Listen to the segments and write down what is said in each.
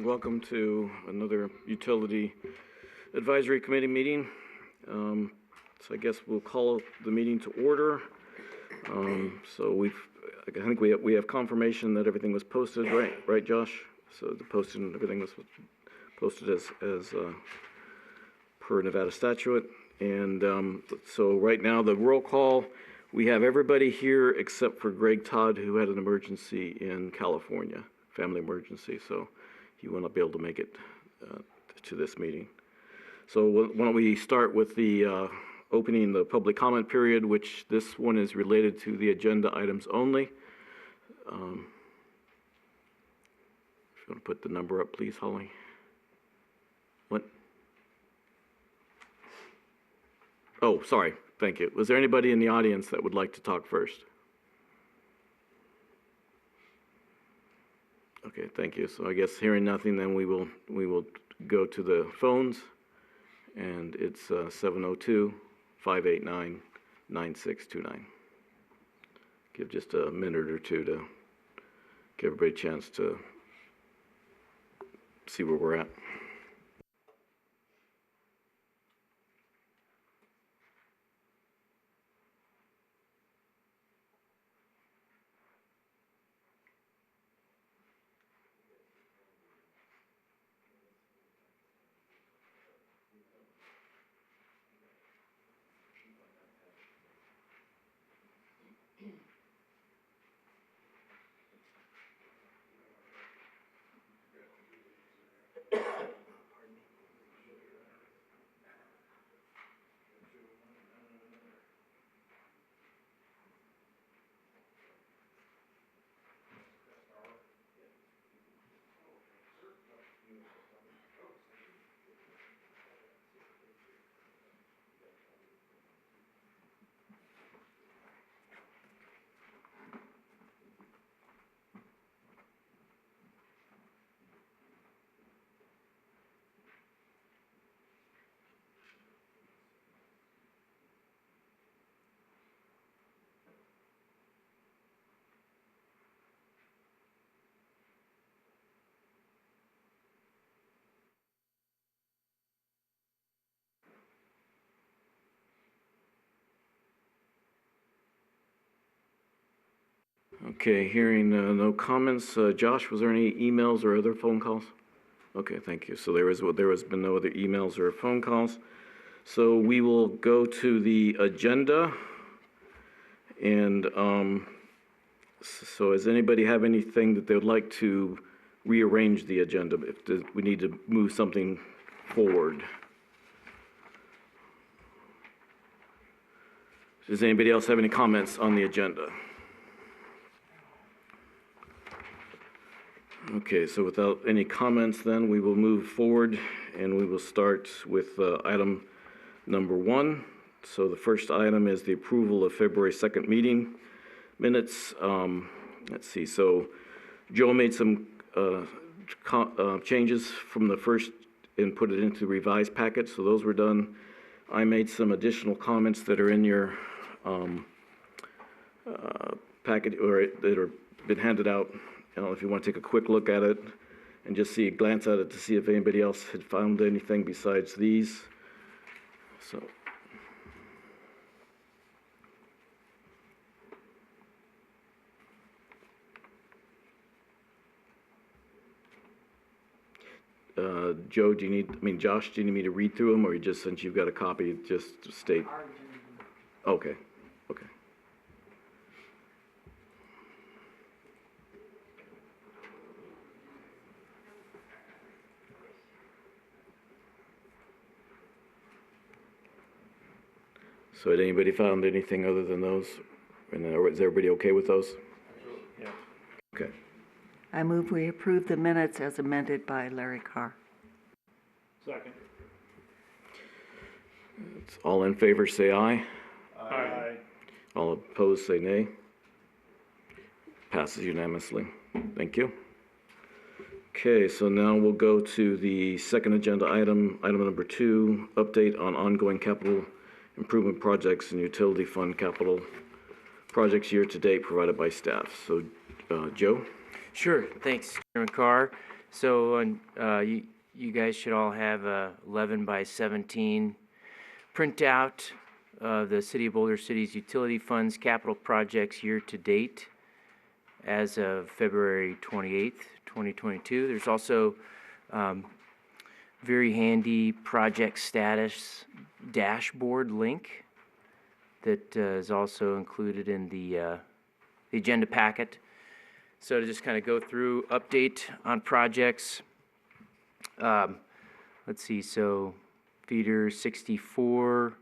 Welcome to another Utility Advisory Committee meeting. So I guess we'll call the meeting to order. So I think we have confirmation that everything was posted, right, Josh? So the posted and everything was posted as per Nevada statute. And so right now the roll call, we have everybody here except for Greg Todd, who had an emergency in California, family emergency, so he will not be able to make it to this meeting. So why don't we start with the opening the public comment period, which this one is related to the agenda items only. If you want to put the number up, please, Holly. What? Oh, sorry. Thank you. Was there anybody in the audience that would like to talk first? Okay, thank you. So I guess hearing nothing, then we will go to the phones, and it's 702-589-9629. Give just a minute or two to give everybody a chance to see where we're at. Okay, hearing no comments. Josh, was there any emails or other phone calls? Okay, thank you. So there has been no other emails or phone calls. So we will go to the agenda. And so does anybody have anything that they would like to rearrange the agenda if we need to move something forward? Does anybody else have any comments on the agenda? Okay, so without any comments, then we will move forward, and we will start with item number 1. So the first item is the approval of February 2nd meeting minutes. Let's see, so Joe made some changes from the first and put it into the revised packet, so those were done. I made some additional comments that are in your packet, or that are been handed out. I don't know if you want to take a quick look at it and just glance at it to see if anybody else had found anything besides these. So. Joe, Josh, do you need me to read through them, or since you've got a copy, just state? Okay. Okay. So had anybody found anything other than those? And is everybody okay with those? Yeah. Okay. I move we approve the minutes as amended by Larry Carr. Second. All in favor say aye. Aye. All opposed say nay. Passes unanimously. Thank you. Okay, so now we'll go to the second agenda item, item number 2, update on ongoing capital improvement projects and utility fund capital projects year to date provided by staff. So, Joe? Sure, thanks, Chairman Carr. So, you guys should all have a 11 by 17 printout of the City of Boulder City's utility funds capital projects year-to-date as of February 28th, 2022. There's also very handy project status dashboard link that is also included in the agenda packet. So to just kind of go through, update on projects. Let's see, so feeder 64,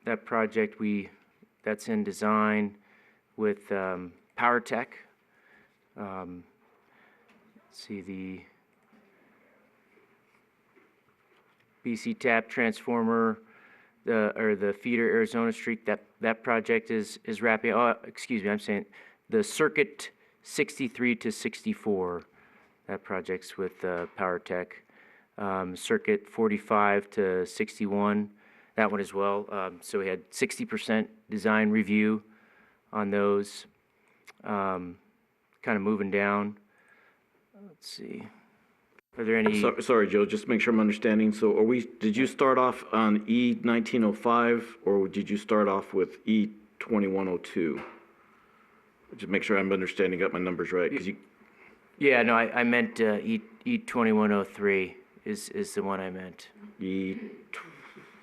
that project that's in design with PowerTech. Let's see, the BC tap transformer, the feeder Arizona Street, that project is wrapping. Oh, excuse me, I'm saying the circuit 63 to 64. That project's with PowerTech. Circuit 45 to 61. That one as well. So we had 60% design review on those. Kind of moving down. Let's see. Are there any? Sorry, Joe, just to make sure I'm understanding. So did you start off on E1905 or did you start off with E2102? Just make sure I'm understanding, got my numbers right. 'Cause Yeah, no, I meant E2103 is the one I meant.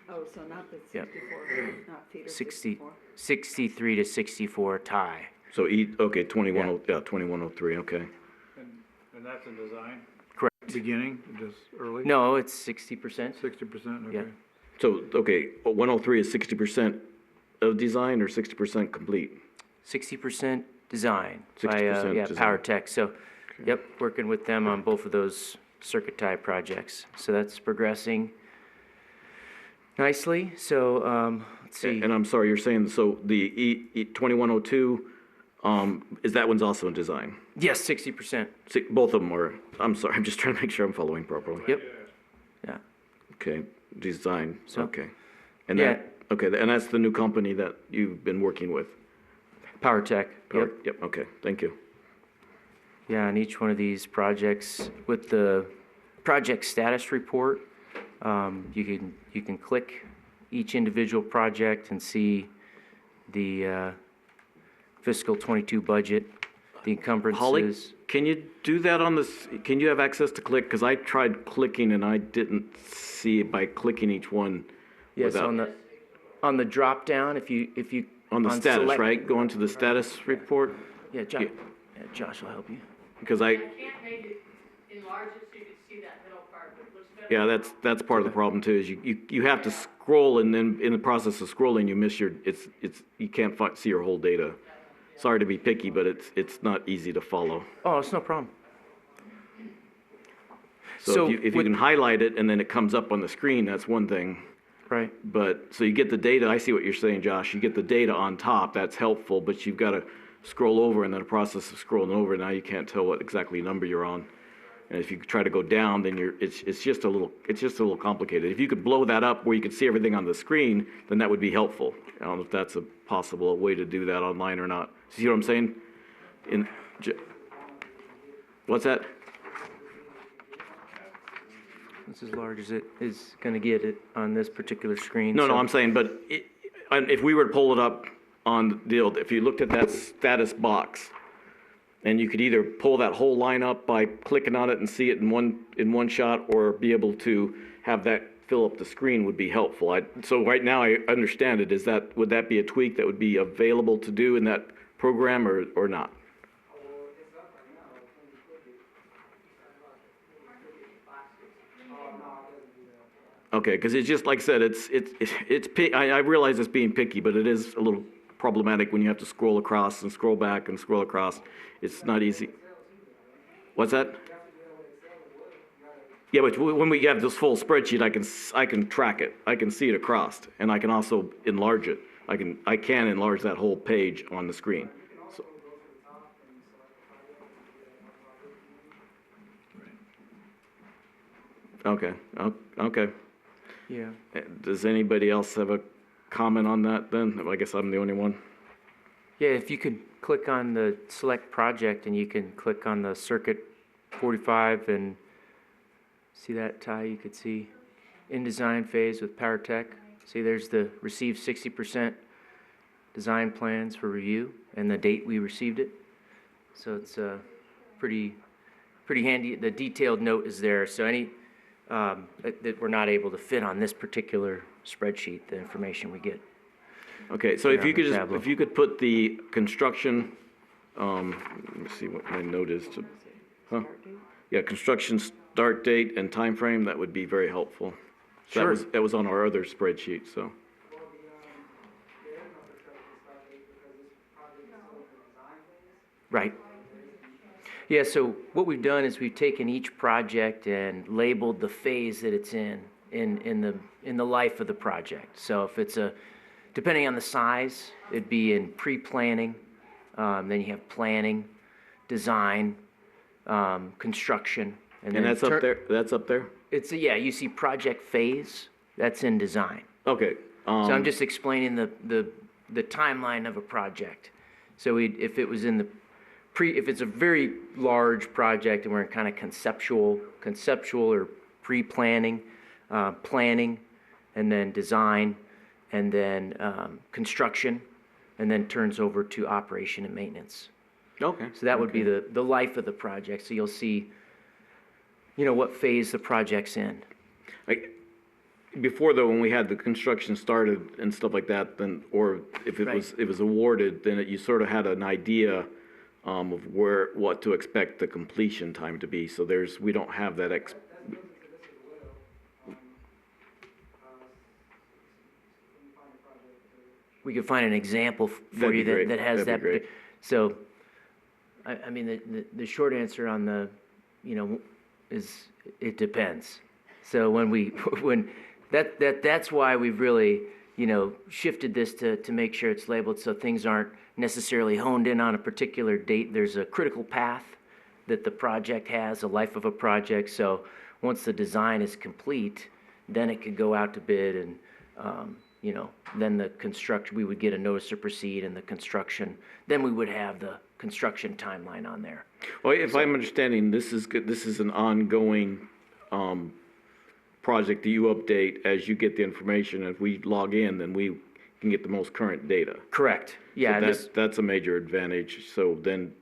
Oh, so not the Yep. 64, not feeder 60, 64. 63 to 64 tie. So okay, 2103, okay. And that's in design, Correct. beginning, just early? No, it's 60%. 60%, Yeah. okay. So, okay, 103 is 60% of design or 60% complete? 60% design. 60% by, design. PowerTech. So, yep, working with them on both of those circuit tie projects. So that's progressing nicely. So, let's see. And I'm sorry, you're saying, so the E2102, is that one's also in design? Yes, 60%. Both of them are, I'm sorry, I'm just trying to make sure I'm following properly. Yep. Yeah. Okay, design, So- okay. And Yeah. okay, and that's the new company that you've been working with? PowerTech. Yep. Yep, okay, thank you. Yeah, on each one of these projects, with the project status report, you can click each individual project and see the fiscal '22 budget, the encumbrances. Holly, can you do that on this, can you have access to click? Because I tried clicking and I didn't see it by clicking each one. Yes, without- on the drop down, if you On the status, select- right? Go into the status report? Yeah, Josh, Josh will help you. Because I can't make it enlarge it so you can see that middle part, but it looks better. yeah, that's part of the problem too, is you have to scroll and then in the process of scrolling, you miss you can't see your whole data. Sorry to be picky, but it's not easy to follow. Oh, it's no problem. So So if you with- can highlight it and then it comes up on the screen, that's one thing. Right. But, so you get the data, I see what you're saying, Josh, you get the data on top, that's helpful, but you've got to scroll over and then the process of scrolling over, now you can't tell what exactly number you're on. And if you try to go down, then it's just a little complicated. If you could blow that up where you could see everything on the screen, then that would be helpful. I don't know if that's a possible way to do that online or not. See what I'm saying? What's that? It's as large as it is going to get it on this particular screen. No, so- I'm saying, but if we were to pull it up on if you looked at that status box, and you could either pull that whole line up by clicking on it and see it in one shot, or be able to have that fill up the screen would be helpful. So right now I understand it. Would that be a tweak that would be available to do in that program or not? Okay, because it's just like I said, I realize it's being picky, but it is a little problematic when you have to scroll across and scroll back and scroll across. It's not easy. What's that? Yeah, but when we have this full spreadsheet, I can track it. I can see it across, and I can also enlarge it. I can enlarge that whole page on the screen. So, okay. Okay. Yeah. Does anybody else have a comment on that then? I guess I'm the only one. Yeah, if you could click on the select project and you can click on the circuit 45 and see that, Ty? You could see in design phase with Power Tech. See, there's the received 60% design plans for review and the date we received it. So it's pretty handy. The detailed note is there. So any that we're not able to fit on this particular spreadsheet, the information we get. Okay, so Here if on you the could just, tableau. if you could put the construction, let me see what my note is to, huh? Yeah, construction start date and time frame. That would be very helpful. So Sure. That was on our other spreadsheet, so. Right. Yeah, so what we've done is we've taken each project and labeled the phase that it's in the life of the project. So if it's depending on the size, it'd be in pre-planning, then you have planning, design, construction, And then that's up there, that's up there? Yeah, you see project phase, that's in design. Okay. So I'm just explaining the timeline of a project. So if it was in the if it's a very large project and we're in kind of conceptual or pre-planning, planning, and then design, and then construction, and then turns over to operation and maintenance. Okay. So that would be the life of the project. So you'll see, what phase the project's in. Before though, when we had the construction started and stuff like that, then, or if it Right. was awarded, then you sort of had an idea of what to expect the completion time to be. So we don't have that We could find an example for That'd you be great. that has That'd be that. great. So, I mean, the short answer on the, is it depends. So that's why we've really, shifted this to make sure it's labeled so things aren't necessarily honed in on a particular date. There's a critical path that the project has, a life of a project. So once the design is complete, then it could go out to bid and, then the construction, we would get a notice to proceed and the construction, then we would have the construction timeline on there. Well, if I'm understanding, this is good, this is an ongoing, project that you update as you get the information. If we log in, then we can get the most current data. Correct. Yeah, So that's a major advantage. So then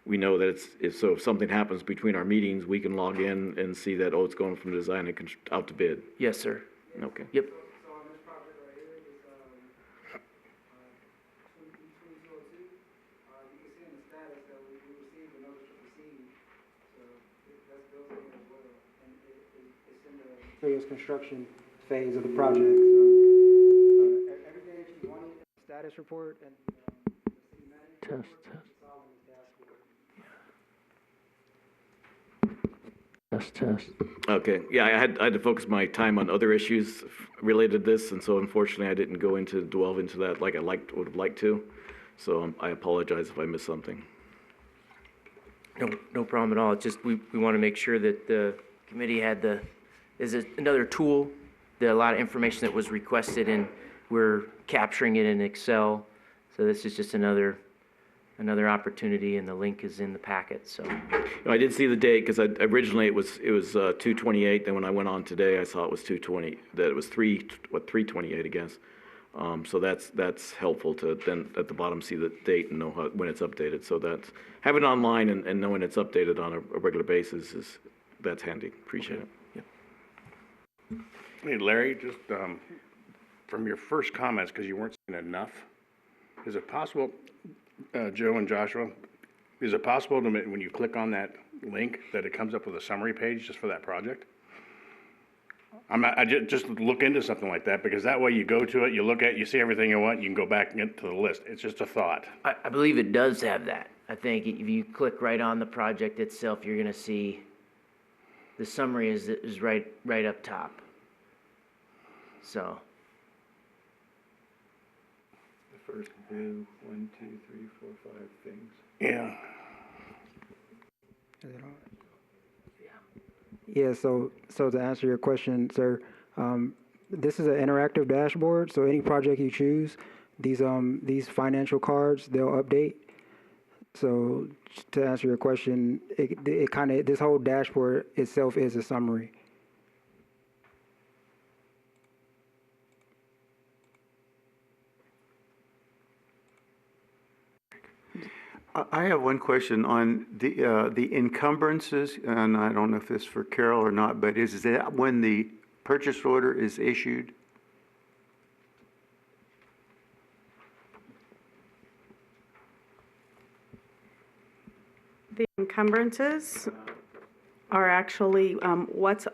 we know that if something happens between our meetings, we can log in and see that, it's going from design and out to bid. yes, sir. Okay. Yep. So on this project right here, it's, 2202, you can see in the status that we received a notice to proceed, so that's built in here as well, and it's in the materials construction phase of the project, so, everything that you wanted, status report and, the city manager. It's all in this dashboard. Test. Okay, yeah, I had to focus my time on other issues related to this, and so unfortunately I didn't delve into that like I would have liked to. So I apologize if I missed something. No problem at all. It's just we want to make sure that the committee had another tool, a lot of information that was requested, and we're capturing it in Excel. So this is just another opportunity, and the link is in the packet. So I did see the date because originally it was 2/28. Then when I went on today, I saw it was 2/20. That it was 3/28, I guess. So that's helpful to then at the bottom see the date and know when it's updated. So having it online and knowing it's updated on a regular basis that's handy. Appreciate it. Hey, Larry, just from your first comments, because you weren't saying enough, is it possible, Joe and Joshua, is it possible when you click on that link that it comes up with a summary page just for that project? I just look into something like that, because that way you go to it, you look at it, you see everything you want, you can go back and get to the list. It's just a thought. I believe it does have that. I think if you click right on the project itself, you're going to see the summary is right up top. So. The first blue, 1, 2, 3, 4, 5 things. Yeah. Is it on? Yeah, so to answer your question, sir, this is an interactive dashboard, so any project you choose, these financial cards, they'll update. So to answer your question, it kind of, this whole dashboard itself is a summary. I have one question on the encumbrances, and I don't know if this is for Carol or not, but is that when the purchase order is issued? The encumbrances are actually what's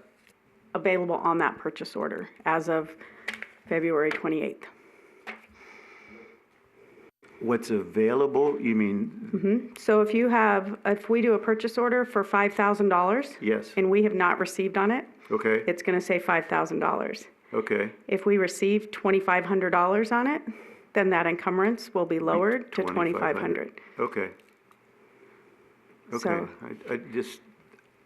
available on that purchase order as of February 28th. What's available, you mean, So if we do a purchase order for $5,000 yes, and we have not received on it, okay, it's going to say $5,000. okay, If we receive $2,500 on it, then that encumbrance will be lowered to $2,500. okay. Okay, So- I just,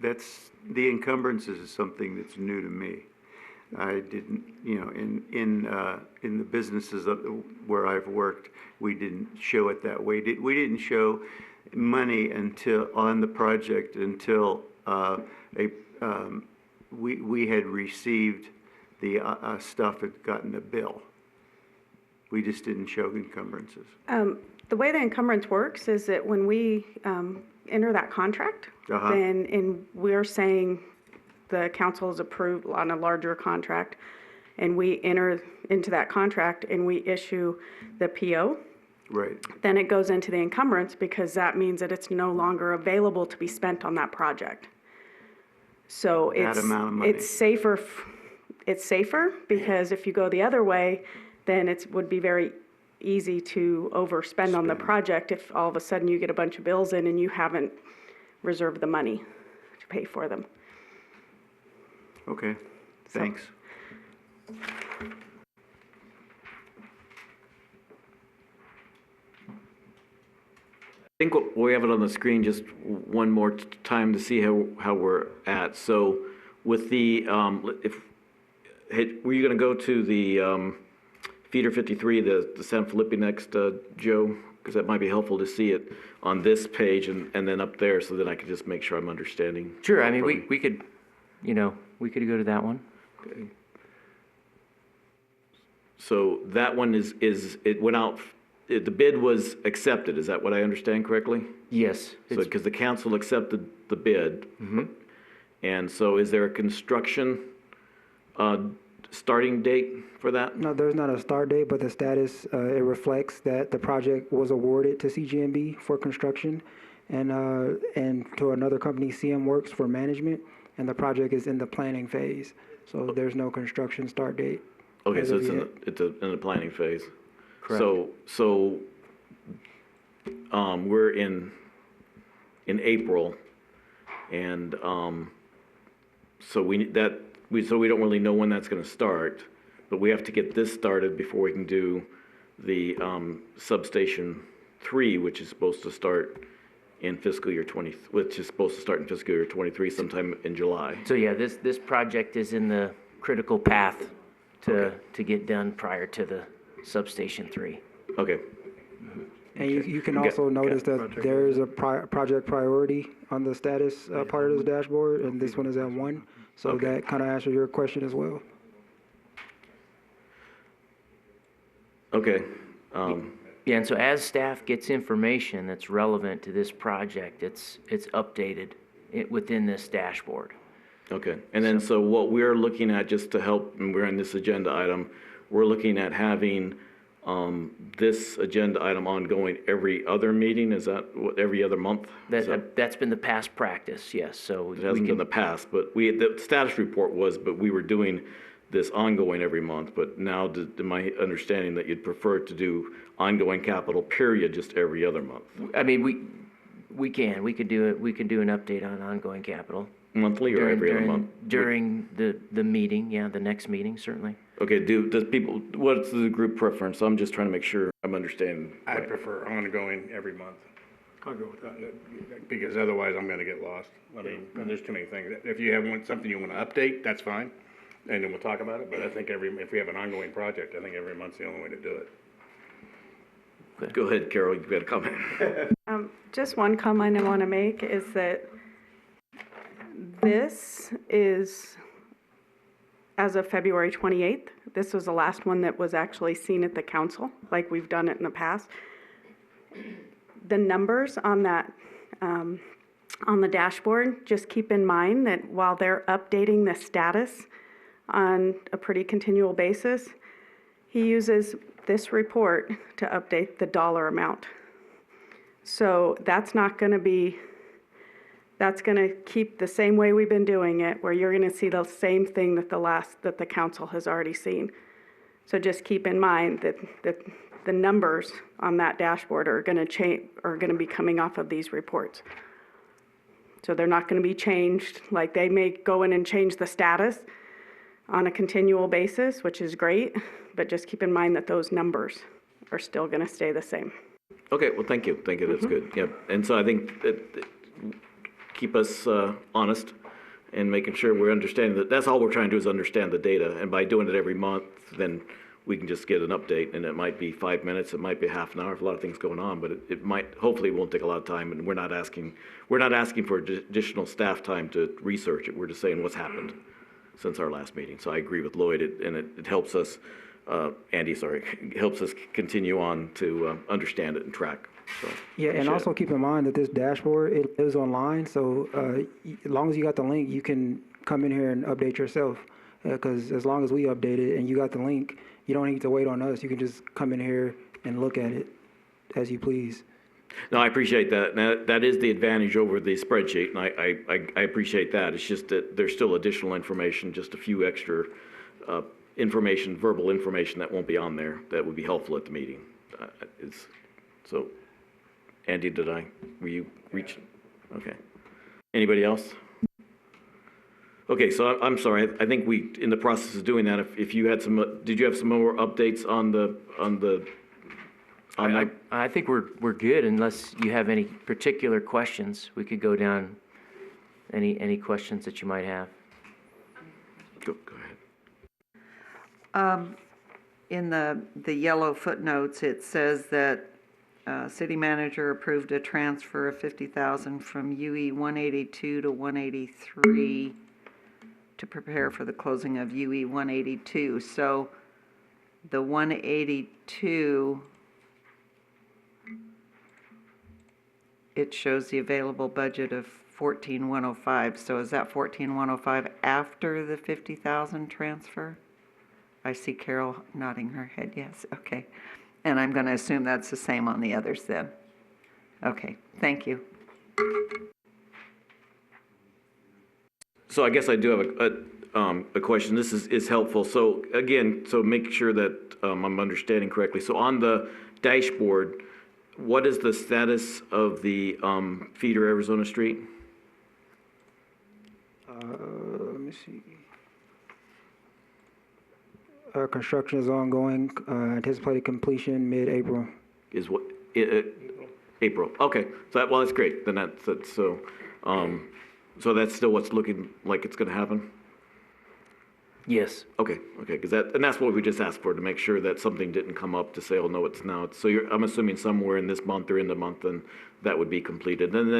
the encumbrances is something that's new to me. I didn't, in the businesses where I've worked, we didn't show it that way. We didn't show money on the project until we had received the stuff had gotten a bill. We just didn't show encumbrances. The way the encumbrance works is that when we enter that contract, then, and we're saying the council is approved on a larger contract, and we enter into that contract and we issue the PO, Right, then it goes into the encumbrance because that means that it's no longer available to be spent on that project. So That amount of money. it's safer, because if you go the other way, then it would be very easy to overspend on the project if all of a sudden you get a bunch of bills in and you haven't reserved the money to pay for them. okay, thanks. I think we have it on the screen just one more time to see how we're at. So with the, were you gonna go to the feeder 53, the San Felipe next, Joe? Because that might be helpful to see it on this page and then up there, so that I can just make sure I'm understanding. Sure, I mean, properly. we could, we could go to that one. Okay. So that one it went out, the bid was accepted, is that what I understand correctly? Yes. So, it's- because the council accepted the bid. And so is there a construction starting date for that? No, there's not a start date, but the status, it reflects that the project was awarded to CGNB for construction and to another company, CM Works, for management, and the project is in the planning phase. So there's no construction start date. Okay, as so of it's yet. in the planning phase. Correct. So we're in April, and so we don't really know when that's gonna start, but we have to get this started before we can do the substation 3, which is supposed to start in fiscal year 23 sometime in July. So yeah, this project is in the critical path to get done prior to the substation 3. Okay, And you can Got- also notice got that there is a project priority on the status part of this dashboard, and this one is at 1. So Okay. that kind of answers your question as well. okay. Yeah, and so as staff gets information that's relevant to this project, it's updated within this dashboard. Okay, and then so what we're looking at, just to help, and we're on this agenda item, we're looking at having this agenda item ongoing every other meeting, is that what, every other month? Is that- That's been the past practice, yes, so It we hasn't been can, the past, but the status report was, but we were doing this ongoing every month, but now, my understanding that you'd prefer to do ongoing capital period just every other month? I mean, we could do it, we can do an update on ongoing capital. Monthly or every other month? During the meeting, yeah, the next meeting, certainly. Okay, what's the group preference? I'm just trying to make sure I'm understanding. I prefer ongoing every month. I'll go with that. Because otherwise I'm gonna get lost. I mean, there's too many things. If you have something you wanna update, that's fine, and then we'll talk about it, but I think if we have an ongoing project, I think every month's the only way to do it. Go ahead, Carol, you've got a comment. Just one comment I want to make is that this is, as of February 28th, this was the last one that was actually seen at the council, like we've done it in the past. The numbers on that, on the dashboard, just keep in mind that while they're updating the status on a pretty continual basis, he uses this report to update the dollar amount. So that's not going to be, that's going to keep the same way we've been doing it, where you're going to see the same thing that the council has already seen. So just keep in mind that the numbers on that dashboard are going to change, are going to be coming off of these reports. So they're not going to be changed. Like, they may go in and change the status on a continual basis, which is great, but just keep in mind that those numbers are still going to stay the same. Okay, well, thank you, that's good, yep. And so I think that, keep us honest and making sure we're understanding that, that's all we're trying to do is understand the data, and by doing it every month, then we can just get an update, and it might be 5 minutes, it might be half an hour, if a lot of things going on, but it might, hopefully it won't take a lot of time, and we're not asking for additional staff time to research it, we're just saying what's happened since our last meeting. So I agree with Lloyd, and it helps us, Andy, sorry, it helps us continue on to understand it and track. So, Yeah, and also keep in mind that this dashboard, it lives online, so as long as you got the link, you can come in here and update yourself. Because as long as we update it and you got the link, you don't need to wait on us. You can just come in here and look at it as you please. No, I appreciate that. Now, that is the advantage over the spreadsheet, and I appreciate that. It's just that there's still additional information, just a few extra information, verbal information that won't be on there that would be helpful at the meeting. So, Andy, were you reaching? Okay. Anybody else? Okay, so I'm sorry. I think in the process of doing that, if you had did you have some more updates on that? I think we're good unless you have any particular questions. We could go down any questions that you might have. Go ahead. In the yellow footnotes, it says that city manager approved a transfer of $50,000 from UE 182 to 183 to prepare for the closing of UE 182. So the 182, it shows the available budget of 14,105. So is that 14,105 after the 50,000 transfer? I see Carol nodding her head, yes, okay. And I'm going to assume that's the same on the others then. Okay, thank you. So I guess I do have a question. This is helpful. So again, so make sure that I'm understanding correctly. So on the dashboard, what is the status of the feeder Arizona Street? Let me see. Construction is ongoing, anticipated completion mid-April. Is what, April, okay. So well, that's great. Then that's so, so that's still what's looking like it's gonna happen? Yes. Okay, because that's what we just asked for, to make sure that something didn't come up to say, oh, no, it's now. So I'm assuming somewhere in this month or in the month, and that would be completed. And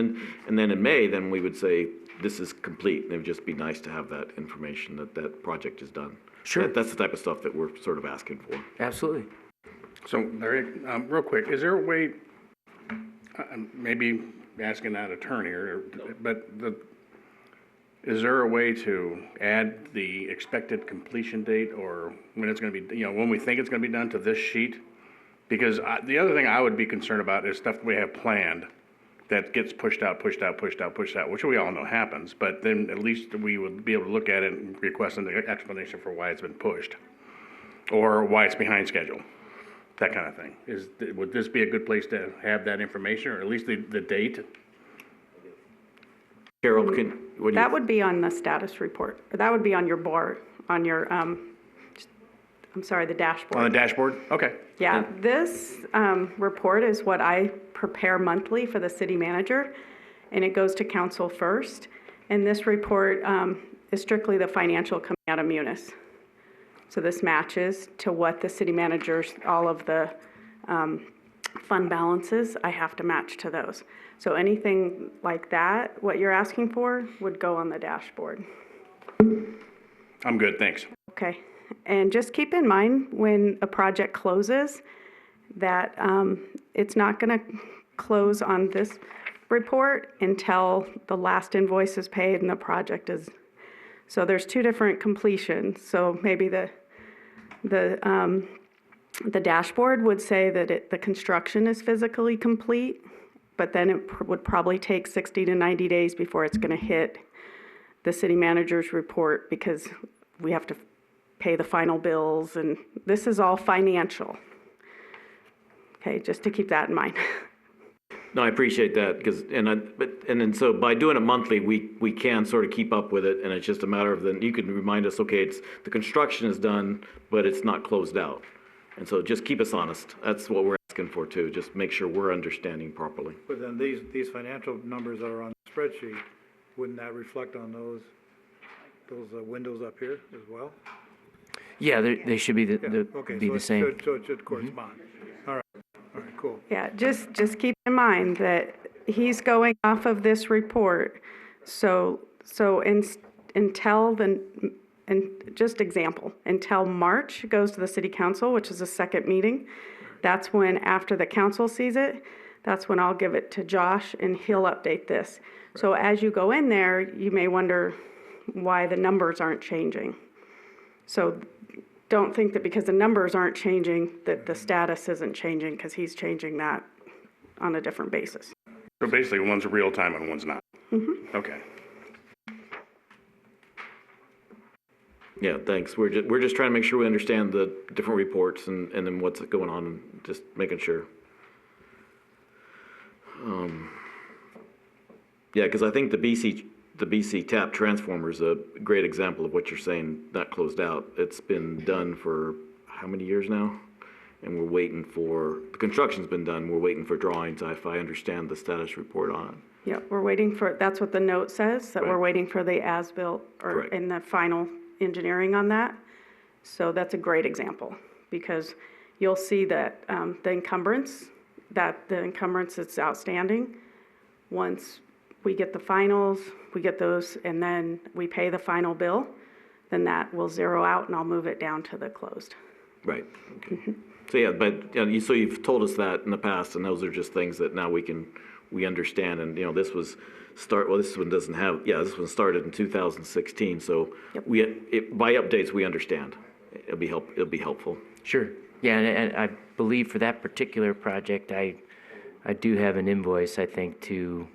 then in May, then we would say, this is complete, and it would just be nice to have that information that project is done. Sure. That's the type of stuff that we're sort of asking for. Absolutely. So, Larry, real quick, is there a way, maybe asking that attorney, is there a way to add the expected completion date, or when it's going to be, when we think it's going to be done, to this sheet? Because the other thing I would be concerned about is stuff we have planned that gets pushed out, which we all know happens, but then at least we would be able to look at it and request an explanation for why it's been pushed, or why it's behind schedule, that kind of thing. Would this be a good place to have that information, or at least the date? Carol, That would be on the status report, or that would be on your board, on your, I'm sorry, the dashboard. On the dashboard? Okay. Yeah, this report is what I prepare monthly for the city manager, and it goes to council first. And this report is strictly the financial coming out of Munis. So this matches to what the city managers, all of the fund balances, I have to match to those. So anything like that, what you're asking for, would go on the dashboard. I'm good, thanks. Okay, and just keep in mind, when a project closes, that it's not gonna close on this report until the last invoice is paid and the project is, so there's two different completions. So maybe the dashboard would say that the construction is physically complete, but then it would probably take 60 to 90 days before it's gonna hit the city manager's report, because we have to pay the final bills, and this is all financial. Okay, just to keep that in mind. No, I appreciate that, because, and then so by doing it monthly, we can sort of keep up with it, and it's just a matter of then you can remind us, okay, it's, the construction is done, but it's not closed out. And so just keep us honest. That's what we're asking for too, just make sure we're understanding properly. But then these financial numbers that are on the spreadsheet, wouldn't that reflect on those windows up here as well? Yeah, they should be Okay, be so the same. So it should correspond. All right, cool. Yeah, just keep in mind that he's going off of this report. So until and just example, until March goes to the city council, which is the second meeting, that's when, after the council sees it, that's when I'll give it to Josh and he'll update this. So as you go in there, you may wonder why the numbers aren't changing. So don't think that because the numbers aren't changing, that the status isn't changing, because he's changing that on a different basis. So basically, one's real time and one's not. Okay. Yeah, thanks. We're just trying to make sure we understand the different reports and then what's going on, and just making sure. Yeah, because I think the BC tap transformer is a great example of what you're saying, not closed out. It's been done for how many years now? And we're waiting for, the construction's been done, we're waiting for drawings, if I understand the status report on it. Yeah, we're waiting for, that's what the note says, that we're Right. waiting for the as-built or Correct. in the final engineering on that. So that's a great example, because you'll see that the encumbrance is outstanding. Once we get the finals, we get those, and then we pay the final bill, then that will zero out and I'll move it down to the closed. Right, okay. So yeah, but, so you've told us that in the past, and those are just things that now we understand, and, this one doesn't have, this one started in 2016, so Yep. by updates, we understand. It'll be helpful. Sure. Yeah, and I believe for that particular project, I do have an invoice, I think, to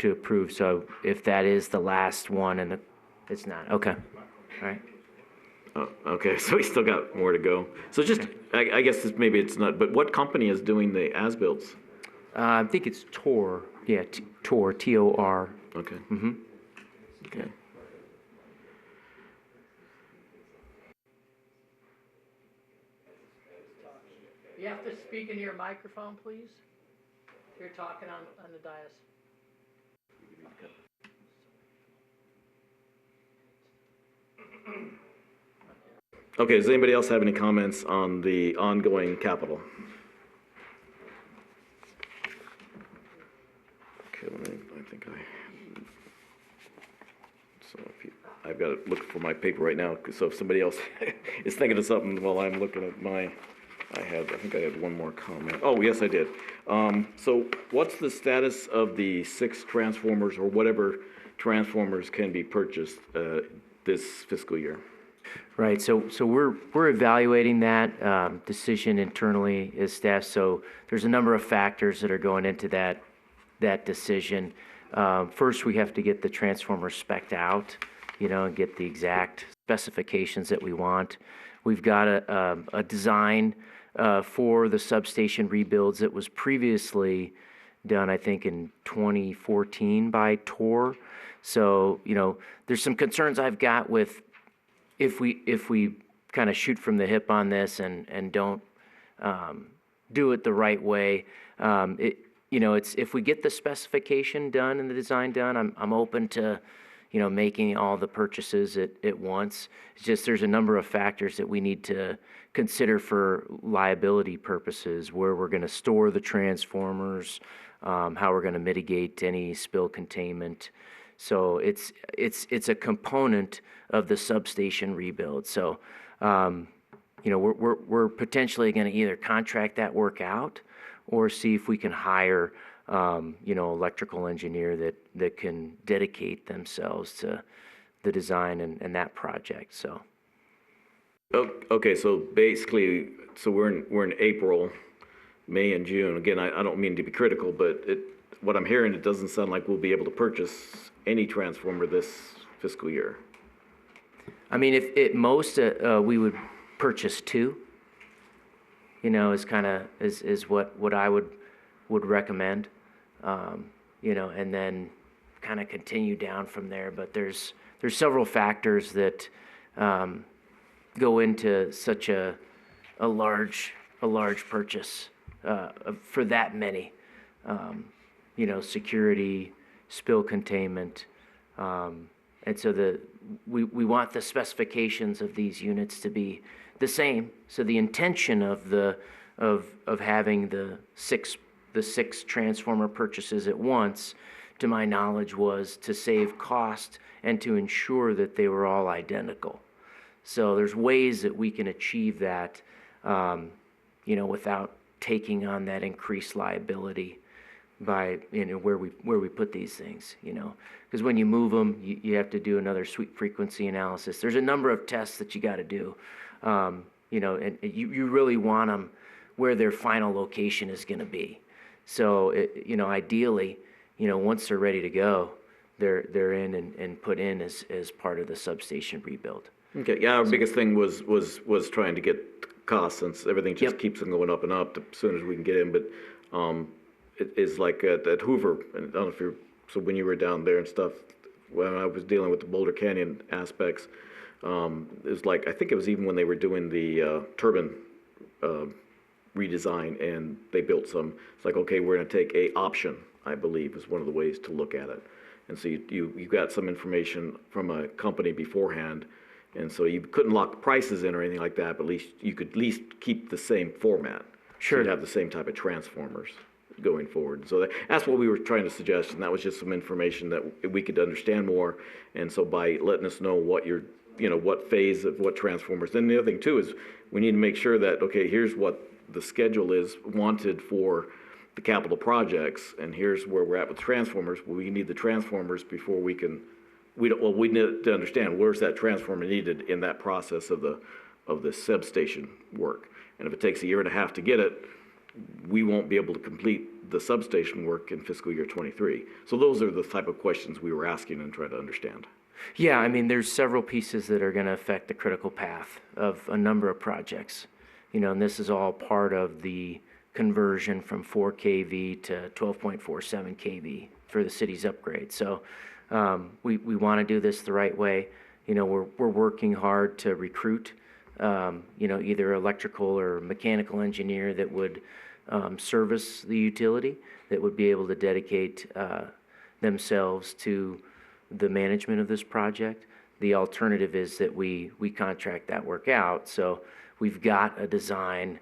approve. So if that is the last one and it's not, okay. All right. Oh, okay, so we still got more to go. So just, I guess maybe it's not, but what company is doing the as-bills? I think it's Tor. Yeah, Tor, T-O-R. Okay. Okay. You have to speak into your microphone, please. You're talking on the dais. Okay, does anybody else have any comments on the ongoing capital? Okay, I've got to look for my paper right now, so if somebody else is thinking of something while I'm looking at I think I had one more comment. Oh, yes, I did. So what's the status of the 6 transformers or whatever transformers can be purchased this fiscal year? Right, so we're evaluating that decision internally as staff. So there's a number of factors that are going into that decision. First, we have to get the transformer spec'd out, and get the exact specifications that we want. We've got a design for the substation rebuilds that was previously done, I think, in 2014 by Tor. So, there's some concerns I've got with if we kind of shoot from the hip on this and don't do it the right way. It's if we get the specification done and the design done, I'm open to, making all the purchases at once. It's just there's a number of factors that we need to consider for liability purposes, where we're going to store the transformers, how we're going to mitigate any spill containment. So it's a component of the substation rebuild. So we're potentially going to either contract that work out or see if we can hire electrical engineer that can dedicate themselves to the design and that project. So. Okay, so basically, we're in April, May and June. Again, I don't mean to be critical, but what I'm hearing, it doesn't sound like we'll be able to purchase any transformer this fiscal year. I mean, if at most we would purchase two, is kind of is what I would recommend, and then kind of continue down from there. But there's several factors that go into such a large purchase for that many. Security, spill containment, and so we want the specifications of these units to be the same. So the intention of having the six transformer purchases at once, to my knowledge, was to save cost and to ensure that they were all identical. So there's ways that we can achieve that, without taking on that increased liability by where we put these things, because when you move them, you have to do another sweep frequency analysis. There's a number of tests that you got to do, and you really want them where their final location is going to be. So ideally, once they're ready to go, they're in and put in as part of the substation rebuild. Okay, yeah, our biggest thing was trying to get costs, since everything just Yep. keeps on going up and up as soon as we can get in. But it is like at Hoover, and I don't know if so when you were down there and stuff, when I was dealing with the Boulder Canyon aspects, it was like, I think it was even when they were doing the turbine redesign and they built some, it's like, okay, we're gonna take a option, I believe, is one of the ways to look at it. And so you got some information from a company beforehand, and so you couldn't lock the prices in or anything like that, but at least you could at least keep the same format. Sure. So you'd have the same type of transformers going forward. So that's what we were trying to suggest, and that was just some information that we could understand more. And so by letting us know what what phase of what transformers. Then the other thing too is we need to make sure that, okay, here's what the schedule is wanted for the capital projects, and here's where we're at with transformers. Well, we need the transformers before we need to understand where's that transformer needed in that process of the substation work. And if it takes a year and a half to get it, we won't be able to complete the substation work in fiscal year 23. So those are the type of questions we were asking and trying to understand. Yeah, I mean, there's several pieces that are going to affect the critical path of a number of projects, and this is all part of the conversion from 4 kV to 12.47 kV for the city's upgrade. So we want to do this the right way. We're working hard to recruit, either electrical or mechanical engineer that would service the utility, that would be able to dedicate themselves to the management of this project. The alternative is that we contract that work out. So we've got a design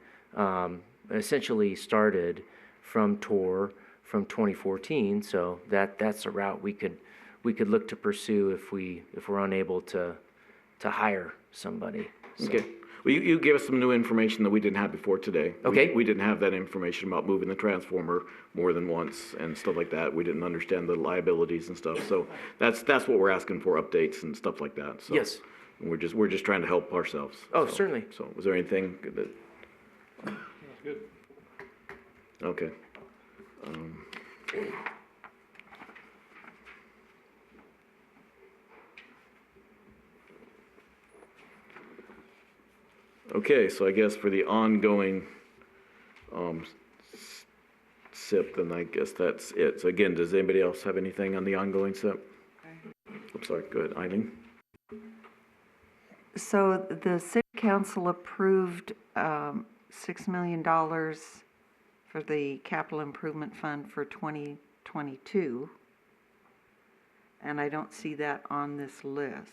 essentially started from TOR from 2014. So that's a route we could look to pursue if we're unable to hire somebody. So. Okay. Well, you gave us some new information that we didn't have before today. Okay. We didn't have that information about moving the transformer more than once and stuff like that. We didn't understand the liabilities and stuff. So that's what we're asking for, updates and stuff like that. So Yes. we're just trying to help ourselves. Oh, So- certainly. So was there anything that? That's good. Okay. Okay, so I guess for the ongoing SIP, then I guess that's it. So again, does anybody else have anything on the ongoing SIP? I'm sorry, go ahead, Eileen. So the city council approved $6 million for the capital improvement fund for 2022. And I don't see that on this list.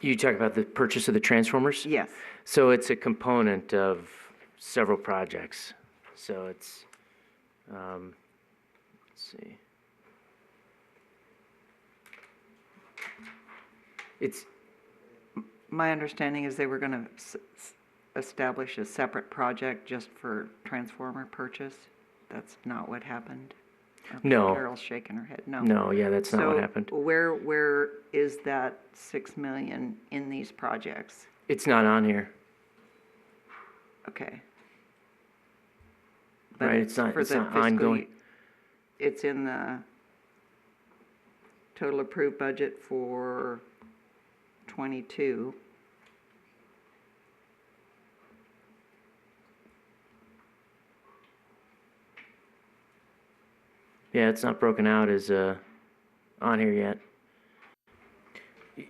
You talk about the purchase of the transformers? Yes. So it's a component of several projects. So it's, let's see. It's, My understanding is they were gonna establish a separate project just for transformer purchase. That's not what happened. Okay, No. Carol's shaking her head, no. no, yeah, that's not what happened. So where is that 6 million in these projects? It's not on here. Okay. But Right, it's not- for it's the not fiscal ongoing. It's in the total approved budget for 22. Yeah, it's not broken out as, on here yet.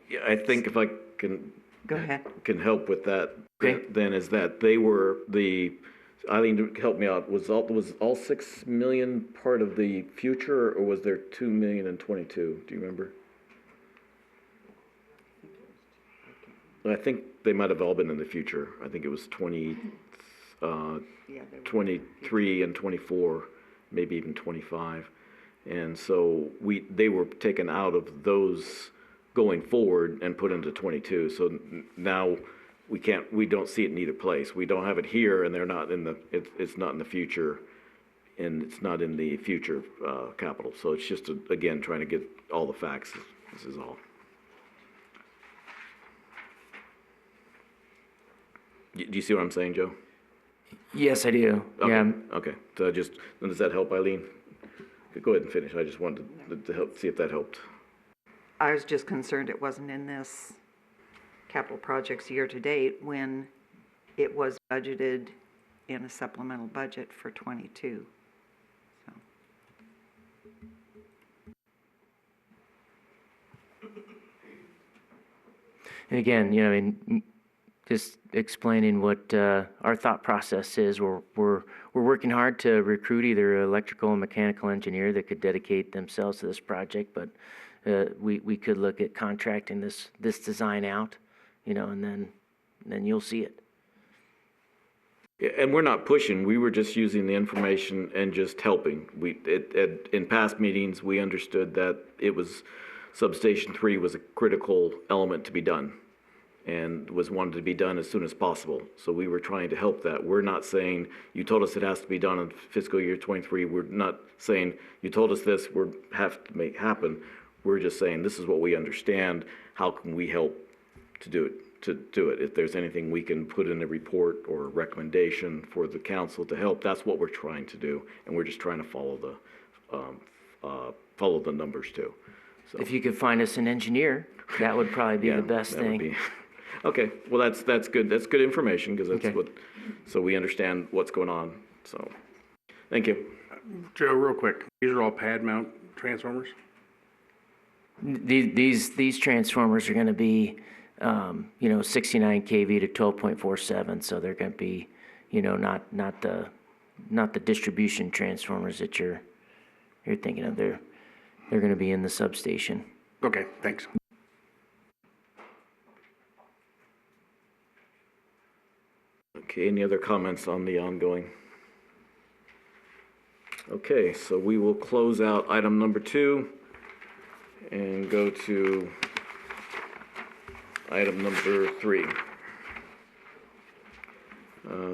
Yeah, I think if I can. Go ahead. Can help with that. Okay. Then is that they were Eileen, help me out, was all 6 million part of the future, or was there 2 million and 22? Do you remember? I think they might have all been in the future. I think it was 23 and 24, maybe even 25. And so they were taken out of those going forward and put into 22. So now we don't see it in either place. We don't have it here, and they're not in it's not in the future, and it's not in the future capital. So it's just, again, trying to get all the facts. This is all. Do you see what I'm saying, Joe? Yes, I do. Okay. Yeah. Okay. So does that help, Eileen? Go ahead and finish. I just wanted to help, see if that helped. I was just concerned it wasn't in this capital projects year-to-date when it was budgeted in a supplemental budget for 22. So. And again, I mean, just explaining what our thought process is. We're working hard to recruit either an electrical and mechanical engineer that could dedicate themselves to this project, but we could look at contracting this design out, and then you'll see it. Yeah, and we're not pushing. We were just using the information and just helping. In past meetings, we understood that substation 3 was a critical element to be done, and was wanted to be done as soon as possible. So we were trying to help that. We're not saying, you told us it has to be done in fiscal year 23. We're not saying, you told us this, we have to make happen. We're just saying, this is what we understand. How can we help to do it? If there's anything we can put in a report or a recommendation for the council to help, that's what we're trying to do. And we're just trying to follow the numbers too. So. If you could find us an engineer, that would probably be the best that would thing. be. Okay, well, that's good. That's good information, because that's Okay. so we understand what's going on. So, thank you. Joe, real quick, these are all pad mount transformers? These transformers are going to be, 69 kV to 12.47, so they're going to be, not the distribution transformers that you're thinking of. They're going to be in the substation. Okay, thanks. Okay, any other comments on the ongoing? Okay, so we will close out item number 2 and go to item number 3.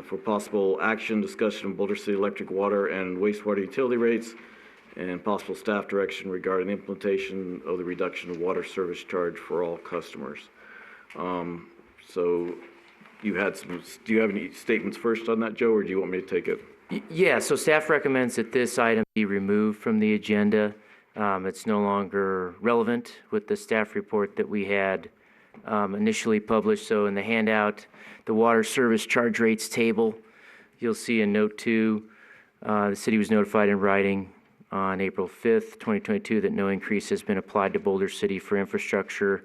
For possible action, discussion of Boulder City electric, water, and wastewater utility rates, and possible staff direction regarding the implementation of the reduction of water service charge for all customers. So do you have any statements first on that, Joe, or do you want me to take it? Yeah, so staff recommends that this item be removed from the agenda. It's no longer relevant with the staff report that we had initially published. So in the handout, the water service charge rates table, you'll see in note 2, the city was notified in writing on April 5th, 2022, that no increase has been applied to Boulder City for infrastructure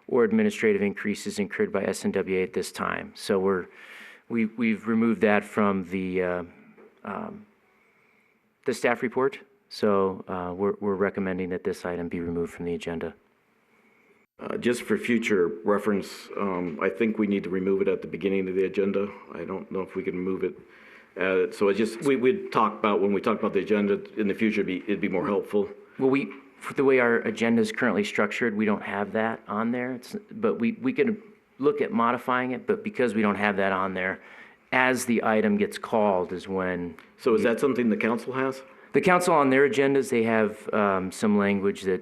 or administrative increases incurred by SNWA at this time. So we've removed that from the the staff report. So we're recommending that this item be removed from the agenda. Just for future reference, I think we need to remove it at the beginning of the agenda. I don't know if we can move it. So it just, we'd talk about, when we talk about the agenda in the future, it'd be more helpful. Well, for the way our agenda is currently structured, we don't have that on there. But we could look at modifying it, but because we don't have that on there, as the item gets called is when. So is that something the council has? The council on their agendas, they have some language that,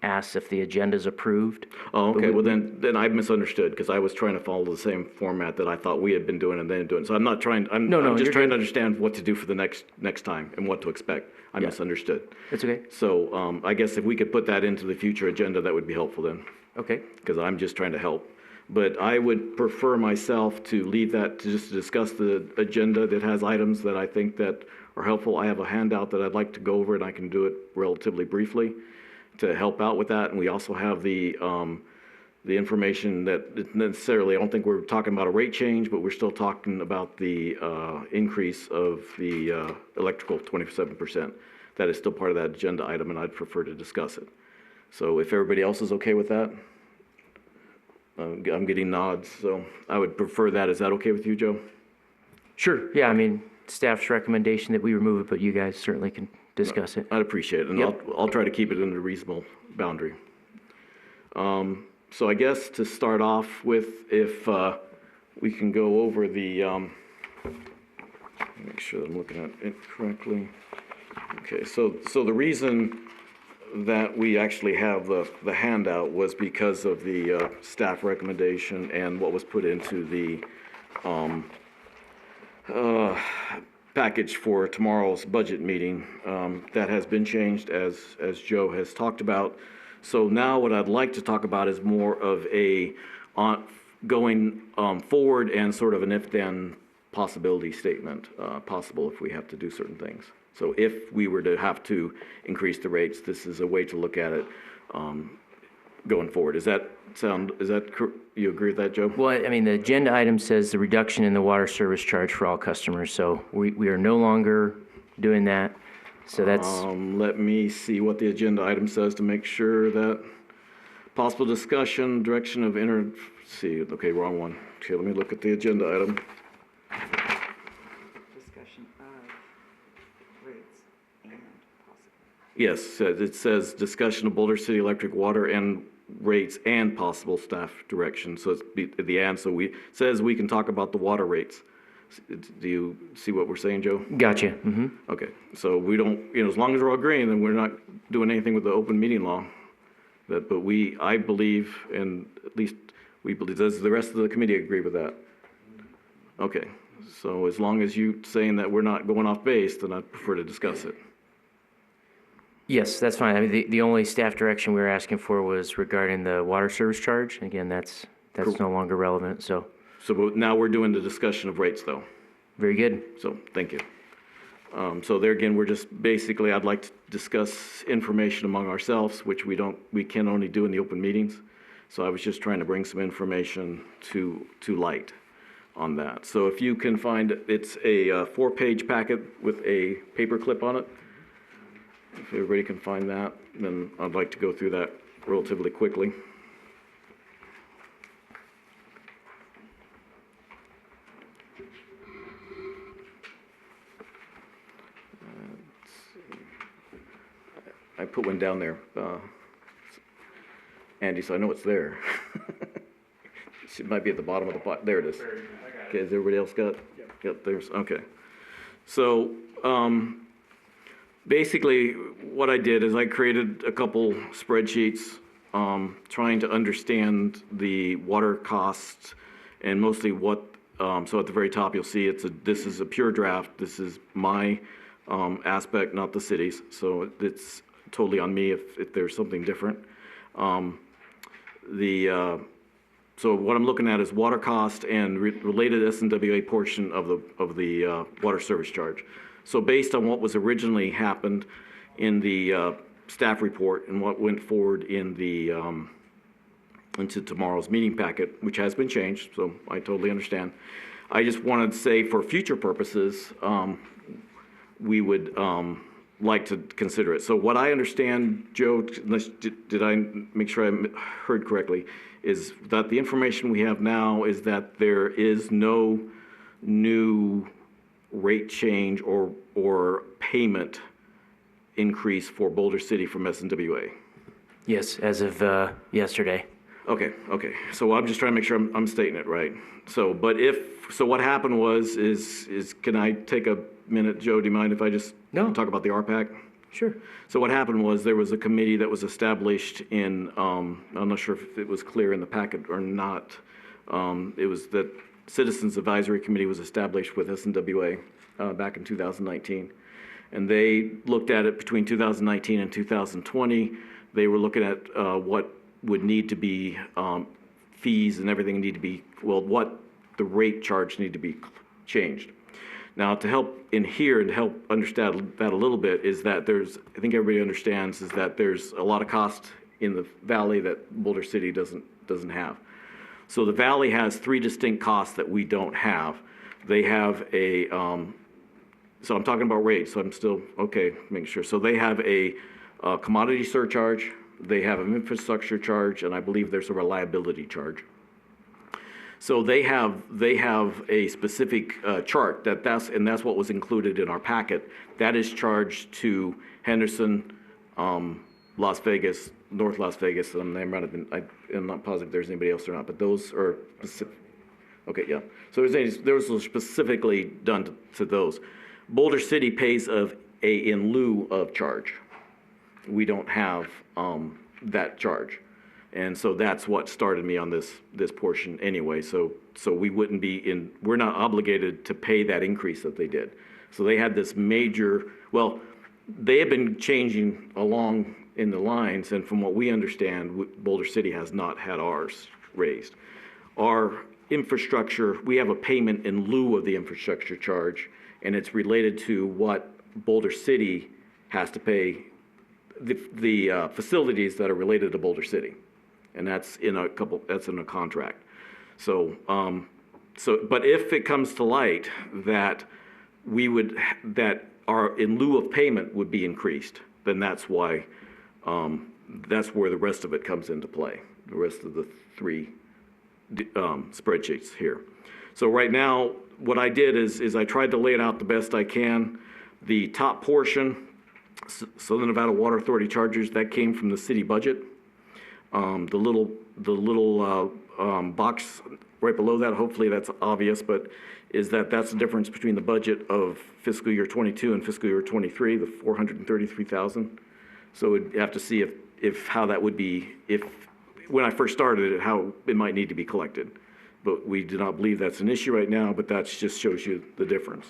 asks if the agenda is approved. Oh, okay, well then I misunderstood, because I was trying to follow the same format that I thought we had been doing and then doing. So I'm not trying, I'm just trying to understand what to do for the next time and what to expect. I misunderstood. That's okay. So I guess if we could put that into the future agenda, that would be helpful then, Okay. because I'm just trying to help. But I would prefer myself to leave that to just discuss the agenda that has items that I think that are helpful. I have a handout that I'd like to go over, and I can do it relatively briefly to help out with that. And we also have the information that necessarily, I don't think we're talking about a rate change, but we're still talking about the increase of the electrical 27%. That is still part of that agenda item, and I'd prefer to discuss it. So if everybody else is okay with that, I'm getting nods, so I would prefer that. Is that okay with you, Joe? Sure. Yeah, I mean, staff's recommendation that we remove it, but you guys certainly can discuss it. I'd appreciate it, and Yep. I'll try to keep it in a reasonable boundary. So I guess to start off with, if we can go over the, make sure that I'm looking at it correctly. Okay, so the reason that we actually have the handout was because of the staff recommendation and what was put into the package for tomorrow's budget meeting. That has been changed, as Joe has talked about. So now what I'd like to talk about is more of a going forward and sort of an if-then possibility statement, possible if we have to do certain things. So if we were to have to increase the rates, this is a way to look at it going forward. You agree with that, Joe? Well, I mean, the agenda item says the reduction in the water service charge for all customers, so we are no longer doing that. So that's, Let me see what the agenda item says to make sure that possible discussion, direction of okay, wrong one. Okay, let me look at the agenda item. Discussion of rates and possible. Yes, it says discussion of Boulder City Electric water and rates and possible staff direction. So it's the and, so it says we can talk about the water rates. Do you see what we're saying, Joe? gotcha. Mm-hmm. Okay, so we don't, as long as we're all agreeing, then we're not doing anything with the open meeting law. But I believe, and at least we believe, does the rest of the committee agree with that? Okay, so as long as you saying that we're not going off base, then I'd prefer to discuss it. Yes, that's fine. I mean, the only staff direction we were asking for was regarding the water service charge. Again, that's no longer relevant, so. So now we're doing the discussion of rates, though. Very good. So, thank you. So there again, we're just basically, I'd like to discuss information among ourselves, which we can only do in the open meetings. So I was just trying to bring some information to light on that. So if you can find, it's a 4-page packet with a paper clip on it. If everybody can find that, then I'd like to go through that relatively quickly. I put one down there, Andy, so I know it's there. It might be at the bottom of the pot. There it is. Okay, has everybody else got? Yep, there's, okay. So, basically, what I did is I created a couple spreadsheets, trying to understand the water costs and mostly what, so at the very top, you'll see this is a pure draft. This is my aspect, not the city's. So it's totally on me if there's something different. So what I'm looking at is water cost and related SNWA portion of the water service charge. So based on what was originally happened in the staff report and what went forward in the into tomorrow's meeting packet, which has been changed, so I totally understand. I just wanted to say for future purposes, we would like to consider it. So what I understand, Joe, did I make sure I heard correctly, is that the information we have now is that there is no new rate change or payment increase for Boulder City from SNWA. Yes, as of yesterday. Okay. So I'm just trying to make sure I'm stating it right. So, so what happened was, can I take a minute, Joe, do you mind if I just No. talk about the RPAC? Sure. So what happened was there was a committee that was established in, I'm not sure if it was clear in the packet or not. It was that Citizens Advisory Committee was established with SNWA back in 2019. And they looked at it between 2019 and 2020. They were looking at what would need to be fees and everything need to be, well, what the rate charge need to be changed. Now, to help in here and to help understand that a little bit is that I think everybody understands, is that there's a lot of cost in the valley that Boulder City doesn't have. So the valley has three distinct costs that we don't have. They have a, so I'm talking about rates, so I'm still, okay, making sure. So they have a commodity surcharge, they have an infrastructure charge, and I believe there's a reliability charge. So they have a specific chart that's what was included in our packet. That is charged to Henderson, Las Vegas, North Las Vegas, and I'm not positive if there's anybody else or not, but those are specific. Okay, yeah. So those are specifically done to those. Boulder City pays in lieu of charge. We don't have that charge. And so that's what started me on this portion anyway. So we wouldn't we're not obligated to pay that increase that they did. So they had this major, well, they have been changing along in the lines, and from what we understand, Boulder City has not had ours raised. Our infrastructure, we have a payment in lieu of the infrastructure charge, and it's related to what Boulder City has to pay the facilities that are related to Boulder City. And that's in a contract. So, but if it comes to light that that our in lieu of payment would be increased, then that's why, that's where the rest of it comes into play. The rest of the three spreadsheets here. So right now, what I did is I tried to lay it out the best I can. The top portion, Southern Nevada Water Authority charges, that came from the city budget. The little box right below that, hopefully that's obvious, but that's the difference between the budget of fiscal year 22 and fiscal year 23, the 433,000. So we'd have to see how that would be, when I first started it, how it might need to be collected. But we do not believe that's an issue right now, but that just shows you the difference.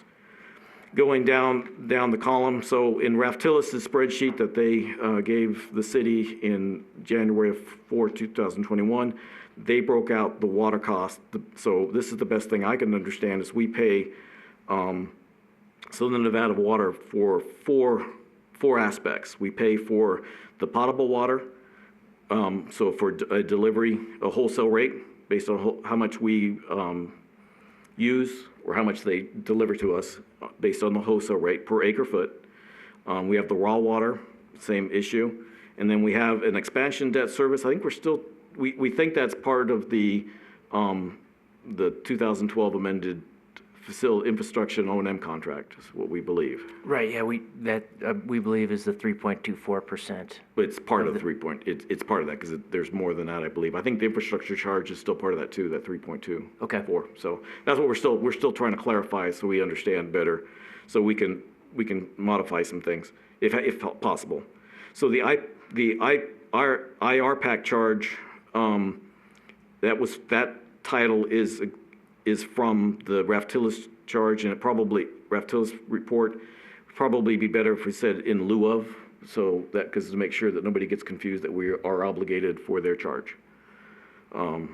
Going down the column, so in Raftillis' spreadsheet that they gave the city in January 4, 2021, they broke out the water cost. So this is the best thing I can understand is we pay Southern Nevada Water for four aspects. We pay for the potable water, so for a delivery, a wholesale rate based on how much we use or how much they deliver to us based on the wholesale rate per acre foot. We have the raw water, same issue. And then we have an expansion debt service. I think we think that's part of the 2012 amended facility infrastructure and O&M contract is what we believe. Right, yeah, we believe is the 3.24%. But it's part of it's part of that because there's more than that, I believe. I think the infrastructure charge is still part of that too, that 3.2. Okay. So that's what we're still trying to clarify so we understand better, so we can modify some things if possible. So the IRPAC charge, that title is from the Raftillis charge, and Raftillis report, probably be better if we said in lieu of, so that, because to make sure that nobody gets confused that we are obligated for their charge. So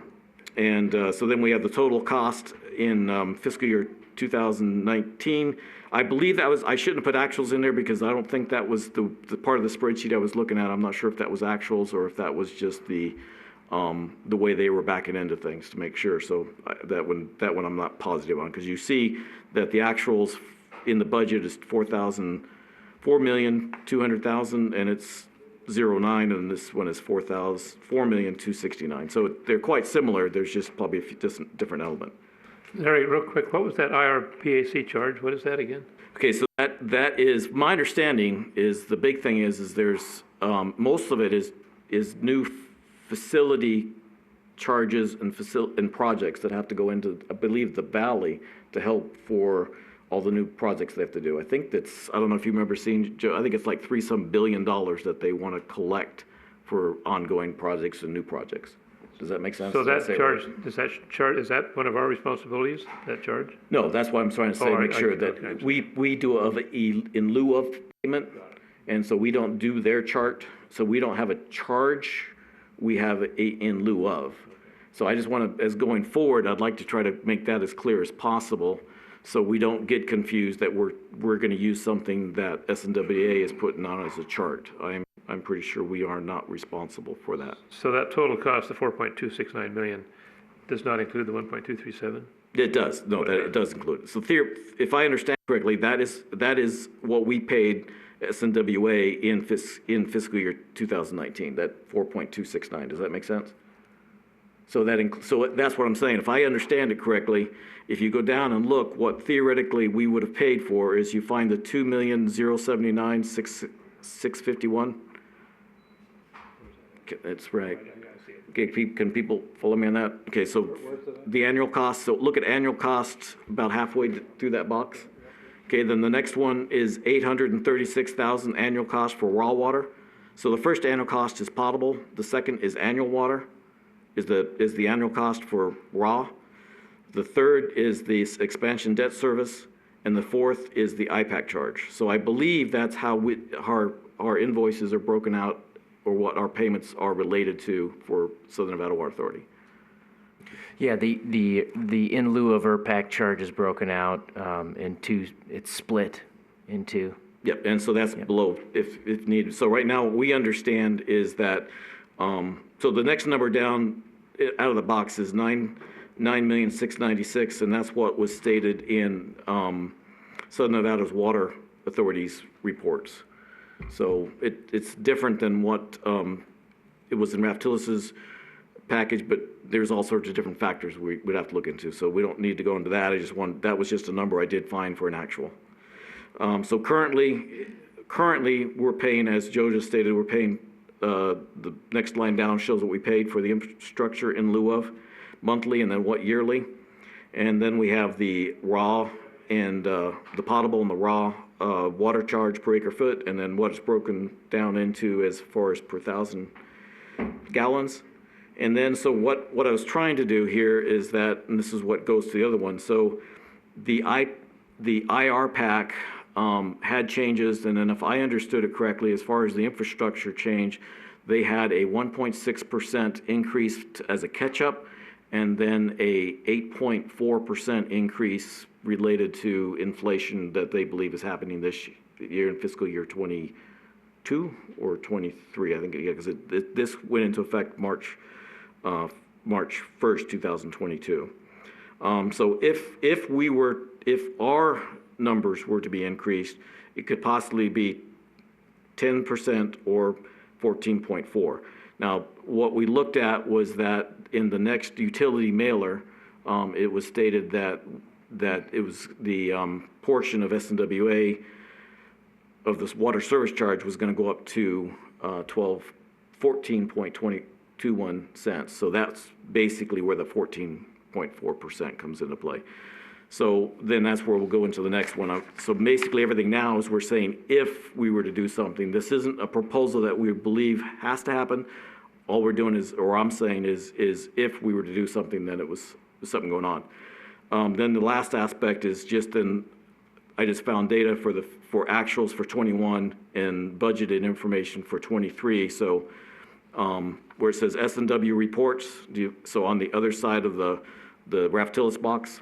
then we have the total cost in fiscal year 2019. I believe I shouldn't have put actuals in there because I don't think that was the part of the spreadsheet I was looking at. I'm not sure if that was actuals or if that was just the the way they were backing into things to make sure. So that one I'm not positive on, because you see that the actuals in the budget is 4,200,000, and it's 09, and this one is 4,269. So they're quite similar. There's just probably a few different element. Larry, real quick, what was that IRPAC charge? What is that again? Okay, so that is, my understanding is, the big thing is there's, most of it is new facility charges and projects that have to go into, I believe, the valley to help for all the new projects they have to do. I think that's, I don't know if you remember seeing, Joe, I think it's like $3 billion that they want to collect for ongoing projects and new projects. Does that make sense? So Did I that say it charge, right? does that charge, is that one of our responsibilities, that charge? No, that's why I'm trying to say, Oh, make sure okay. that we do in lieu of payment, and so we don't do their chart, so we don't have a charge, we have a in lieu of. So I just want to, as going forward, I'd like to try to make that as clear as possible, so we don't get confused that we're going to use something that SNWA is putting on as a chart. I'm pretty sure we are not responsible for that. So that total cost of 4.269 million does not include the 1.237? It does, no, it does include it. So if I understand correctly, that is what we paid SNWA in fiscal year 2019, that 4.269, does that make sense? So that's what I'm saying, if I understand it correctly, if you go down and look, what theoretically we would have paid for is you find the 2,079,651. That's right. Okay, can people follow me on that? Okay, so the annual cost, so look at annual cost about halfway through that box. Okay, then the next one is 836,000 annual cost for raw water. So the first annual cost is potable, the second is annual water, is the annual cost for raw. The third is the expansion debt service, and the fourth is the IPAC charge. So I believe that's how our invoices are broken out, or what our payments are related to for Southern Nevada Water Authority. Yeah, the in lieu of ERPAC charge is broken out into, it's split into. Yep, and so that's below if needed. So right now, what we understand is that, so the next number down out of the box is 9,696,000, and that's what was stated in Southern Nevada's Water Authority's reports. So it's different than what it was in Raftillis's package, but there's all sorts of different factors we'd have to look into. So we don't need to go into that. That was just a number I did find for an actual. So currently we're paying, as Joe just stated, we're paying, the next line down shows what we paid for the infrastructure in lieu of monthly, and then what yearly. And then we have the raw and the potable and the raw water charge per acre foot, and then what it's broken down into as far as per 1,000 gallons. And then, so what I was trying to do here is that, and this is what goes to the other one, so the IRPAC had changes, and then if I understood it correctly, as far as the infrastructure change, they had a 1.6% increase as a catch-up, and then a 8.4% increase related to inflation that they believe is happening this year in fiscal year 22 or 23, I think, yeah, because this went into effect March 1st, 2022. So if our numbers were to be increased, it could possibly be 10% or 14.4. Now, what we looked at was that in the next utility mailer, it was stated that it was the portion of SNWA of this water service charge was going to go up to 14.21 cents. So that's basically where the 14.4% comes into play. So then that's where we'll go into the next one. So basically everything now is we're saying if we were to do something, this isn't a proposal that we believe has to happen. All we're doing is, or I'm saying is if we were to do something, then it was something going on. Then the last aspect is I just found data for actuals for 21 and budgeted information for 23. So where it says S&W reports, so on the other side of the Raftillis box,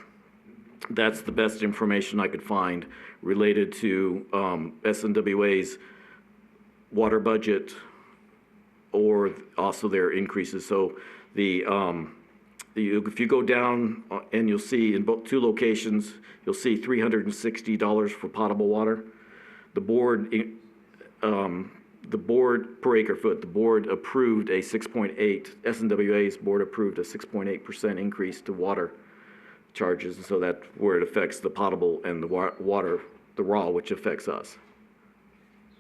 that's the best information I could find related to SNWA's water budget, or also their increases. So if you go down and you'll see in both two locations, you'll see $360 for potable water. The board per acre foot, the board approved a 6.8, SNWA's board approved a 6.8% increase to water charges, and so that's where it affects the potable and the water, the raw, which affects us,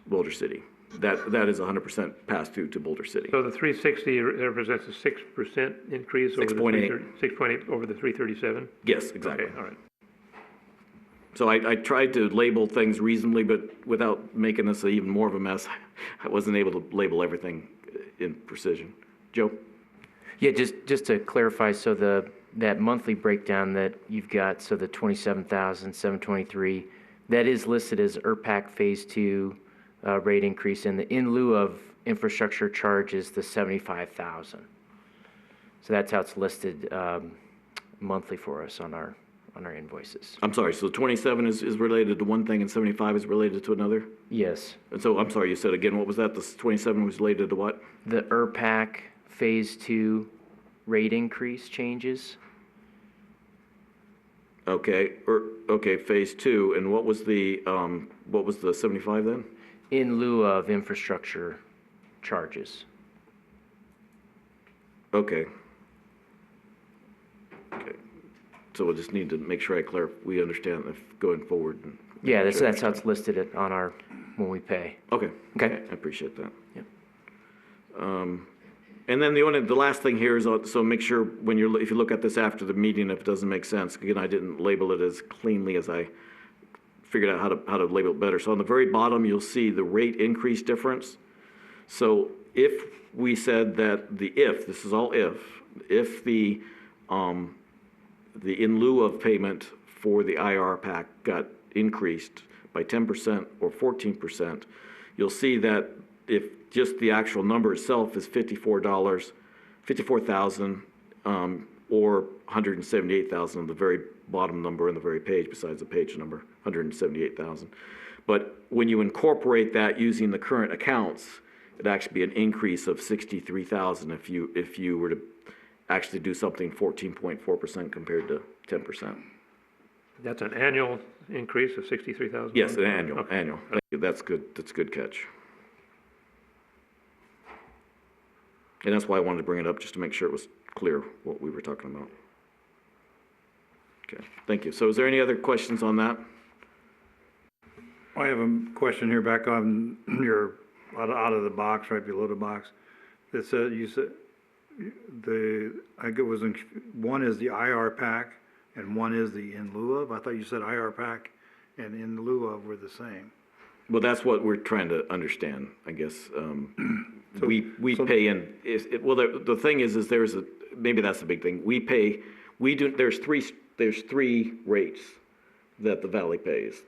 Boulder City. That is 100% passed through to Boulder City. So the 360 represents a 6% increase over the 6.8 over the 337? Yes, exactly. Okay, all right. So I tried to label things reasonably, but without making this even more of a mess, I wasn't able to label everything in precision. Joe? Yeah, just to clarify, so that monthly breakdown that you've got, so the 27,723, that is listed as ERPAC Phase 2 rate increase, and the in lieu of infrastructure charge is the 75,000. So that's how it's listed monthly for us on our invoices. I'm sorry, so 27 is related to one thing and 75 is related to another? Yes. And so, I'm sorry, you said again, what was that? The 27 was related to what? The ERPAC Phase 2 rate increase changes. Okay, okay, Phase 2, and what was the 75 then? In lieu of infrastructure charges. Okay. Okay. So we'll just need to make sure we understand if going forward. Yeah, that's how it's listed when we pay. Okay. Okay. I appreciate that. Yep. And then the last thing here is, so make sure if you look at this after the meeting, if it doesn't make sense, again, I didn't label it as cleanly as I figured out how to label it better. So on the very bottom, you'll see the rate increase difference. So if we said that this is all if the in lieu of payment for the IR pack got increased by 10% or 14%, you'll see that if just the actual number itself is $54,000 or 178,000 on the very bottom number on the very page besides the page number, 178,000. But when you incorporate that using the current accounts, it'd actually be an increase of 63,000 if you were to actually do something 14.4% compared to 10%. That's an annual increase of 63,000? Yes, an annual. Okay. Annual. Thank you. That's good. That's a good catch. And that's why I wanted to bring it up, just to make sure it was clear what we were talking about. Okay, thank you. So is there any other questions on that? I have a question here back on your, out of the box, right below the box. It said, you said, I think it was, one is the IR pack and one is the in lieu of. I thought you said IR pack and in lieu of were the same. Well, that's what we're trying to understand, I guess. We pay in, the thing is maybe that's the big thing. There's three rates that the valley pays.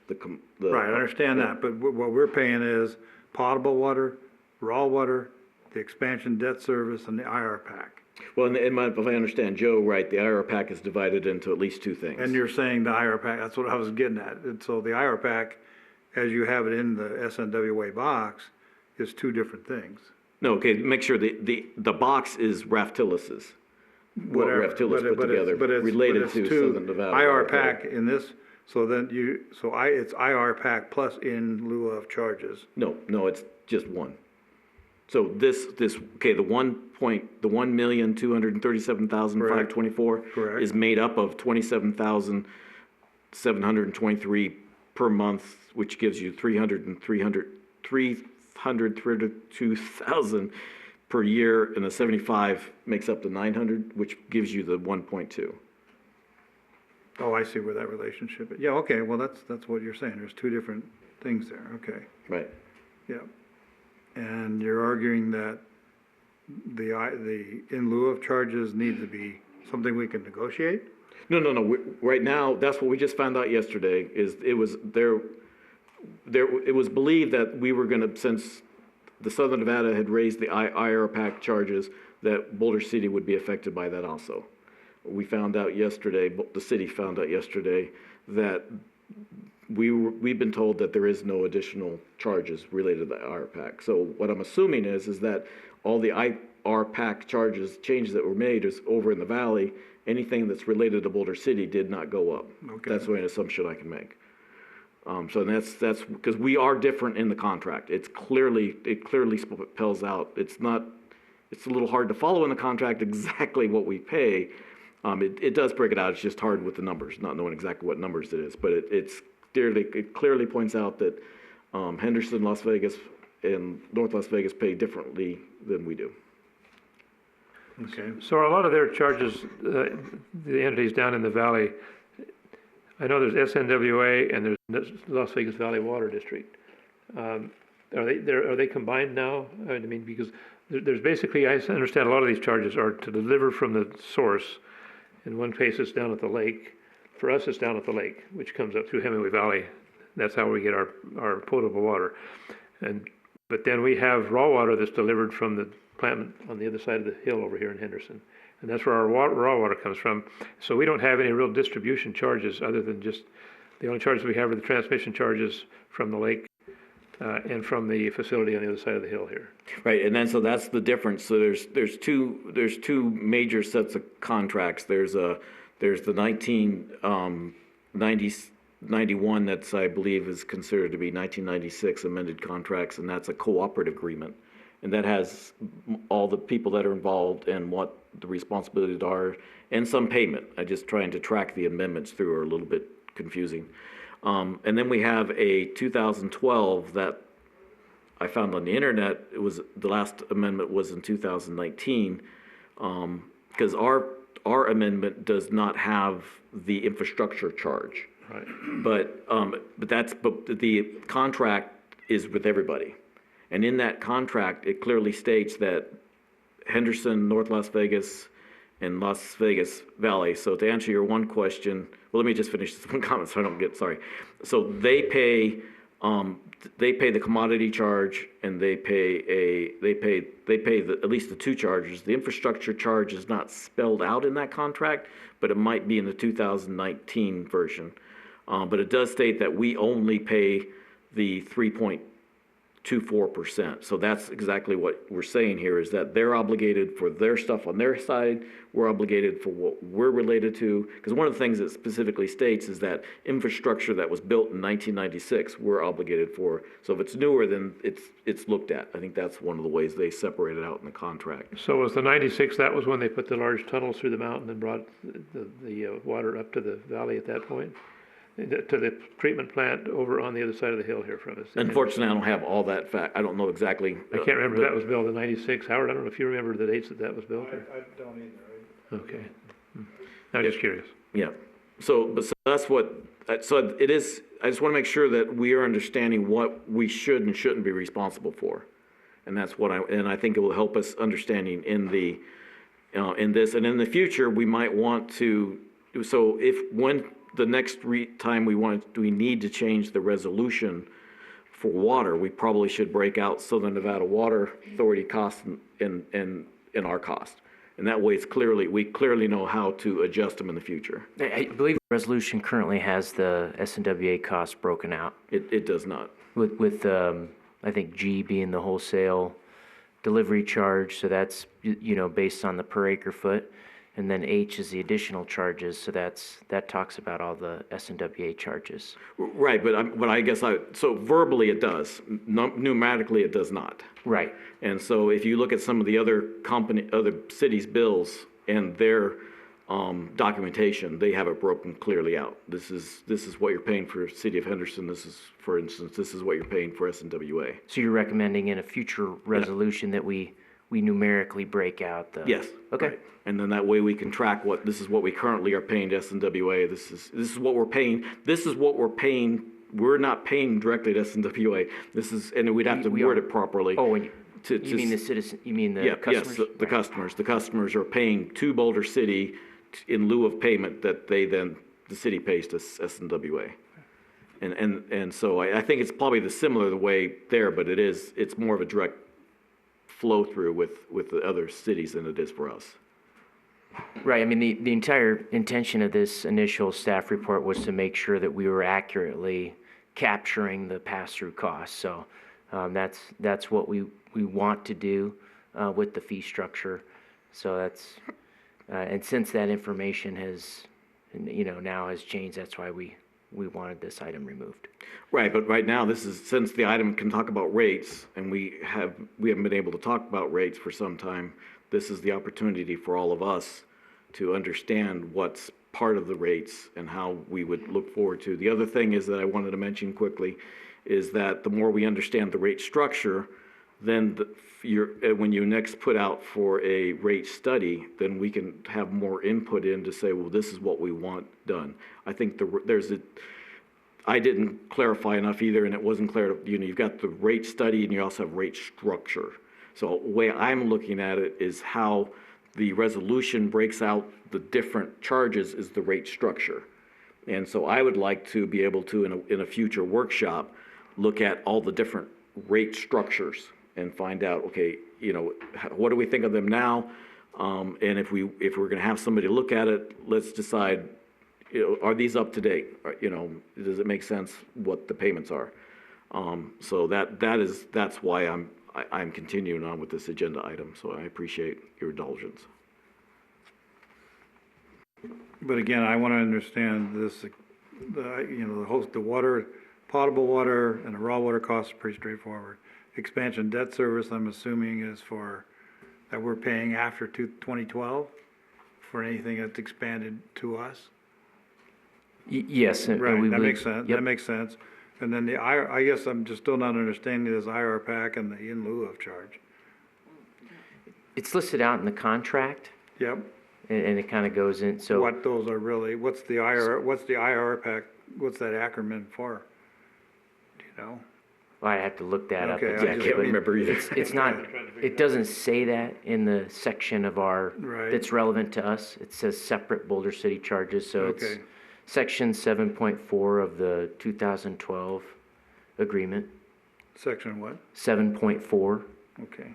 Right, I understand that, but what we're paying is potable water, raw water, the expansion debt service, and the IR pack. Well, if I understand Joe right, the IR pack is divided into at least two things. And you're saying the IR pack, that's what I was getting at. And so the IR pack, as you have it in the SNWA box, is two different things. No, okay, make sure the box is Raftillis's. What Whatever, Raftillis put together, related to Southern Nevada. IR pack in this, so then it's IR pack plus in lieu of charges. No, it's just one. So okay, the 1,237,524 Correct. is made up of 27,723 per month, which gives you 332,000 per year, and the 75 makes up the 900, which gives you the 1.2. Oh, I see where that relationship is. Yeah, okay, well, that's what you're saying. There's two different things there, okay. Right. Yeah. And you're arguing that the in lieu of charges need to be something we can negotiate? No. Right now, that's what we just found out yesterday, it was believed that we were gonna, since the Southern Nevada had raised the IR pack charges, that Boulder City would be affected by that also. We found out yesterday, the city found out yesterday that we've been told that there is no additional charges related to the RPAC. So what I'm assuming is that all the RPAC charges, changes that were made is over in the valley. Anything that's related to Boulder City did not go up. Okay. That's an assumption I can make. So that's because we are different in the contract. It clearly spells out. It's a little hard to follow in the contract exactly what we pay. It does break it out. It's just hard with the numbers, not knowing exactly what numbers it is. But it clearly points out that Henderson, Las Vegas, and North Las Vegas pay differently than we do. Okay. So a lot of their charges, the entities down in the valley, I know there's SNWA and there's Las Vegas Valley Water District. Are they combined now? I mean, because there's basically, I understand a lot of these charges are to deliver from the source. In one case, it's down at the lake. For us, it's down at the lake, which comes up through Hemingway Valley. That's how we get our potable water. But then we have raw water that's delivered from the plant on the other side of the hill over here in Henderson. And that's where our raw water comes from. So we don't have any real distribution charges other than just, the only charges we have are the transmission charges from the lake and from the facility on the other side of the hill here. Right, and then so that's the difference. So there's two major sets of contracts. There's the 1991 that's, I believe, is considered to be 1996 amended contracts, and that's a cooperative agreement. And that has all the people that are involved and what the responsibilities are, and some payment. I'm just trying to track the amendments through are a little bit confusing. And then we have a 2012 that I found on the internet. It was, the last amendment was in 2019, because our amendment does not have the infrastructure charge. Right. But the contract is with everybody. And in that contract, it clearly states that Henderson, North Las Vegas, and Las Vegas Valley. So to answer your one question, well, let me just finish this one comment so I don't get, sorry. So they pay the commodity charge, and they pay at least the two charges. The infrastructure charge is not spelled out in that contract, but it might be in the 2019 version. But it does state that we only pay the 3.24%. So that's exactly what we're saying here, is that they're obligated for their stuff on their side. We're obligated for what we're related to. Because one of the things it specifically states is that infrastructure that was built in 1996, we're obligated for. So if it's newer, then it's looked at. I think that's one of the ways they separate it out in the contract. So was the 96, that was when they put the large tunnels through the mountain and brought the water up to the valley at that point? To the treatment plant over on the other side of the hill here from us. Unfortunately, I don't have all that fact. I don't know exactly. I can't remember if that was built in 96. Howard, I don't know if you remember the dates that was built. I don't either. Okay. I'm just curious. Yeah. So that's what, so it is, I just want to make sure that we are understanding what we should and shouldn't be responsible for. And that's what and I think it will help us understanding in in this. And in the future, we might want to, so when the next time we need to change the resolution for water, we probably should break out Southern Nevada Water Authority costs and our cost. And that way we clearly know how to adjust them in the future. I believe the resolution currently has the SNWA costs broken out. It does not. With I think G being the wholesale delivery charge, so that's, based on the per acre foot. And then H is the additional charges, so that talks about all the S&WA charges. Right, but I guess so verbally it does, numerically it does not. Right. And so if you look at some of the other cities' bills and their documentation, they have it broken clearly out. This is what you're paying for City of Henderson. This is, for instance, this is what you're paying for S&WA. So you're recommending in a future resolution that we numerically break out the... Yes. Okay. Right. And then that way we can track this is what we currently are paying to S&WA. This is what we're paying. This is what we're paying. We're not paying directly to S&WA. And we'd have to word it properly. Oh, and you mean the citizen, you mean the customers? Yes, the customers. The customers are paying to Boulder City in lieu of payment that the city pays to S&WA. And so I think it's probably the way there, but it's more of a direct flow through with the other cities than it is for us. Right, I mean, the entire intention of this initial staff report was to make sure that we were accurately capturing the pass-through costs. So that's what we want to do with the fee structure. So that's, and since that information has, now has changed, that's why we wanted this item removed. Right, but right now, this is, since the item can talk about rates, and we haven't been able to talk about rates for some time, this is the opportunity for all of us to understand what's part of the rates and how we would look forward to. The other thing is that I wanted to mention quickly is that the more we understand the rate structure, then when you next put out for a rate study, then we can have more input in to say, well, this is what we want done. I think I didn't clarify enough either, and it wasn't clear, you've got the rate study and you also have rate structure. So the way I'm looking at it is how the resolution breaks out the different charges is the rate structure. And so I would like to be able to, in a future workshop, look at all the different rate structures and find out, okay, what do we think of them now? And if we're gonna have somebody look at it, let's decide, are these up to date? Does it make sense what the payments are? So that's why I'm continuing on with this agenda item, so I appreciate your indulgence. But again, I want to understand this, the water, potable water and the raw water costs are pretty straightforward. Expansion debt service, I'm assuming is that we're paying after 2012 for anything that's expanded to us? Yes. Right, we that would- makes sense, yep. that makes sense. And then I guess I'm just still not understanding this IR pack and the in lieu of charge. It's listed out in the contract, Yep, and it kind of goes in, so. what those are really, what's the IR pack, what's that acronym for? Do you know? I have to look that up Okay, I exactly. can't but remember either. It's not, it doesn't say that in the section of Right. that's relevant to us. It says separate Boulder City charges, so it's Okay. section 7.4 of the 2012 agreement, Section what? 7.4. Okay.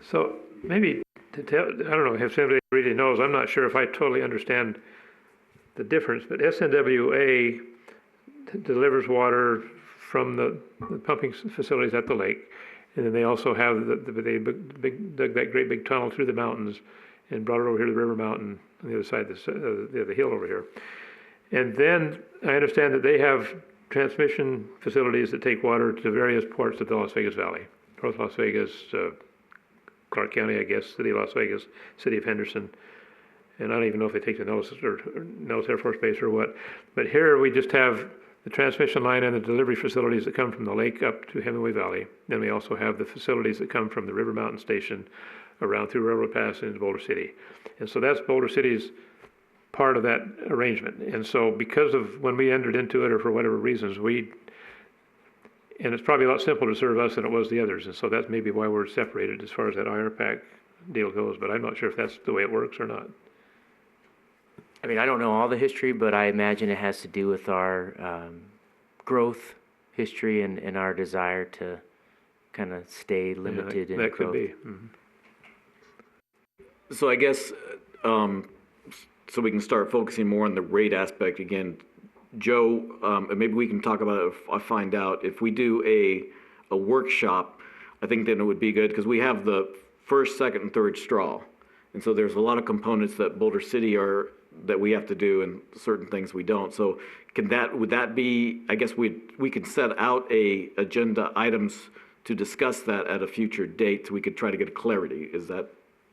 So maybe to tell, I don't know if somebody really knows, I'm not sure if I totally understand the difference, but SNWA delivers water from the pumping facilities at the lake. And then they also have, they dug that great big tunnel through the mountains and brought it over here to the river mountain on the other side of the hill over here. And then I understand that they have transmission facilities that take water to various parts of the Las Vegas Valley. North Las Vegas, Clark County, I guess, City of Las Vegas, City of Henderson. And I don't even know if they take the Nellis Air Force Base or what. But here we just have the transmission line and the delivery facilities that come from the lake up to Hemingway Valley. Then we also have the facilities that come from the River Mountain Station around through Railroad Pass into Boulder City. And so that's Boulder City's part of that arrangement. And so because of when we entered into it or for whatever reasons, and it's probably a lot simpler to serve us than it was the others. And so that's maybe why we're separated as far as that IRPAC deal goes. But I'm not sure if that's the way it works or not. I mean, I don't know all the history, but I imagine it has to do with our growth history and our desire to kind of stay limited in that growth. could be. Mhm. So I guess, so we can start focusing more on the rate aspect again. Joe, maybe we can talk about it, I find out, if we do a workshop, I think then it would be good, because we have the first, second, and third straw. And so there's a lot of components that Boulder City that we have to do and certain things we don't. So would that be, I guess we could set out agenda items to discuss that at a future date so we could try to get clarity.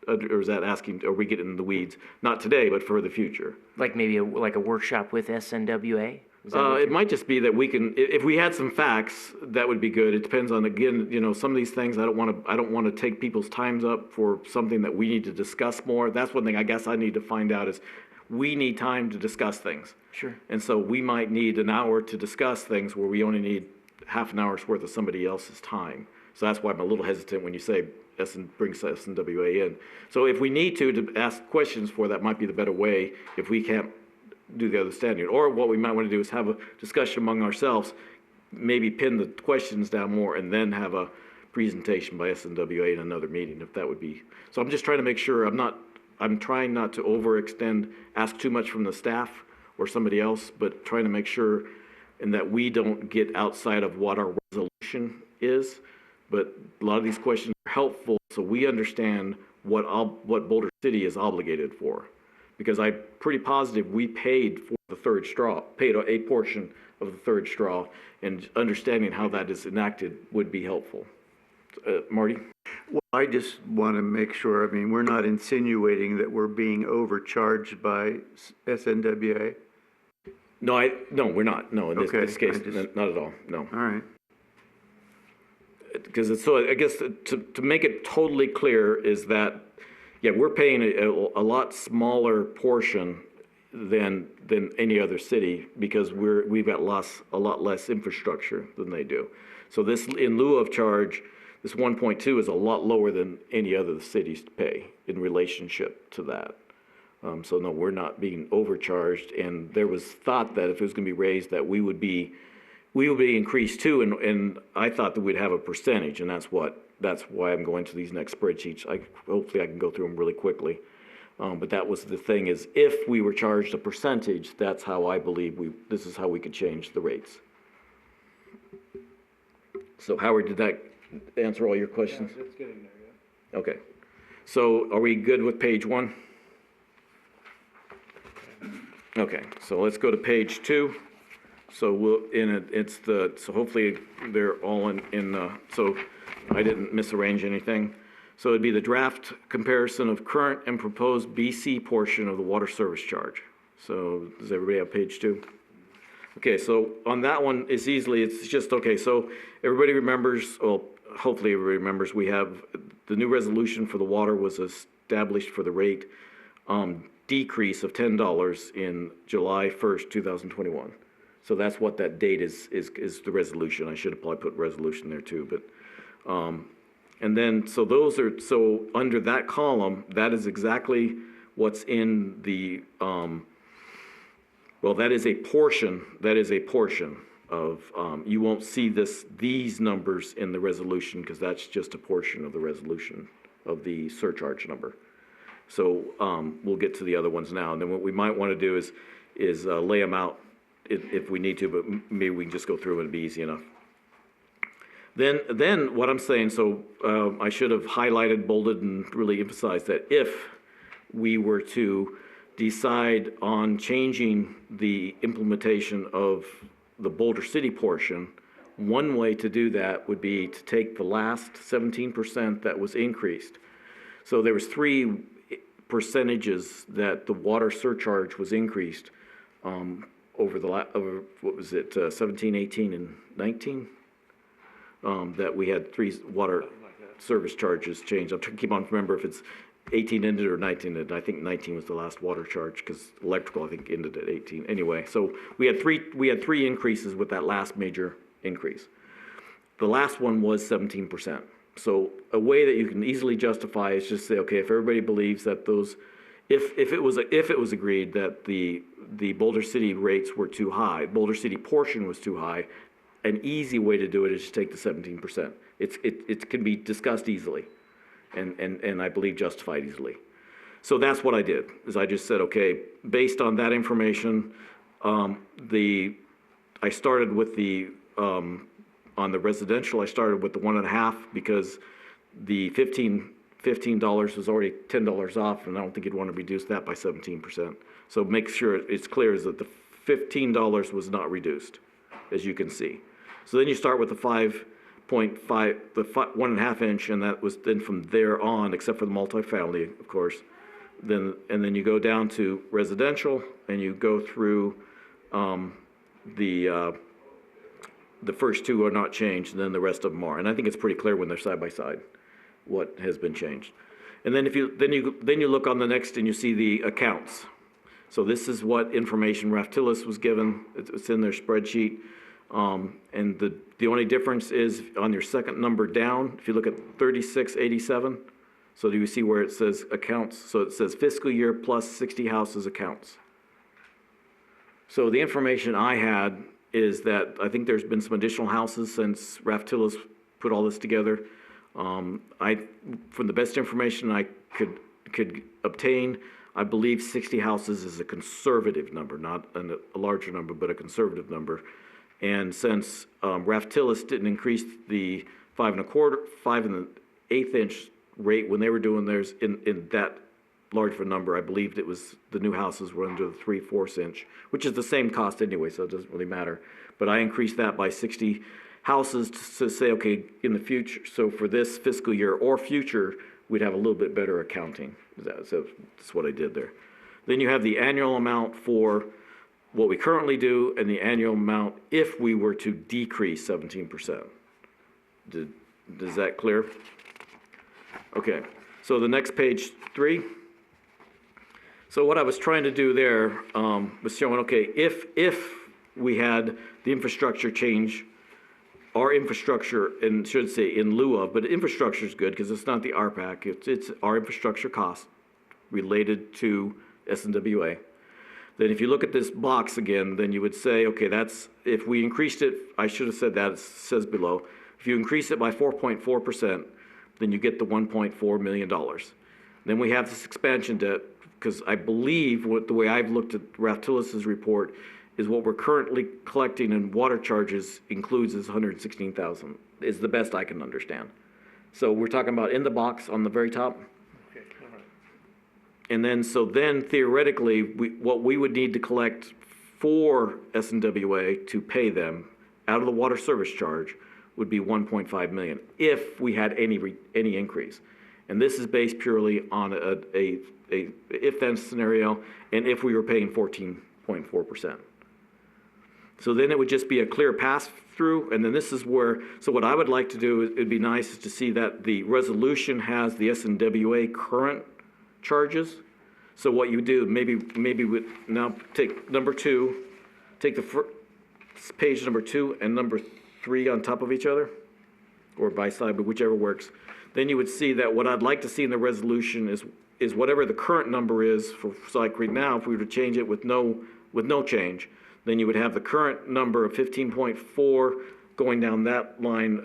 Or is that asking, are we getting in the weeds? Not today, but for the future. Like maybe a workshop with SNWA? Is that what It might just be that we can, if we had some facts, that would be good. It depends on, again, some of these things, I don't want to take people's times up for something that we need to discuss more. That's one thing I guess I need to find out is, we need time to discuss things. Sure. And so we might need an hour to discuss things where we only need half an hour's worth of somebody else's time. So that's why I'm a little hesitant when you say brings SNWA in. So if we need to ask questions for, that might be the better way if we can't do the other standard. Or what we might want to do is have a discussion among ourselves, maybe pin the questions down more, and then have a presentation by SNWA in another meeting, if that would be. So I'm just trying to make sure I'm not I'm trying not to overextend, ask too much from the staff or somebody else, but trying to make sure and that we don't get outside of what our resolution is. But a lot of these questions are helpful so we understand what Boulder City is obligated for. Because I'm pretty positive we paid for the third straw, paid a portion of the third straw, and understanding how that is enacted would be helpful. Marty? Well, I just want to make sure, I mean, we're not insinuating that we're being overcharged by SNWA? No, we're not. No, in Okay, this case, I just- not at all, no. All right. Because it's, so I guess to make it totally clear is that, yeah, we're paying a lot smaller portion than any other city because we've got a lot less infrastructure than they do. So this, in lieu of charge, this 1.2 is a lot lower than any other cities pay in relationship to that. So no, we're not being overcharged, and there was thought that if it was gonna be raised, that we would be increased too, and I thought that we'd have a percentage, and that's why I'm going to these next spreadsheets. Hopefully I can go through them really quickly. But that was the thing, is if we were charged a percentage, that's how I believe this is how we could change the rates. So Howard, did that answer all your questions? Yeah, it's getting there, yeah. Okay. So are we good with page 1? Okay, so let's go to page 2. So so hopefully they're all so I didn't misarrange anything. So it'd be the draft comparison of current and proposed BC portion of the water service charge. So does everybody have page 2? Okay, so on that one, it's just, okay, so everybody remembers, well, hopefully everybody remembers, we have the new resolution for the water was established for the rate decrease of $10 in July 1st, 2021. So that's what that date is the resolution. I should have probably put resolution there too, but, and then, so under that column, that is exactly what's in the, well, that is a portion of, you won't see these numbers in the resolution because that's just a portion of the resolution of the surcharge number. So, we'll get to the other ones now. And then what we might want to do is lay them out if we need to, but maybe we can just go through and it'd be easy enough. Then what I'm saying, so I should have highlighted, bolded, and really emphasized that if we were to decide on changing the implementation of the Boulder City portion, one way to do that would be to take the last 17% that was increased. So there was 3 percentages that the water surcharge was increased over what was it, 17, 18, and 19? That we had 3 water service charges changed. I'm trying to keep on remember if it's 18 ended or 19 ended. I think 19 was the last water charge because electrical I think ended at 18. Anyway, so we had 3 increases with that last major increase. The last one was 17%. So a way that you can easily justify is just say, okay, if everybody believes that those, if it was agreed that the Boulder City rates were too high, Boulder City portion was too high, an easy way to do it is just take the 17%. It can be discussed easily, and I believe justified easily. So that's what I did, is I just said, okay, based on that information, I started with the, on the residential, I started with the 1.5 because the $15 was already $10 off, and I don't think you'd want to reduce that by 17%. So make sure it's clear is that the $15 was not reduced, as you can see. So then you start with the 5.5, the 1.5 inch, and that was then from there on, except for the multifamily, of course. And then you go down to residential, and you go through the first 2 are not changed, and then the rest of them are. And I think it's pretty clear when they're side by side what has been changed. And then then you look on the next, and you see the accounts. So this is what information Raftillis was given. It's in their spreadsheet. And the only difference is on your second number down, if you look at 3687, so do you see where it says accounts? So it says fiscal year plus 60 houses accounts. So the information I had is that I think there's been some additional houses since Raftillis put all this together. From the best information I could obtain, I believe 60 houses is a conservative number, not a larger number, but a conservative number. And since Raft-Tillis didn't increase the 5 1/8 inch rate when they were doing theirs in that large of a number, I believed it was the new houses were under the 3/4 inch, which is the same cost anyway, so it doesn't really matter. But I increased that by 60 houses to say, okay, in the future, so for this fiscal year or future, we'd have a little bit better accounting. So that's what I did there. Then you have the annual amount for what we currently do and the annual amount if we were to decrease 17%. Is that clear? Okay, so the next page 3. So what I was trying to do there was showing, okay, if we had the infrastructure change, our infrastructure, and should say in lieu of, but infrastructure is good because it's not the RPAC, it's our infrastructure cost related to SNWA. Then if you look at this box again, then you would say, okay, that's, if we increased it, I should have said that, it says below, if you increase it by 4.4%, then you get the $1.4 million. Then we have this expansion debt, because I believe the way I've looked at Raft-Tillis's report is what we're currently collecting in water charges includes is $116,000, is the best I can understand. So we're talking about in the box on the very top. Okay, all right. And then, so then theoretically, what we would need to collect for SNWA to pay them out of the water service charge would be 1.5 million if we had any increase. And this is based purely on a if-then scenario, and if we were paying 14.4%. So then it would just be a clear pass-through, and then this is where, so what I would like to do, it'd be nice to see that the resolution has the SNWA current charges. So what you do, maybe with, now take number 2, take the page number 2 and number 3 on top of each other, or by side, but whichever works. Then you would see that what I'd like to see in the resolution is whatever the current number is for Site Creek now, if we were to change it with no change, then you would have the current number of 15.4 going down that line,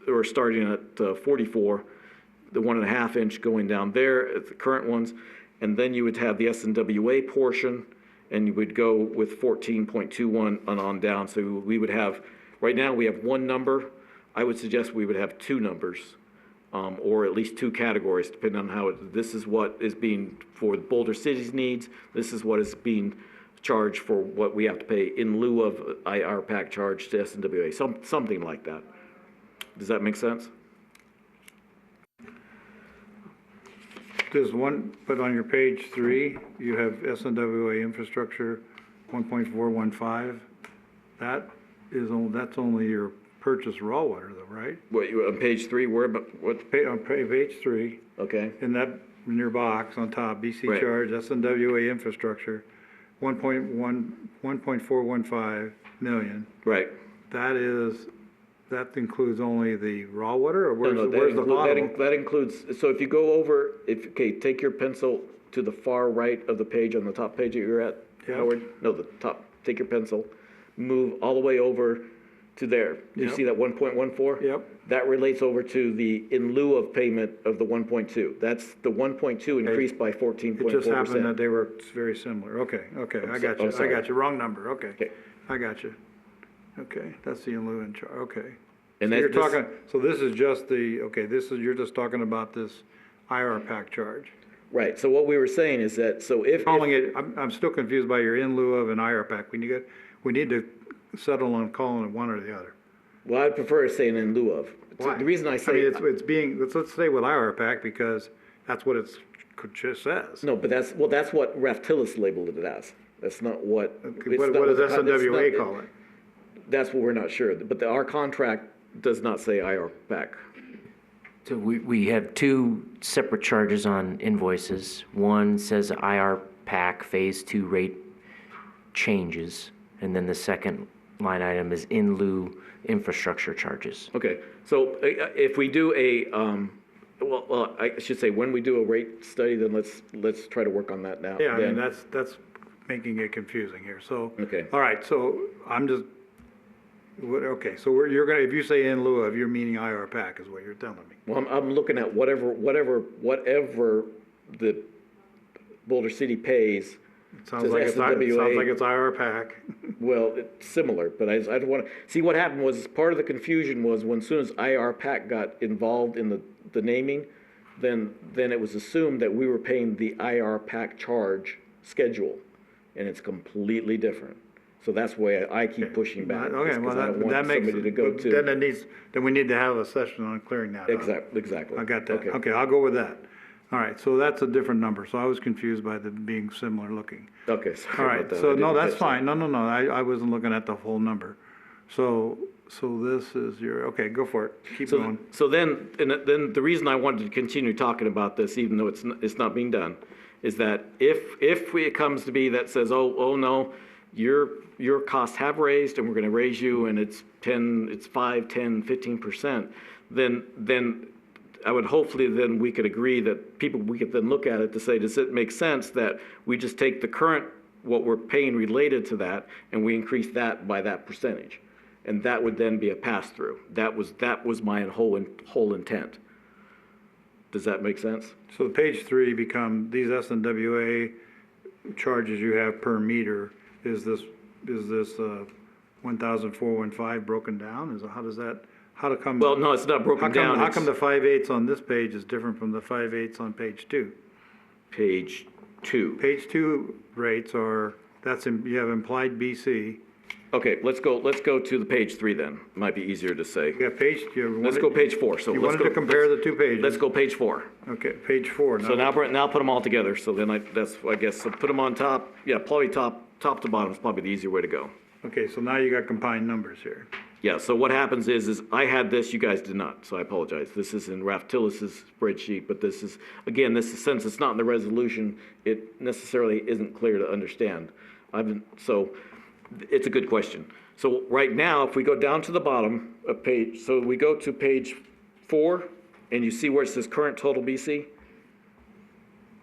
or starting at 44, the 1.5 inch going down there at the current ones, and then you would have the SNWA portion, and you would go with 14.21 on down. So we would have, right now we have one number. I would suggest we would have 2 numbers, or at least 2 categories, depending on how this is what is being for Boulder City's needs. This is what is being charged for what we have to pay in lieu of IRPAC charge to SNWA, something like that. Does that make sense? There's one, but on your page 3, you have SNWA infrastructure 1.415. That's only your purchase raw water though, right? What, you on page 3, where about, what? On page 3, Okay, in your box on top, BC Right. charge, SNWA infrastructure, 1.415 million. right. That includes only the raw water, or where's the that bottom? that includes, so if you go over, okay, take your pencil to the far right of the page, on the top page that you're at, Yeah. Howard, no, the top, take your pencil, move all the way over to there. You Yep. see that 1.14? Yep. That relates over to the in lieu of payment of the 1.2. That's the 1.2 increased by 14.4%. It just happened that they were very similar. Okay, I got you. I sorry. got you. Wrong number. Okay. Okay. I got you. Okay, that's the in lieu and charge. Okay. And So you're that's- talking, so this is just the, okay, you're just talking about this IRPAC charge. Right, so what we were saying is that, so if. Calling it, I'm still confused by your in lieu of and IRPAC. We need to settle on calling it one or the other. Well, I'd prefer saying in lieu of. Why? The reason I I say. mean, it's being, let's stay with IRPAC because that's what it just says. No, but that's what Raft-Tillis labeled it as. That's not what. Okay, it's what not does the con- that's SNWA not- call it? That's what we're not sure, but our contract does not say IRPAC. So we have 2 separate charges on invoices. One says IRPAC Phase 2 rate changes, and then the second line item is in lieu infrastructure charges. Okay, so if we do well, I should say, when we do a rate study, then let's try to work on that now. Yeah, I mean, then. that's making it confusing here, so. Okay. All right, so I'm just, Okay, so you're gonna, if you say in lieu of, you're meaning IR pack is what you're telling me. Well, I'm looking at whatever the Boulder City pays. Sounds Does like it's, sounds SNWA like it's IR pack. Well, it's similar, but I don't want to, see, what happened was, part of the confusion was when, as soon as IR PAC got involved in the naming, then it was assumed that we were paying the IR PAC charge schedule, and it's completely different. So that's why I keep pushing back, Okay, because well, I don't want that makes, somebody to go but to. then it needs, then we need to have a session on clearing that up. Exactly. I got that. Okay. Okay, I'll go with that. All right, so that's a different number, so I was confused by them being similar looking. Okay, All sorry right, about that. so I no, didn't that's catch that. fine. No, I wasn't looking at the whole number. So this is your, okay, go for it. Keep going. So then the reason I wanted to continue talking about this, even though it's not being done, is that if it comes to be that says, oh no, your costs have raised and we're gonna raise you and it's 5, 10, 15%, then I would hopefully then we could agree that we could then look at it to say, does it make sense that we just take the current, what we're paying related to that, and we increase that by that percentage? And that would then be a pass-through. That was my whole intent. Does that make sense? So page 3 become, these SNWA charges you have per meter, is this 1,415 broken down? How to come? Well, no, it's not broken down. How come the 5/8 on this page is different from the 5/8 on page 2? Page 2. Page 2 rates are, you have implied BC. Okay, let's go to the page 3 then. Might be easier to say. You have Let's go page 4. So You let's wanted go, to compare the two pages. let's go page 4. Okay, page 4. So now put them all together. So then I guess, so put them on top. Yeah, probably top to bottom is probably the easier way to go. Okay, so now you got combined numbers here. Yeah, so what happens is I had this, you guys did not, so I apologize. This is in Ralph Tillis's spreadsheet, but this is, again, since it's not in the resolution, it necessarily isn't clear to understand. So it's a good question. So right now, if we go down to the bottom of page, so we go to page 4, and you see where it says current total BC?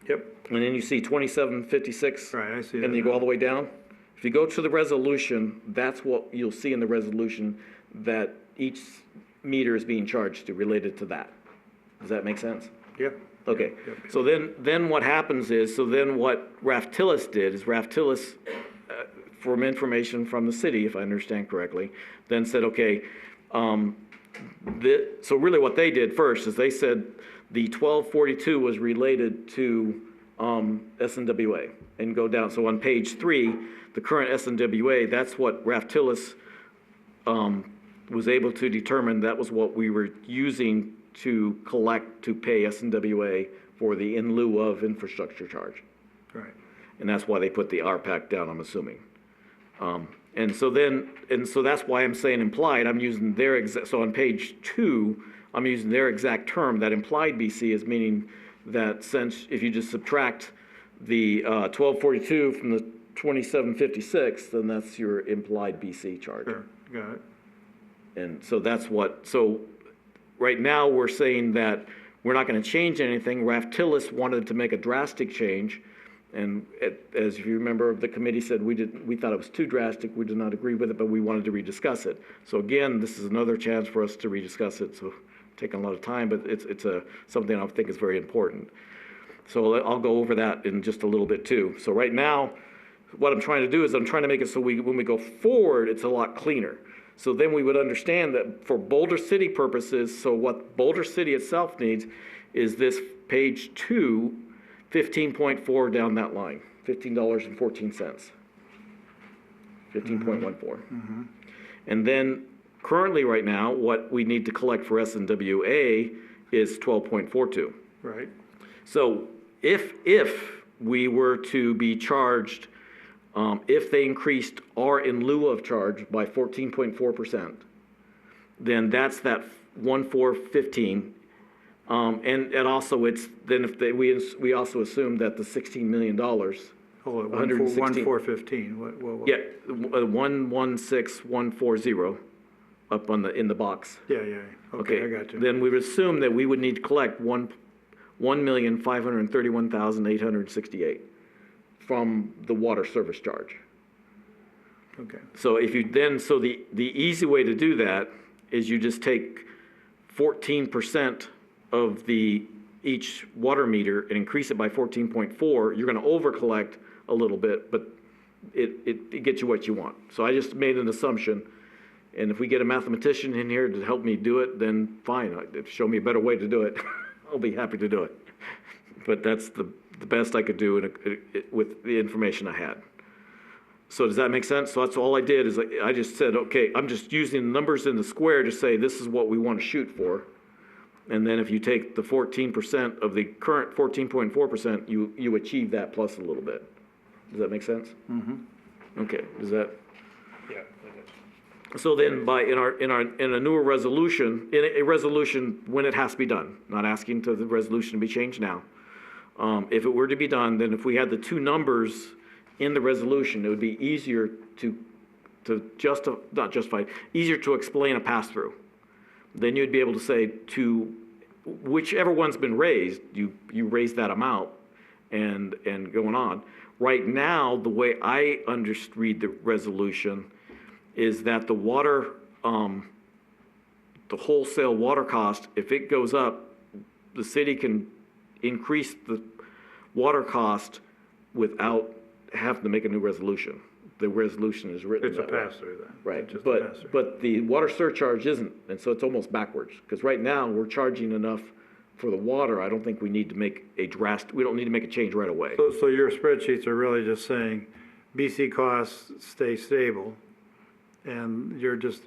Yep. And then you see 2756. Right, I see that And then you go all the way down. If you go to the resolution, that's what you'll see in the resolution, that each meter is being charged to, related to that. Does that make sense? Yep. Okay, Yep. so then what happens is, so then what Ralph Tillis did is Ralph Tillis, from information from the city, if I understand correctly, then said, okay, so really what they did first is they said the 1242 was related to SNWA, and go down. So on page 3, the current SNWA, that's what Ralph Tillis was able to determine that was what we were using to collect to pay SNWA for the in lieu of infrastructure charge. Right. And that's why they put the RPAC down, I'm assuming. And so that's why I'm saying implied, I'm using their exact, so on page 2, I'm using their exact term, that implied BC is meaning that since, if you just subtract the 1242 from the 2756, then that's your implied BC charge. Sure, got it. And so so right now we're saying that we're not gonna change anything. Ralph Tillis wanted to make a drastic change. And as you remember, the committee said we thought it was too drastic, we did not agree with it, but we wanted to rediscuss it. So again, this is another chance for us to rediscuss it, so taking a lot of time, but it's something I think is very important. So I'll go over that in just a little bit too. So right now, what I'm trying to do is I'm trying to make it so when we go forward, it's a lot cleaner. So then we would understand that for Boulder City purposes, so what Boulder City itself needs is this page 2, 15.4 down that line, $15.14, 15.14. And then currently right now, what we need to collect for SNWA is 12.42. Right. So if we were to be charged, if they increased our in lieu of charge by 14.4%, then that's that 1,415. And also then if we also assume that the $16 million. Hold it, 1,415, what? Yeah, 116,140 up in the box. Yeah, okay, I got you. Then we would assume that we would need to collect 1,531,868 from the water service charge. Okay. So if you then, so the easy way to do that is you just take 14% of each water meter and increase it by 14.4, you're gonna over collect a little bit, but it gets you what you want. So I just made an assumption, and if we get a mathematician in here to help me do it, then fine, show me a better way to do it. I'll be happy to do it. But that's the best I could do with the information I had. So does that make sense? So that's all I did is I just said, okay, I'm just using the numbers in the square to say this is what we want to shoot for. And then if you take the 14% of the current 14.4%, you achieve that plus a little bit. Does that make sense? Mm-hmm. Okay, does that? Yeah. So then in a newer resolution, in a resolution when it has to be done, not asking to the resolution to be changed now. If it were to be done, then if we had the two numbers in the resolution, it would be easier easier to explain a pass-through. Then you'd be able to say to whichever one's been raised, you raise that amount and going on. Right now, the way I read the resolution is that the water, the wholesale water cost, if it goes up, the city can increase the water cost without having to make a new resolution. The resolution is written It's a that way. pass-through then. Right, It's just a pass-through. but the water surcharge isn't, and so it's almost backwards. Because right now, we're charging enough for the water, I don't think we need to make we don't need to make a change right away. So your spreadsheets are really just saying BC costs stay stable, and you're just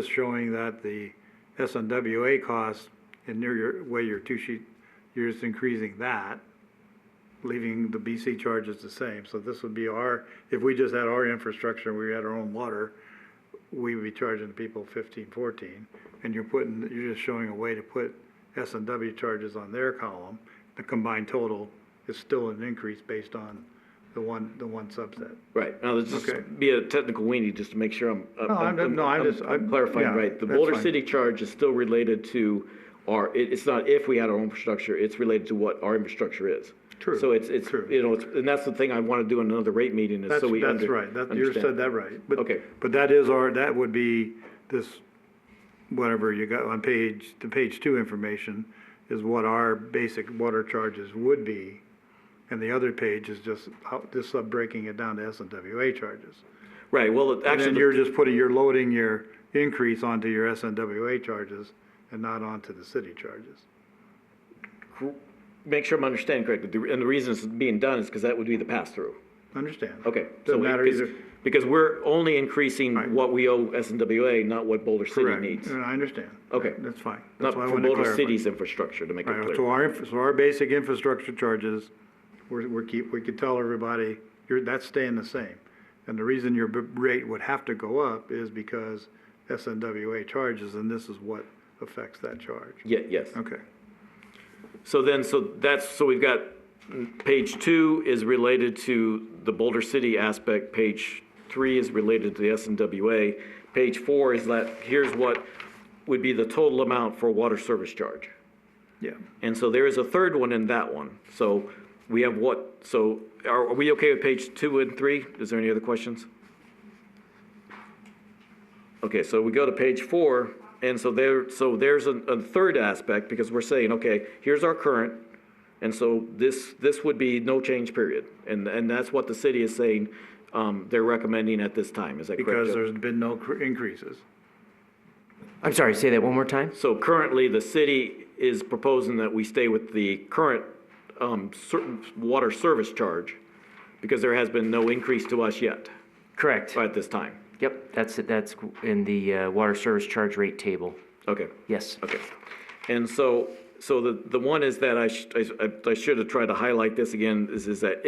showing that the SNWA costs, in your way your two sheet, you're just increasing that, leaving the BC charges the same. So this would be if we just had our infrastructure, we had our own water, we would be charging people 15, 14, and you're just showing a way to put S&W charges on their column. The combined total is still an increase based on the one subset. Right, now let's just Okay. be a technical weenie just to make sure I'm I'm clarifying yeah, right. The that's Boulder fine. City charge is still related to it's not if we had our own infrastructure, it's related to what our infrastructure is. True. So it's, True. And that's the thing I want to do in another rate meeting is so we That's right, you understand. said that right. But- Okay. But that would be this, whatever you got on the page 2 information is what our basic water charges would be. And the other page is just breaking it down to SNWA charges. Right, well, And then actually, you're loading your increase onto your SNWA charges and not onto the city charges. make sure I'm understanding correctly, and the reason it's being done is because that would be the pass-through. Understand? Okay. Doesn't matter either. Because we're only increasing Right. what we owe SNWA, not what Boulder City Correct. needs. I understand. Okay. That's fine. Not That's why I for wanted to Boulder clarify. City's infrastructure, to make it Right, clear. so our basic infrastructure charges, we could tell everybody, that's staying the same. And the reason your rate would have to go up is because SNWA charges, and this is what affects that charge. Yeah, yes. Okay. So we've got, page 2 is related to the Boulder City aspect, page 3 is related to the SNWA, page 4 is here's what would be the total amount for water service charge. Yeah. And so there is a third one in that one. So we have are we okay with page 2 and 3? Is there any other questions? Okay, so we go to page 4, and so there's a third aspect, because we're saying, okay, here's our current, and so this would be no change period. And that's what the city is saying, they're recommending at this time. Is that correct, Because Joe? there's been no increases. I'm sorry, say that one more time? So currently, the city is proposing that we stay with the current certain water service charge, because there has been no increase to us yet, Correct. at this time. Yep, that's in the water service charge rate table. Okay, Yes. okay. And so the one is that I should have tried to highlight this again, is that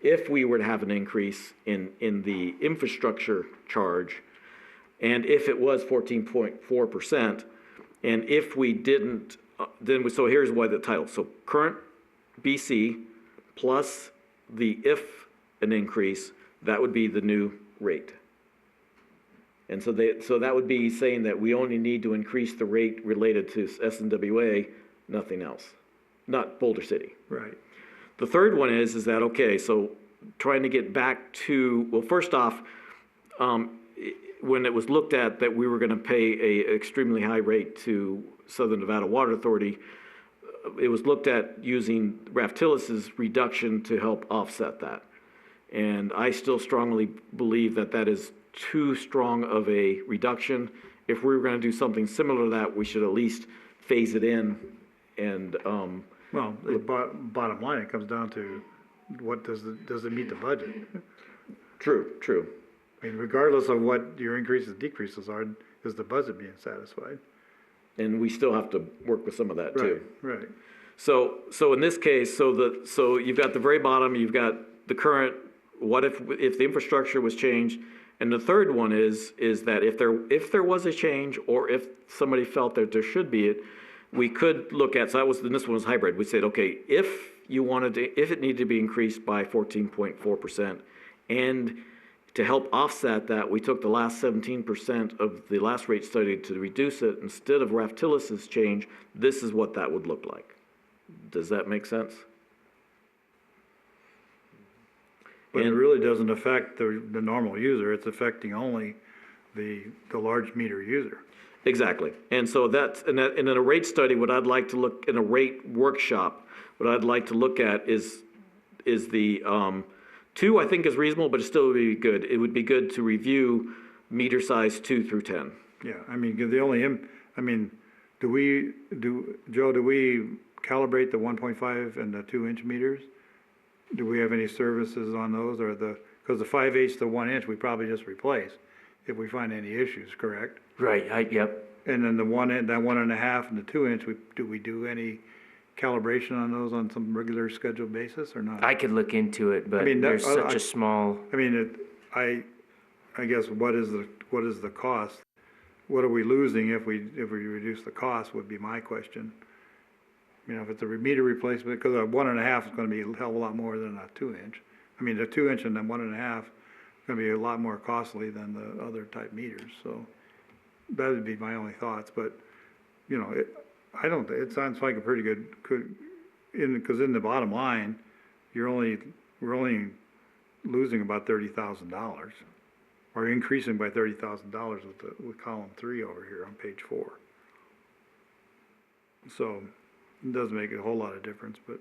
if we were to have an increase in the infrastructure charge, and if it was 14.4%, and if we didn't, so here's why the title. So current BC plus the if an increase, that would be the new rate. And so that would be saying that we only need to increase the rate related to SNWA, nothing else, not Boulder City. Right. The third one is that, okay, so trying to get back to, well, first off, when it was looked at that we were gonna pay a extremely high rate to Southern Nevada Water Authority, it was looked at using Raftillus' reduction to help offset that. And I still strongly believe that that is too strong of a reduction. If we were gonna do something similar to that, we should at least phase it in and, Well, the bottom line, it comes down to what does it meet the budget? true. I mean, regardless of what your increases, decreases are, is the budget being satisfied? And we still have to work with some of that too. Right. So in this case, so you've got the very bottom, you've got the current, what if the infrastructure was changed? And the third one is that if there was a change, or if somebody felt that there should be it, we could look at, so that was, and this one was hybrid, we said, okay, if it needed to be increased by 14.4%, and to help offset that, we took the last 17% of the last rate study to reduce it. Instead of Raftillus' change, this is what that would look like. Does that make sense? But it And- really doesn't affect the normal user, it's affecting only the large meter user. Exactly. And so and in a rate study, what I'd like to look, in a rate workshop, what I'd like to look at is the, 2 I think is reasonable, but it still would be good. It would be good to review meter size 2 through 10. Yeah, I mean, the only, do we calibrate the 1.5 and the 2-inch meters? Do we have any services on those, or because the 5/8 to 1 inch, we probably just replace if we find any issues, correct? Right, yep. And then that 1.5 and the 2-inch, do we do any calibration on those on some regular scheduled basis or not? I could look into it, but mean, there's such a small, I mean, I guess what is the cost? What are we losing if we reduce the cost would be my question. You know, if it's a meter replacement, because a 1.5 is gonna be a hell of a lot more than a 2-inch. I mean, the 2-inch and then 1.5 is gonna be a lot more costly than the other type meters, so that would be my only thoughts, but, you know, it sounds like a pretty good, because in the bottom line, we're only losing about $30,000, or increasing by $30,000 with column 3 over here on page 4. So, it doesn't make a whole lot of difference, but.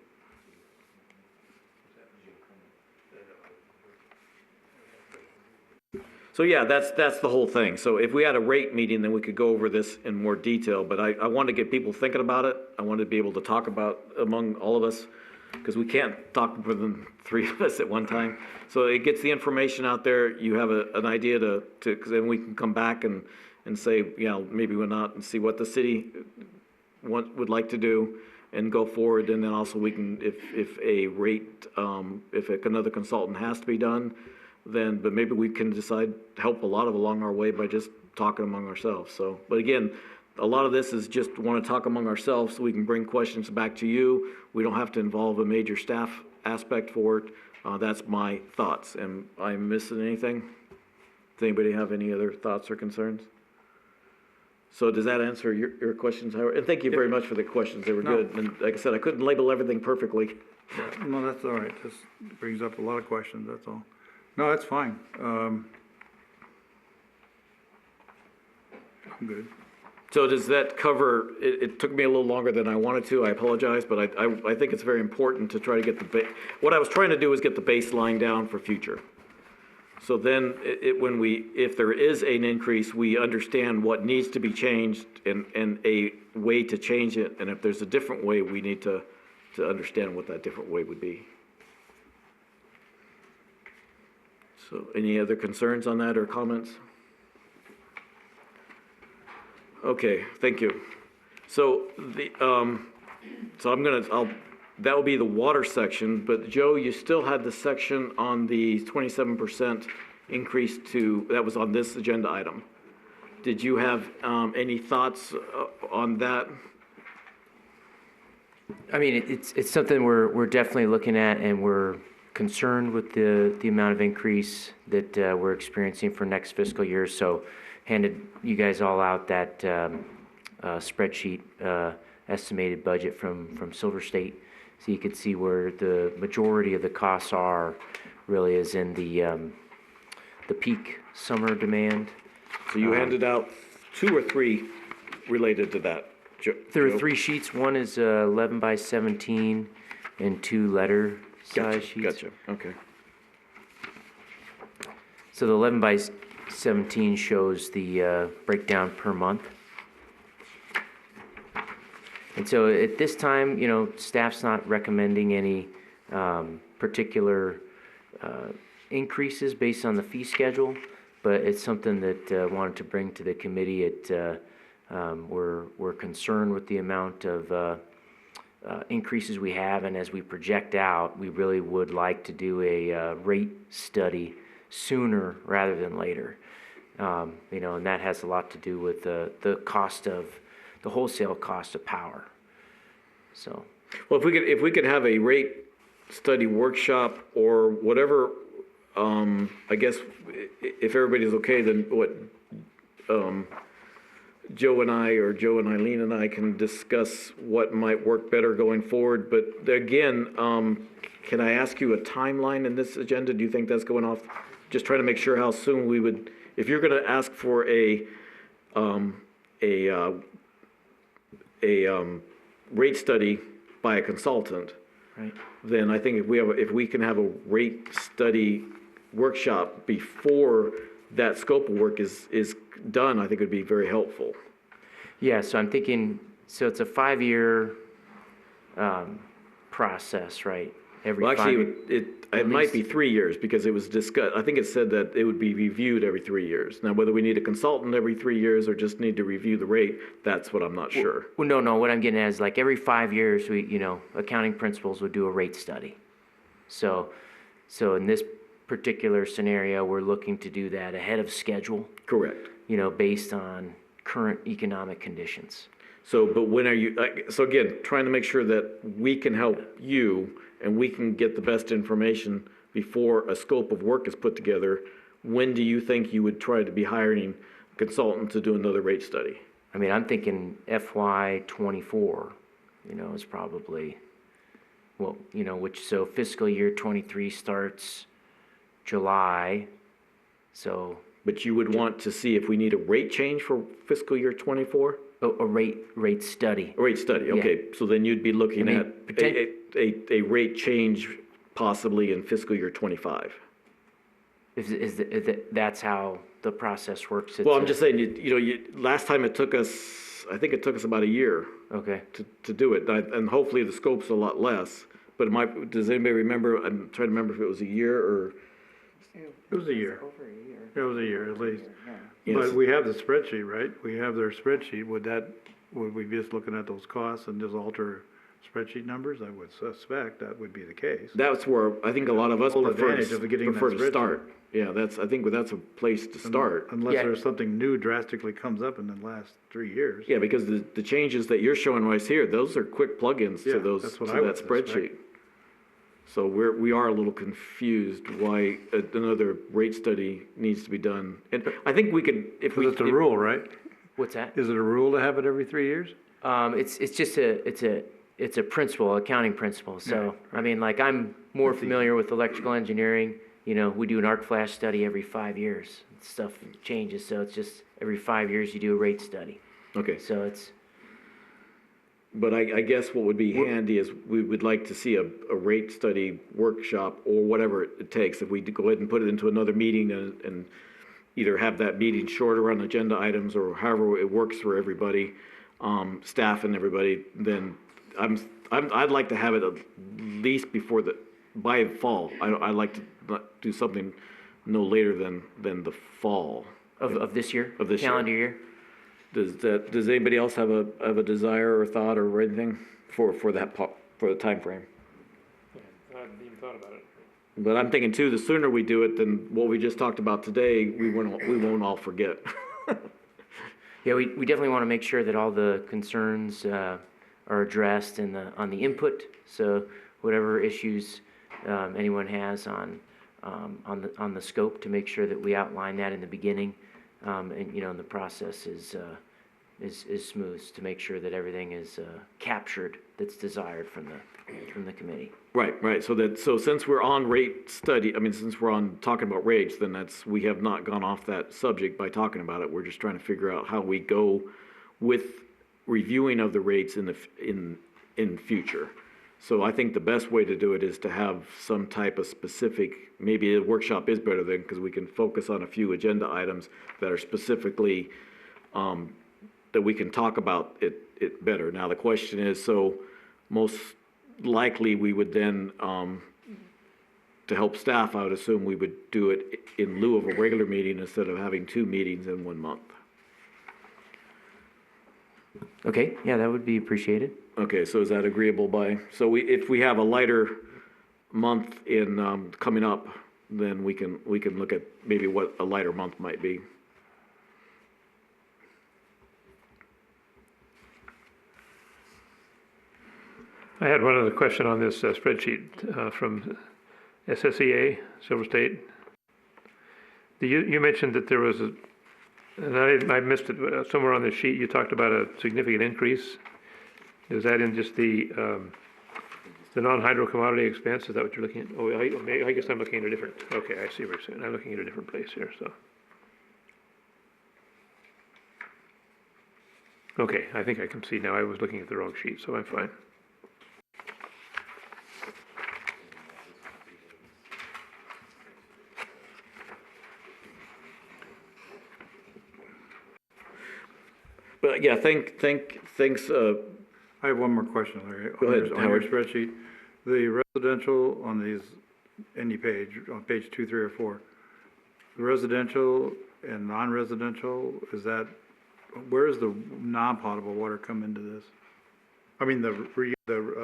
So yeah, that's the whole thing. So if we had a rate meeting, then we could go over this in more detail, but I want to get people thinking about it. I want to be able to talk about among all of us, because we can't talk more than 3 of us at one time. So it gets the information out there, you have an idea because then we can come back and say, you know, maybe we're not, and see what the city would like to do and go forward. And then also we can, if a rate, if another consultant has to be done, then, but maybe we can decide to help a lot along our way by just talking among ourselves. So, but again, a lot of this is just want to talk among ourselves so we can bring questions back to you. We don't have to involve a major staff aspect for it. That's my thoughts. Am I missing anything? Does anybody have any other thoughts or concerns? So does that answer your questions, Howard? And thank you very much for the questions. They were good. And like I said, I couldn't label everything perfectly. No, that's all right, just brings up a lot of questions, that's all. No, that's fine, I'm good. So does that cover, it took me a little longer than I wanted to, I apologize, but I think it's very important to try to get what I was trying to do is get the baseline down for future. So then, if there is an increase, we understand what needs to be changed and a way to change it, and if there's a different way, we need to understand what that different way would be. So any other concerns on that or comments? Okay, thank you. So that will be the water section, but Joe, you still had the section on the 27% increase that was on this agenda item. Did you have any thoughts on that? I mean, it's something we're definitely looking at, and we're concerned with the amount of increase that we're experiencing for next fiscal year. So handed you guys all out that spreadsheet estimated budget from Silver State, so you could see where the majority of the costs are really is in the peak summer demand. So you handed out 2 or 3 related to that, There are Joe? 3 sheets. One is 11 by 17 and 2 letter size sheets. Gotcha, okay. So the 11 by 17 shows the breakdown per month. And so at this time, staff's not recommending any particular increases based on the fee schedule, but it's something that wanted to bring to the committee. We're concerned with the amount of increases we have, and as we project out, we really would like to do a rate study sooner rather than later. And that has a lot to do with the cost of the wholesale cost of power. So, Well, if we could have a rate study workshop or whatever, I guess if everybody's okay, then what, Joe and Eileen and I can discuss what might work better going forward. But again, can I ask you a timeline in this agenda? Do you think that's going off? Just trying to make sure how soon we would, if you're gonna ask for a rate study by a consultant, right. then I think if we can have a rate study workshop before that scope of work is done, I think it'd be very helpful. Yeah, so I'm thinking, so it's a 5-year process, right? Well, actually, it might be 3 years because it was discussed. I think it said that it would be reviewed every 3 years. Now, whether we need a consultant every 3 years or just need to review the rate, that's what I'm not sure. Well, no, what I'm getting at is like every 5 years, accounting principals would do a rate study. So in this particular scenario, we're looking to do that ahead of schedule, Correct. based on current economic conditions. So, but when are you, so again, trying to make sure that we can help you and we can get the best information before a scope of work is put together. When do you think you would try to be hiring a consultant to do another rate study? I mean, I'm thinking FY '24, is probably, so fiscal year '23 starts July, so. But you would want to see if we need a rate change for fiscal year '24? A rate study. A rate study, okay. So then you'd be looking at a rate change possibly in fiscal year '25. That's how the process works? Well, I'm just saying, last time it took us, I think it took us about a year Okay. to do it. And hopefully the scope's a lot less. But does anybody remember, I'm trying to remember if it was a year or? It was a year. It was a year at least. Yes. But we have the spreadsheet, right? We have their spreadsheet. Would we be just looking at those costs and just alter spreadsheet numbers? I would suspect that would be the case. That's where I think a lot of us Full prefer advantage of getting that to spreadsheet. start. Yeah, I think that's a place to start. Unless Yeah. there's something new drastically comes up in the last 3 years. Yeah, because the changes that you're showing right here, those are quick plugins Yeah, to that's what to I that would suspect. spreadsheet. So we are a little confused why another rate study needs to be done. And I think we could, if we. Because it's a rule, right? What's that? Is it a rule to have it every 3 years? It's just it's a principle, accounting principle. So, I mean, like, I'm more familiar with electrical engineering. We do an arc flash study every 5 years. Stuff changes, so it's just every 5 years you do a rate study. Okay. So it's, But I guess what would be handy is we would like to see a rate study workshop or whatever it takes. If we go ahead and put it into another meeting and either have that meeting shorter on agenda items or however it works for everybody, staff and everybody, then I'd like to have it at least by fall. I'd like to do something no later than the fall. of this year? Of this year. Calendar year? Does anybody else have a desire or thought or anything for the timeframe? I hadn't even thought about it. But I'm thinking too, the sooner we do it, then what we just talked about today, we won't all forget. Yeah, we definitely want to make sure that all the concerns are addressed on the input. So whatever issues anyone has on the scope, to make sure that we outline that in the beginning, and the process is is smooth, to make sure that everything is captured that's desired from the committee. Right. So since we're on rate study, I mean, since we're on talking about rates, then we have not gone off that subject by talking about it. We're just trying to figure out how we go with reviewing of the rates in future. So I think the best way to do it is to have some type of specific, maybe a workshop is better than, because we can focus on a few agenda items that are specifically, that we can talk about it better. Now, the question is, so most likely we would then, to help staff, I would assume we would do it in lieu of a regular meeting instead of having 2 meetings in 1 month. Okay, yeah, that would be appreciated. Okay, so is that agreeable so if we have a lighter month in, coming up, then we can look at maybe what a lighter month might be. I had one other question on this spreadsheet from SSEA, Silver State. You mentioned that there was and I missed it, somewhere on the sheet you talked about a significant increase. Is that in just the non-hydro commodity expense? Is that what you're looking at? Oh, I guess I'm looking at a different, okay, I see what you're saying. I'm looking at a different place here, so. Okay, I think I can see now. I was looking at the wrong sheet, so I'm fine. But yeah, thanks, I have one more question, Larry. Go ahead, On your Howard. spreadsheet, the residential on any page, on page 2, 3, or 4, the residential and non-residential, where does the non-potable water come into this? I mean, the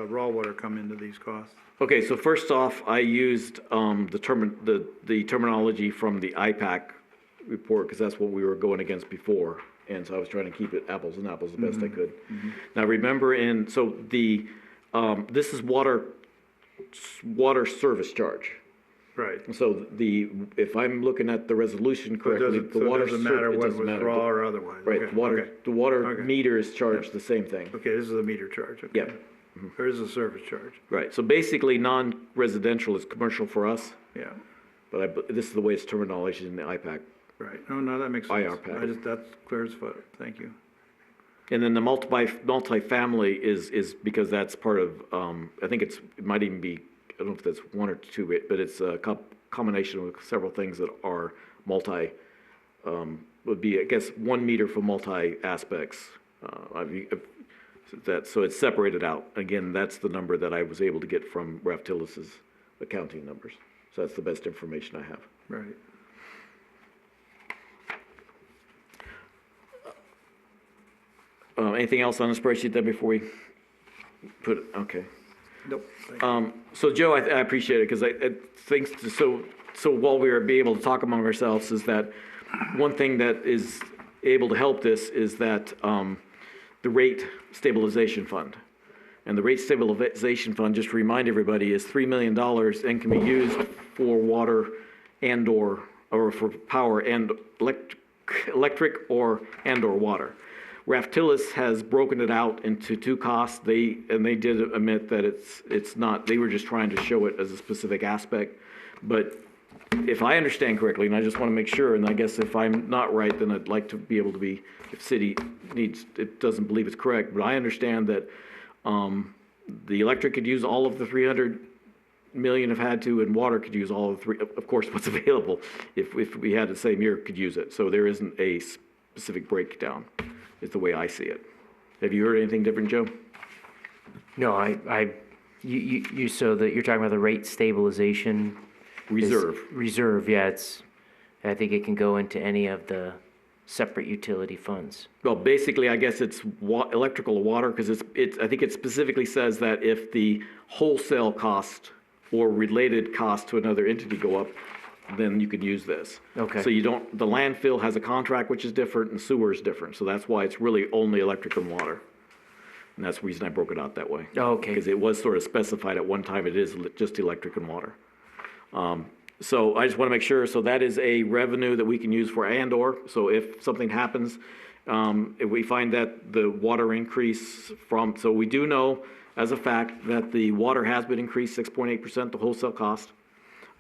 raw water come into these costs? Okay, so first off, I used the terminology from the IPAC report, because that's what we were going against before. And so I was trying to keep it apples and apples the best I could. Now remember, this is water service charge. Right. So if I'm looking at the resolution correctly, So it doesn't matter what was raw or otherwise? Right, Okay, the water Okay. meter is charged the same thing. Okay, this is a meter charge, okay. Yeah. Or this is a service charge, Right, so basically, non-residential is commercial for us, yeah, but this is the way it's terminology in the IPAC. right. No, that makes sense. IR pack. That's clear as foot, thank you. And then the multifamily is because that's part of, I think it might even be, I don't know if that's 1 or 2, but it's a combination of several things that are would be, I guess, 1 meter for multi aspects. So it's separated out. Again, that's the number that I was able to get from Raftillis's accounting numbers. So that's the best information I have. Right. Anything else on the spreadsheet then before we put it, okay. Nope. Thank you. So Joe, I appreciate it, because I think, so while we are be able to talk among ourselves, is that one thing that is able to help this is that the rate stabilization fund. And the rate stabilization fund, just to remind everybody, is $3 million and can be used for water or for power and electric and/or water. Raftillis has broken it out into 2 costs. They did admit that it's not, they were just trying to show it as a specific aspect. But if I understand correctly, and I just want to make sure, and I guess if I'm not right, then I'd like to be able to be, if city doesn't believe it's correct, but I understand that the electric could use all of the 300 million if had to, and water could use all of the of course, what's available, if we had the same year, could use it. So there isn't a specific breakdown, is the way I see it. Have you heard anything different, Joe? No, so that you're talking about the rate stabilization? Reserve, yeah, I think it can go into any of the separate utility funds. Well, basically, I guess it's electrical or water, because I think it specifically says that if the wholesale cost or related cost to another entity go up, then you can use this. Okay. So the landfill has a contract which is different and sewer is different. So that's why it's really only electric and water. And that's the reason I broke it out that way. Oh, okay. Because it was sort of specified at one time, it is just electric and water. So I just want to make sure, so that is a revenue that we can use for and/or, so if something happens, if we find that the water increase from, so we do know as a fact that the water has been increased 6.8%, the wholesale cost.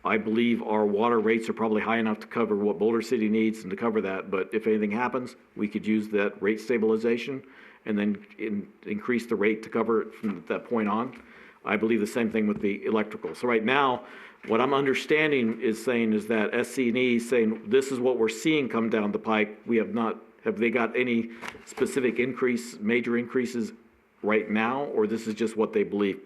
I believe our water rates are probably high enough to cover what Boulder City needs and to cover that, but if anything happens, we could use that rate stabilization and then increase the rate to cover it from that point on. I believe the same thing with the electrical. So right now, what I'm understanding is saying is that SC&E is saying, this is what we're seeing come down the pike. We have not, have they got any specific increase, major increases right now, or this is just what they believe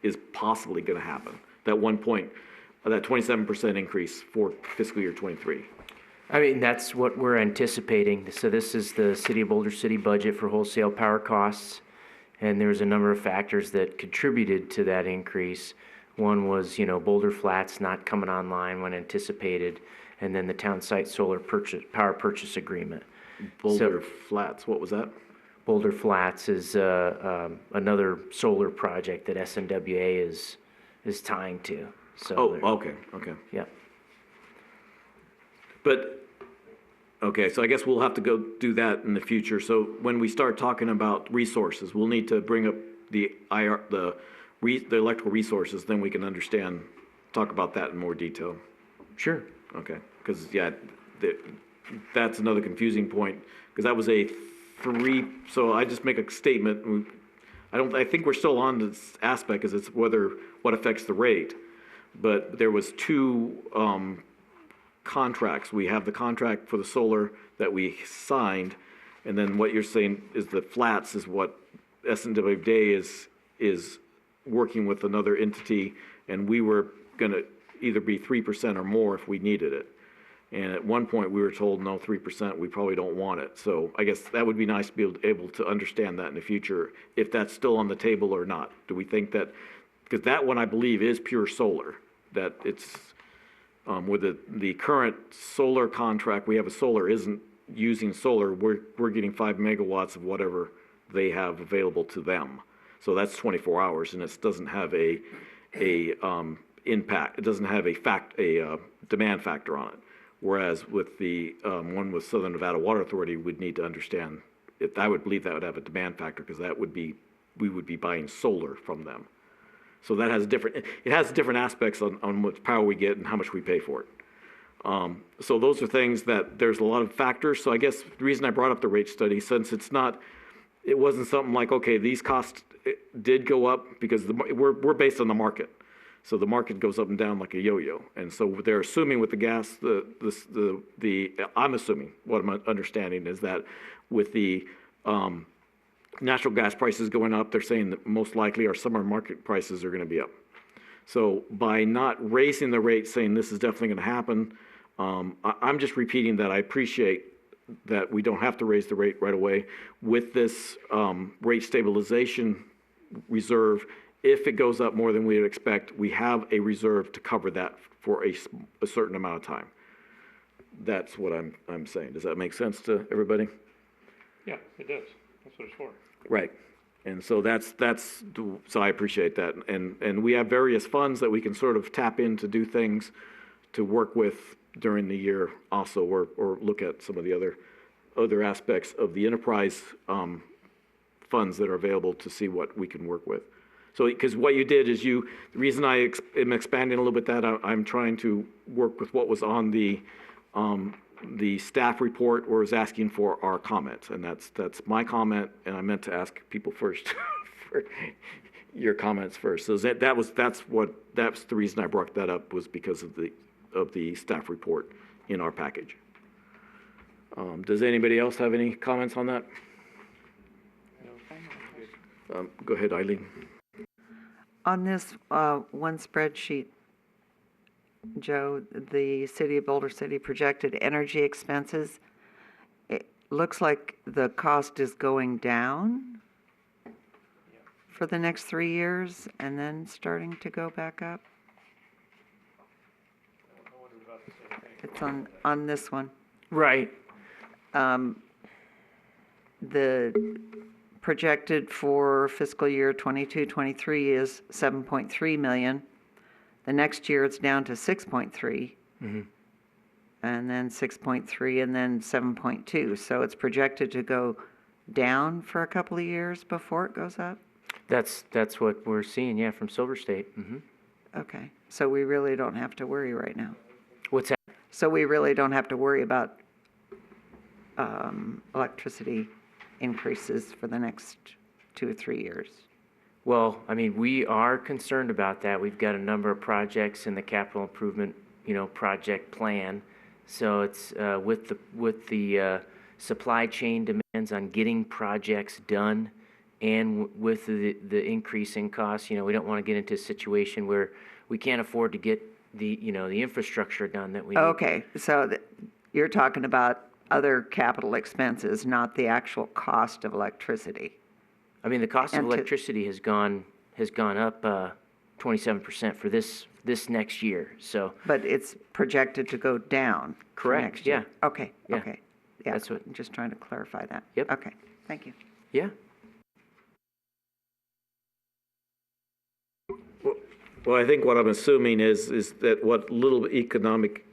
is possibly gonna happen? That 27% increase for fiscal year '23. I mean, that's what we're anticipating. So this is the City of Boulder City budget for wholesale power costs. And there's a number of factors that contributed to that increase. One was, Boulder Flats not coming online when anticipated, and then the town site solar power purchase agreement. Boulder Flats, what was that? Boulder Flats is another solar project that SNWA is tying to. So Okay. yeah. But, okay, so I guess we'll have to go do that in the future. So when we start talking about resources, we'll need to bring up the electrical resources, then we can talk about that in more detail. Sure. Okay, because, that's another confusing point, because that was so I just make a statement. I think we're still on this aspect, because it's what affects the rate. But there was two contracts. We have the contract for the solar that we signed, and then what you're saying is the flats is what SNWA is working with another entity, and we were gonna either be 3% or more if we needed it. And at one point, we were told, no, 3%, we probably don't want it. So I guess that would be nice to be able to understand that in the future, if that's still on the table or not. Do we think that, because that one I believe is pure solar, that it's, with the current solar contract, we have a solar isn't using solar, we're getting 5 megawatts of whatever they have available to them. So that's 24 hours, and it doesn't have a impact, it doesn't have a demand factor on it. Whereas with the one with Southern Nevada Water Authority, we'd need to understand, I would believe that would have a demand factor, because we would be buying solar from them. So that has different aspects on what power we get and how much we pay for it. So those are things that there's a lot of factors. So I guess the reason I brought up the rate study, since it wasn't something like, okay, these costs did go up, because we're based on the market. So the market goes up and down like a yo-yo. And so they're assuming with the gas, I'm assuming, what I'm understanding is that with the natural gas prices going up, they're saying that most likely our summer market prices are gonna be up. So by not raising the rate, saying this is definitely gonna happen, I'm just repeating that I appreciate that we don't have to raise the rate right away. With this rate stabilization reserve, if it goes up more than we would expect, we have a reserve to cover that for a certain amount of time. That's what I'm saying. Does that make sense to everybody? Yeah, it does. That's what it's for. Right. And so so I appreciate that. And we have various funds that we can sort of tap in to do things to work with during the year also, or look at some of the other aspects of the enterprise funds that are available to see what we can work with. So, because what you did is the reason I am expanding a little bit that I'm trying to work with what was on the staff report, where I was asking for our comments, and that's my comment, and I meant to ask people first for your comments first. So that's the reason I brought that up, was because of the staff report in our package. Does anybody else have any comments on that? Go ahead, Eileen. On this one spreadsheet, Joe, the City of Boulder City projected energy expenses, it looks like the cost is going down for the next 3 years and then starting to go back up. It's on this one. Right. The projected for fiscal year 22-23 is 7.3 million. The next year it's down to 6.3. and then 6.3, and then 7.2. So it's projected to go down for a couple of years before it goes up? That's what we're seeing, yeah, from Silver State. Hmm. Okay, so we really don't have to worry right now. What's that? So we really don't have to worry about electricity increases for the next 2 or 3 years? Well, I mean, we are concerned about that. We've got a number of projects in the capital improvement, project plan. So it's with the supply chain demands on getting projects done, and with the increasing costs, we don't want to get into a situation where we can't afford to get the infrastructure done that we need. Okay, so you're talking about other capital expenses, not the actual cost of electricity. I mean, the cost of And to- electricity has gone up 27% for this next year. So But it's projected to go down for Correct, next year? yeah. Okay, Yeah. okay. Yeah, That's what- I'm just trying to clarify that. Yep. Okay, thank you. yeah. Well, I think what I'm assuming is that what little economic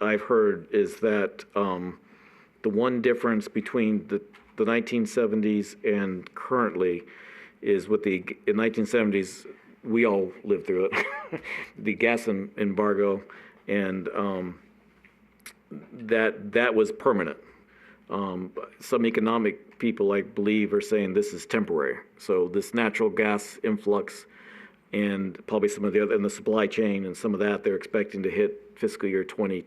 I've heard is that the one difference between the 1970s and currently is with in 1970s, we all lived through it, the gas embargo, and that was permanent. Some economic people, I believe, are saying this is temporary. So this natural gas influx and probably some of the other, in the supply chain and some of that, they're expecting to hit fiscal year 20,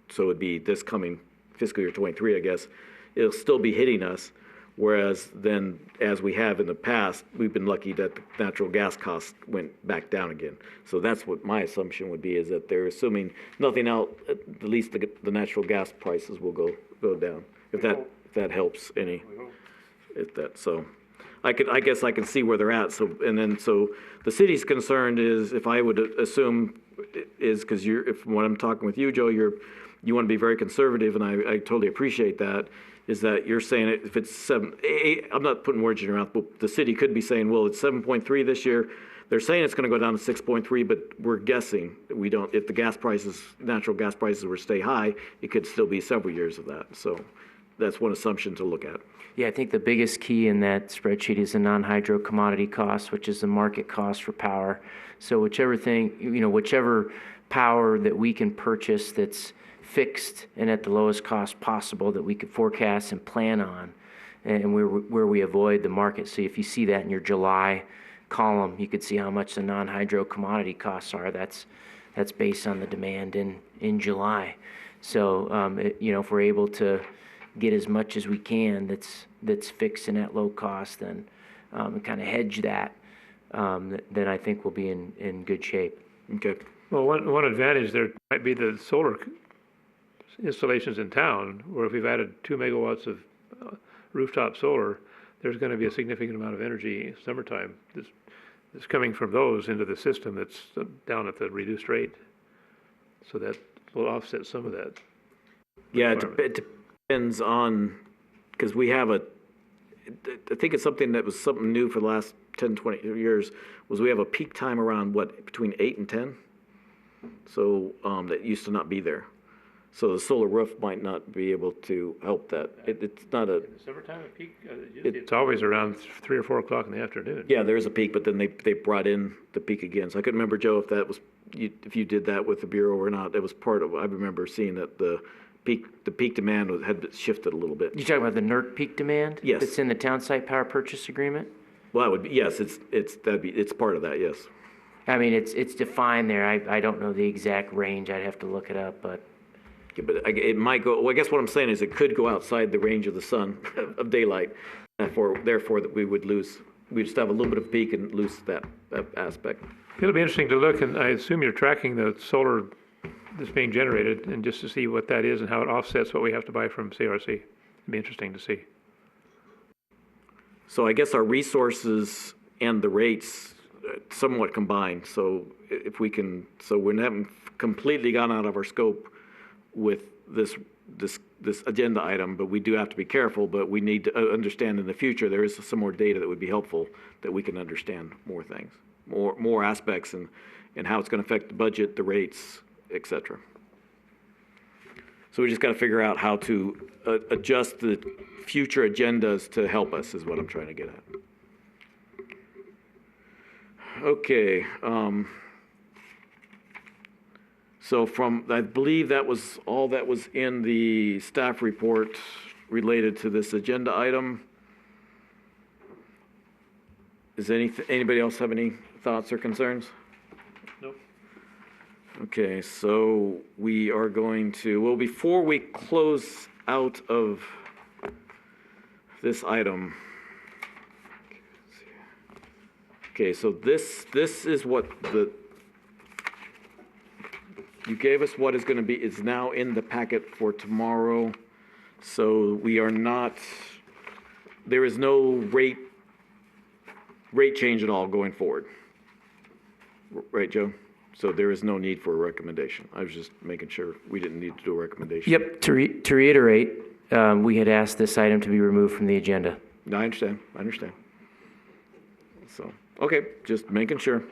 so it'd be this coming fiscal year 23, I guess. It'll still be hitting us, whereas then, as we have in the past, we've been lucky that the natural gas costs went back down again. So that's what my assumption would be, is that they're assuming nothing else, at least the natural gas prices will go down, if that helps any, if that, so. I guess I can see where they're at, so the city's concerned is, if I would assume, is, because when I'm talking with you, Joe, you want to be very conservative, and I totally appreciate that, is that you're saying if it's I'm not putting words in your mouth, but the city could be saying, well, it's 7.3 this year. They're saying it's going to go down to 6.3, but we're guessing. We don't, if the natural gas prices were to stay high, it could still be several years of that. So that's one assumption to look at. Yeah, I think the biggest key in that spreadsheet is the non-hydro commodity cost, which is the market cost for power. So whichever power that we can purchase that's fixed and at the lowest cost possible that we could forecast and plan on, and where we avoid the market. So if you see that in your July column, you could see how much the non-hydro commodity costs are. That's based on the demand in July. So if we're able to get as much as we can that's fixed and at low cost, then and kind of hedge that, then I think we'll be in good shape. Okay. Well, one advantage there might be the solar installations in town, where if we've added 2 megawatts of rooftop solar, there's going to be a significant amount of energy summertime that's coming from those into the system that's down at the reduced rate. So that will offset some of that. Yeah, it depends on, because we have I think it's something that was something new for the last 10, 20 years, was we have a peak time around, between 8 and 10? So that used to not be there. So the solar roof might not be able to help that. It's not a... In the summertime, at peak, it's always around 3 or 4 o'clock in the afternoon. Yeah, there is a peak, but then they brought in the peak again. So I couldn't remember, Joe, if you did that with the Bureau or not. It was part of, I remember seeing that the peak demand had shifted a little bit. You talking about the NERC peak demand? Yes. That's in the town site power purchase agreement? Well, that would be, yes, it's part of that, yes. I mean, it's defined there. I don't know the exact range. I'd have to look it up, but. Yeah, but it might go, well, I guess what I'm saying is it could go outside the range of the sun, of daylight. Therefore, that we'd just have a little bit of peak and lose that aspect. It'll be interesting to look, and I assume you're tracking the solar that's being generated, and just to see what that is and how it offsets what we have to buy from CRC. It'd be interesting to see. So I guess our resources and the rates somewhat combined. So if we can, so we haven't completely gone out of our scope with this agenda item, but we do have to be careful. But we need to understand in the future there is some more data that would be helpful, that we can understand more things, more aspects, and how it's going to affect the budget, the rates, etc. So we just got to figure out how to adjust the future agendas to help us, is what I'm trying to get at. Okay. So I believe that was all that was in the staff report related to this agenda item. Does anybody else have any thoughts or concerns? Nope. Okay, so we are going to, well, before we close out of this item. Okay, so this is what you gave us what is going to be, it's now in the packet for tomorrow. So we are not, there is no rate change at all going forward. Right, Joe? So there is no need for a recommendation. I was just making sure we didn't need to do a recommendation. Yep, to reiterate, we had asked this item to be removed from the agenda. No, I understand. So, okay, just making sure.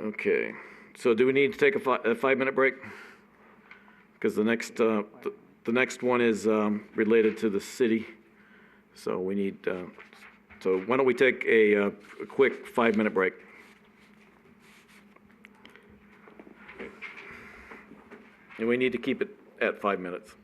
Okay, so do we need to take a 5-minute break? Because the next one is related to the city. So we need, so why don't we take a quick 5-minute break? And we need to keep it at 5 minutes.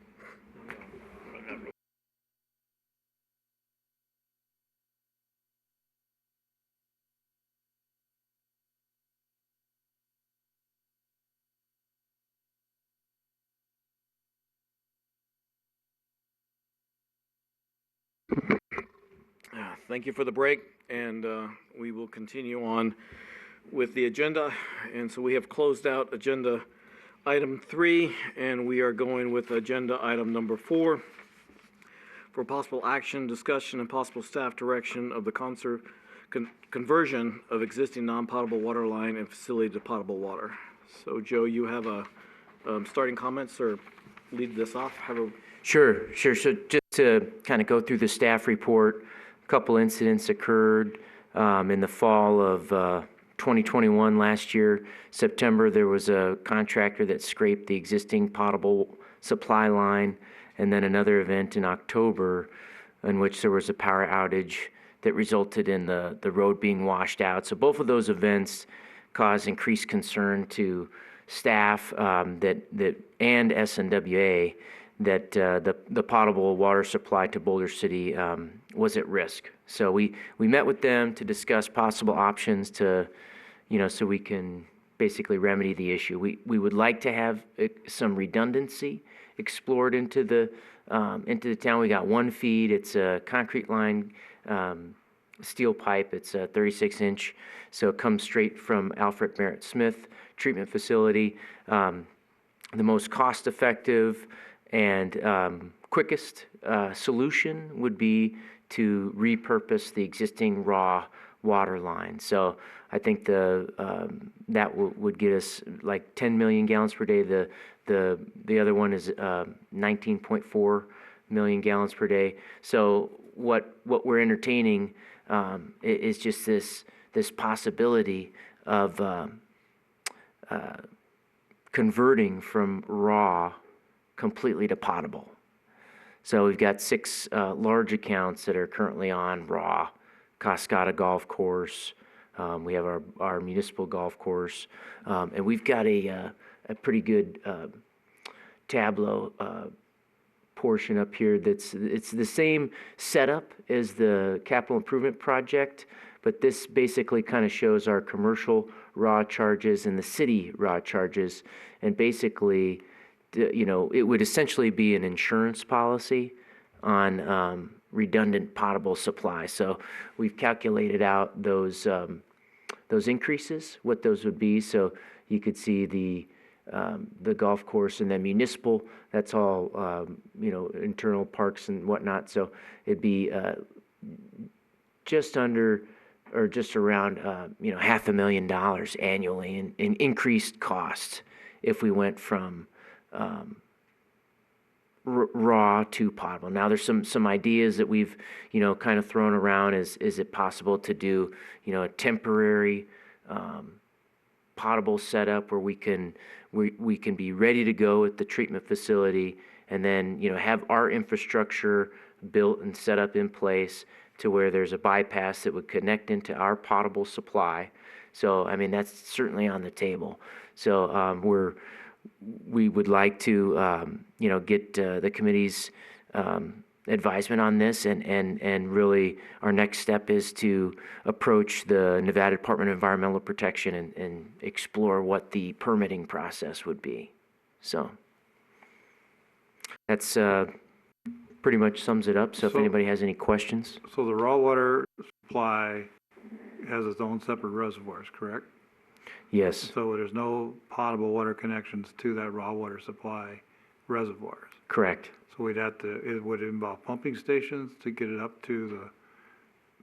Thank you for the break, and we will continue on with the agenda. And so we have closed out agenda item 3, and we are going with agenda item number 4 for possible action, discussion, and possible staff direction of the conversion of existing non-potable water line and facility to potable water. So, Joe, you have a starting comments or lead this off? Sure. So just to kind of go through the staff report, a couple incidents occurred in the fall of 2021 last year. September, there was a contractor that scraped the existing potable supply line, and then another event in October in which there was a power outage that resulted in the road being washed out. So both of those events caused increased concern to staff and SNWA that the potable water supply to Boulder City was at risk. So we met with them to discuss possible options to, so we can basically remedy the issue. We would like to have some redundancy explored into the town. We got one feed. It's a concrete line steel pipe. It's a 36-inch, so it comes straight from Alfred Merritt Smith treatment facility. The most cost-effective and quickest solution would be to repurpose the existing raw water line. So I think that would get us like 10 million gallons per day. The other one is 19.4 million gallons per day. So what we're entertaining is just this possibility of converting from raw completely to potable. So we've got 6 large accounts that are currently on raw. Cascada Golf Course, we have our municipal golf course, and we've got a pretty good Tableau portion up here it's the same setup as the capital improvement project, but this basically kind of shows our commercial raw charges and the city raw charges, and basically it would essentially be an insurance policy on redundant potable supply. So we've calculated out those increases, what those would be. So you could see the golf course and then municipal. That's all internal parks and whatnot. So it'd be just under or just around $500,000 annually in increased costs if we went from raw to potable. Now there's some ideas that we've kind of thrown around. Is it possible to do a temporary potable setup where we can be ready to go at the treatment facility, and then, you know, have our infrastructure built and set up in place to where there's a bypass that would connect into our potable supply. So, I mean, that's certainly on the table. So, we would like to, you know, get the committee's advisement on this, and really our next step is to approach the Nevada Department of Environmental Protection and explore what the permitting process would be. So that's pretty much sums it up. So if So- anybody has any questions. So the raw water supply has its own separate reservoirs, correct? Yes, So there's no potable water connections to that raw water supply reservoirs. correct. So we'd have to, it would involve pumping stations to get it up to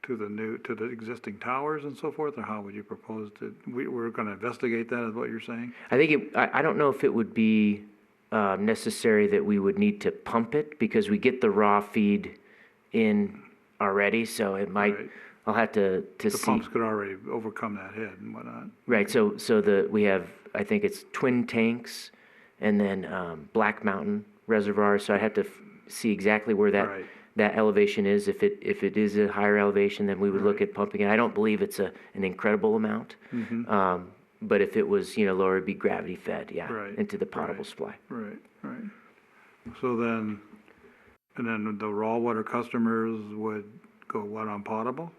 the existing towers and so forth, or how would you propose to, we're gonna investigate that, is what you're saying? I think I don't know if it would be necessary that we would need to pump it, because we get the raw feed in already, so it might, Right. I'll have to The see. pumps could already overcome that head and whatnot. Right, so we have, I think it's twin tanks, and then Black Mountain Reservoir, so I'd have to see exactly where Right. that elevation is. If it is a higher elevation, then we would look Right. at pumping it. I don't believe it's an incredible amount. But if it was, you know, lower, it'd be gravity fed, yeah, Right, into the potable right. supply. Right. So then, and then the raw water customers would go what, on potable?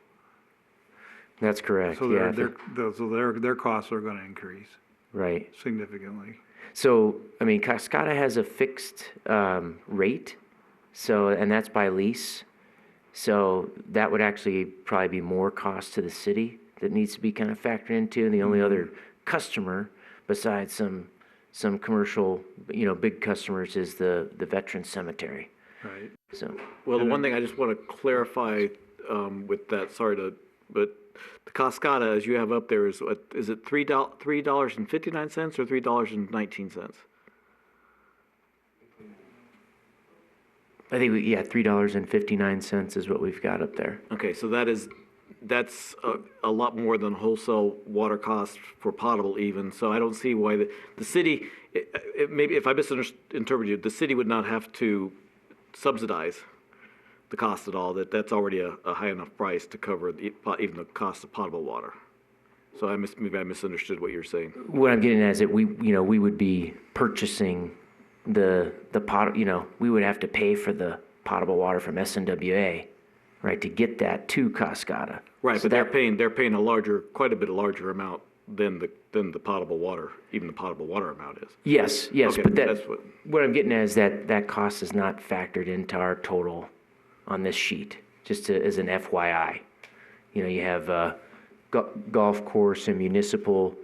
That's correct, So yeah. their costs are gonna increase Right. significantly. So, I mean, Cascada has a fixed rate, so, and that's by lease. So that would actually probably be more cost to the city that needs to be kind of factored into. And the only other customer besides some commercial, you know, big customers is the veteran cemetery. Right. So, Well, the one thing I just want to clarify with that, but the Cascada, as you have up there, is what, is it $3.59 or $3.19? I think $3.59 is what we've got up there. Okay, so that's a lot more than wholesale water costs for potable even, so I don't see why the city, maybe if I misinterpreted you, the city would not have to subsidize the cost at all, that's already a high enough price to cover even the cost of potable water. So maybe I misunderstood what you're saying. What I'm getting at is that we would be purchasing the pot, you know, we would have to pay for the potable water from SNWA, right, to get that to Cascada. Right, So but they're paying quite a bit larger amount than the potable water, even the potable water amount is. Yes, Okay, but that's what I'm getting at is that cost is not factored into our total on this sheet, just as an FYI. You know, you have golf course and municipal,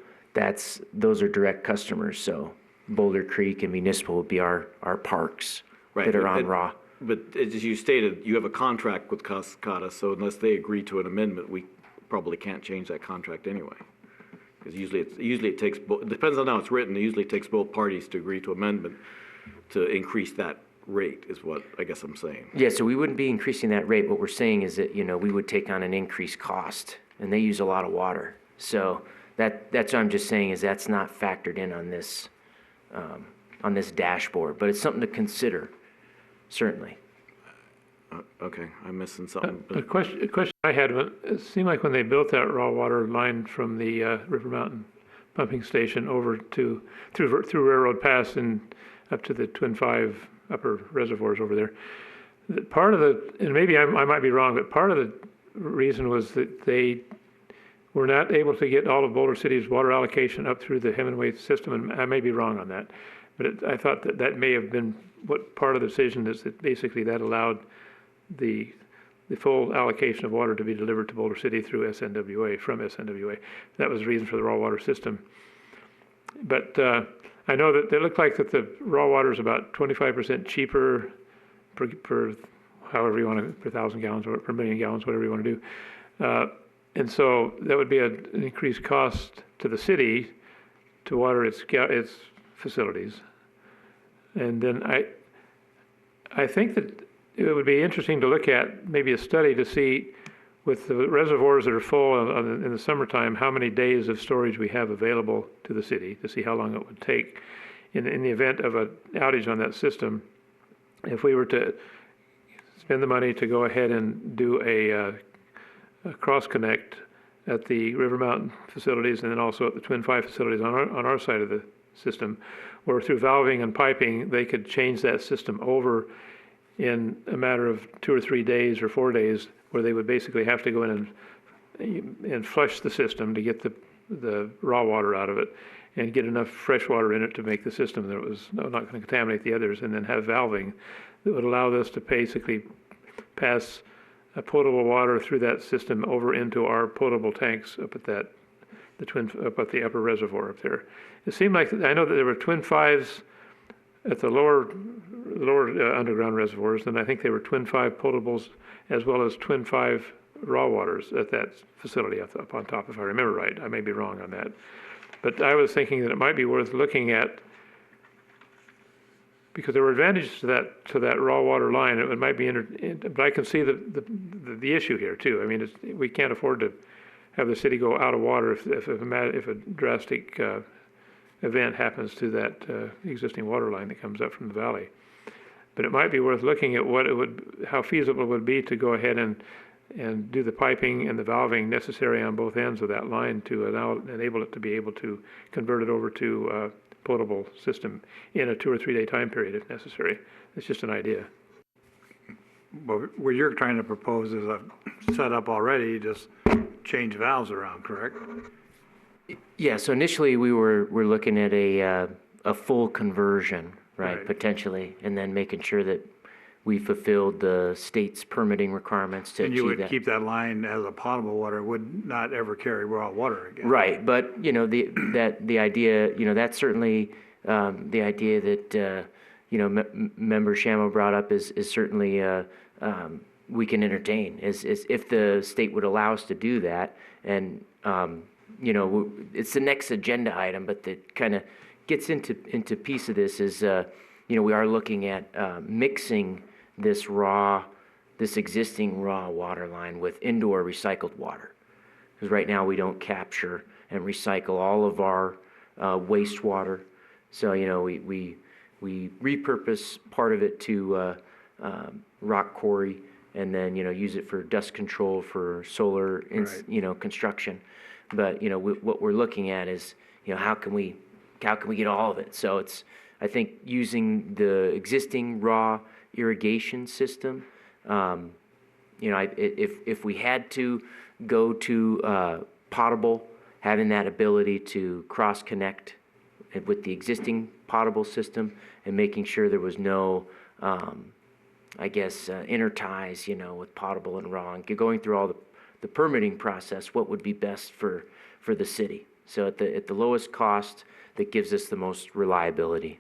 those are direct customers, so Boulder Creek and municipal would be our parks Right, that are but on raw. But as you stated, you have a contract with Cascada, so unless they agree to an amendment, we probably can't change that contract anyway. Because usually it takes, it depends on how it's written, it usually takes both parties to agree to amendment to increase that rate, is what I guess I'm saying. Yeah, so we wouldn't be increasing that rate. What we're saying is that, you know, we would take on an increased cost, and they use a lot of water. So that's what I'm just saying, is that's not factored in on this dashboard, but it's something to consider, certainly. Okay, I'm missing something. A question I had, it seemed like when they built that raw water line from the River Mountain pumping station over through Railroad Pass and up to the Twin Five upper reservoirs over there, that part of and maybe I might be wrong, but part of the reason was that they were not able to get all of Boulder City's water allocation up through the Hemingway system, and I may be wrong on that. But I thought that may have been what part of the decision is, that basically that allowed the full allocation of water to be delivered to Boulder City through SNWA, from SNWA. That was the reason for the raw water system. But I know that it looked like that the raw water is about 25% cheaper per however you want to, per 1,000 gallons or per million gallons, whatever you want to do. And so that would be an increased cost to the city to water its facilities. And then I think that it would be interesting to look at maybe a study to see with the reservoirs that are full in the summertime, how many days of storage we have available to the city to see how long it would take in the event of an outage on that system. If we were to spend the money to go ahead and do a cross connect at the River Mountain facilities and then also at the Twin Five facilities on our side of the system, where through valving and piping they could change that system over in a matter of 2 or 3 days or 4 days, where they would basically have to go in and flush the system to get the raw water out of it and get enough fresh water in it to make the system that it was not going to contaminate the others, and then have valving that would allow us to basically pass potable water through that system over into our potable tanks up at up at the upper reservoir up there. It seemed like, I know that there were Twin Fives at the lower underground reservoirs, and I think there were Twin Five potables as well as Twin Five raw waters at that facility up on top, if I remember right. I may be wrong on that. But I was thinking that it might be worth looking at, because there were advantages to that raw water line. It might be, but I can see the issue here too. I mean, we can't afford to have the city go out of water if a drastic event happens to that existing water line that comes up from the valley. But it might be worth looking at how feasible it would be to go ahead and do the piping and the valving necessary on both ends of that line to enable it to be able to convert it over to potable system in a 2 or 3 day time period if necessary. It's just an idea. Well, what you're trying to propose is a setup already, just change valves around, correct? Yeah, so initially we're looking at a full conversion, Right. potentially, and then making sure that we fulfilled the state's permitting requirements to And you achieve would that. keep that line as a potable water, would not ever carry raw water again. Right, but, the idea, that's certainly, the idea that, Member Shamo brought up is certainly, we can entertain, is if the state would allow us to do that. And, it's the next agenda item, but that kind of gets into piece of this is, we are looking at, mixing this existing raw water line with indoor recycled water. Because right now we don't capture and recycle all of our wastewater. So, we repurpose part of it to rock quarry and then, use it for dust control for solar, construction. But, what we're looking at is, how can we get all of it? So it's, I think, using the existing raw irrigation system. If we had to go to potable, having that ability to cross connect with the existing potable system and making sure there was no, interties, with potable and raw, and going through all the permitting process, what would be best for the city. So at the lowest cost that gives us the most reliability.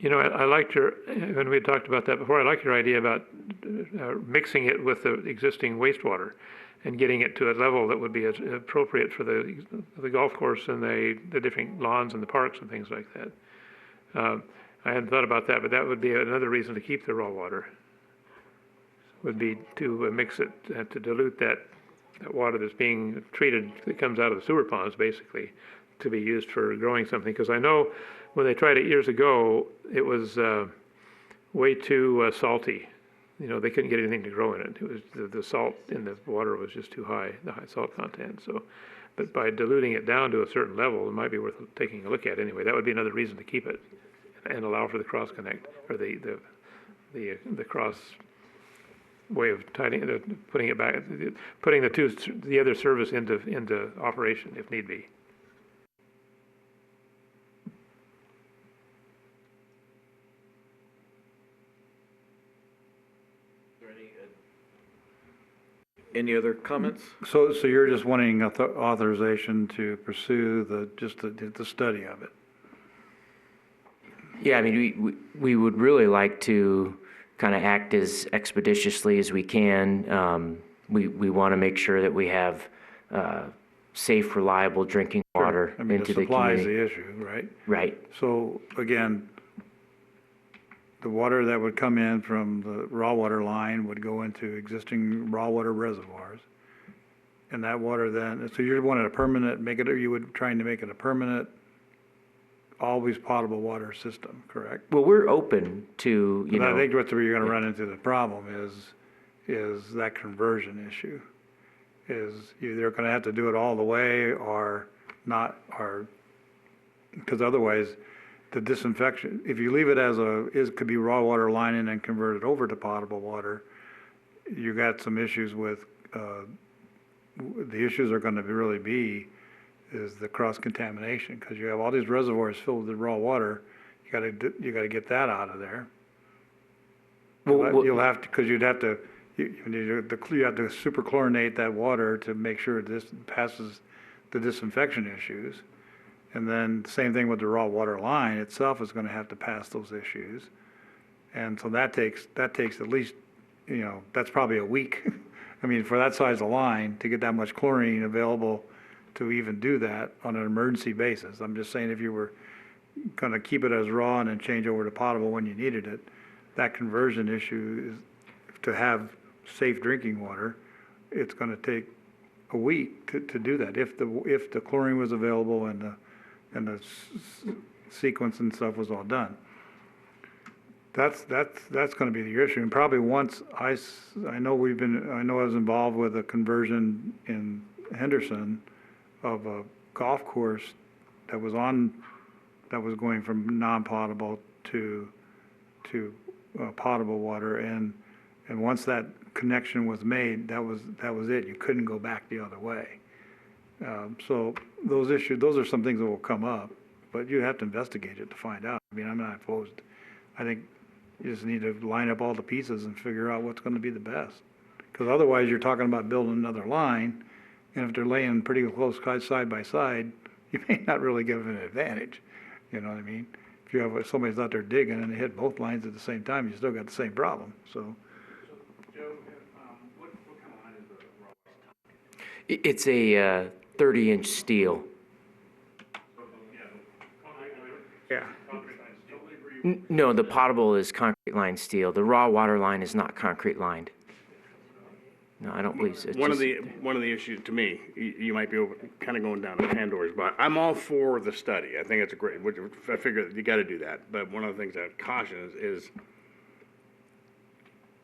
I liked when we talked about that before, I liked your idea about mixing it with the existing wastewater and getting it to a level that would be appropriate for the golf course and the different lawns and the parks and things like that. I hadn't thought about that, but that would be another reason to keep the raw water, would be to mix it, to dilute that water that's being treated, that comes out of the sewer ponds, basically, to be used for growing something. Because I know when they tried it years ago, it was way too salty. They couldn't get anything to grow in it. It was the salt in the water was just too high, the high salt content. So, but by diluting it down to a certain level, it might be worth taking a look at anyway. That would be another reason to keep it and allow for the cross connect, or the cross way of putting it back, putting the other service into operation if need be. Any other comments? So you're just wanting authorization to pursue the study of it? Yeah, I mean, we would really like to kind of act as expeditiously as we can. We want to make sure that we have safe, reliable drinking water I mean, into the the supply is community. the issue, right? Right. So again, the water that would come in from the raw water line would go into existing raw water reservoirs. And that water then, so you wanted a permanent, you would trying to make it a permanent, always potable water system, correct? Well, we're open to, you But I know, think where you're gonna run into the problem is that conversion issue. Is you're gonna have to do it all the way or not, or, because otherwise, the disinfection, if you leave it as could be raw water line and then convert it over to potable water, you got some issues with, the issues are gonna really be is the cross-contamination, because you have all these reservoirs filled with raw water, you gotta get that out of there. You'll have to, because you have to superchlorinate that water to make sure this passes the disinfection issues. And then same thing with the raw water line itself is gonna have to pass those issues. And so that takes at least, that's probably a week. I mean, for that size of line, to get that much chlorine available to even do that on an emergency basis. I'm just saying if you were gonna keep it as raw and then change over to potable when you needed it, that conversion issue is to have safe drinking water, it's gonna take a week to do that. If the chlorine was available and the sequence and stuff was all done. That's gonna be the issue. And probably once I know I was involved with a conversion in Henderson of a golf course that was going from non-potable to potable water, and once that connection was made, that was it. You couldn't go back the other way. So those are some things that will come up, but you have to investigate it to find out. I mean, I'm not opposed. I think you just need to line up all the pieces and figure out what's gonna be the best. Because otherwise, you're talking about building another line, and if they're laying pretty close side by side, you may not really give them an advantage. You know what I mean? If you have somebody's out there digging and they hit both lines at the same time, you still got the same problem, so. Joe, what kind of line is the raw? it's a 30-inch steel. Yeah. No, the potable is concrete lined steel. The raw water line is not concrete lined. No, I don't believe so. It's One of just- the issues to me, you might be kind of going down a Pandora's box. I'm all for the study. I think it's a great, I figure you got to do that. But one of the things I'd caution is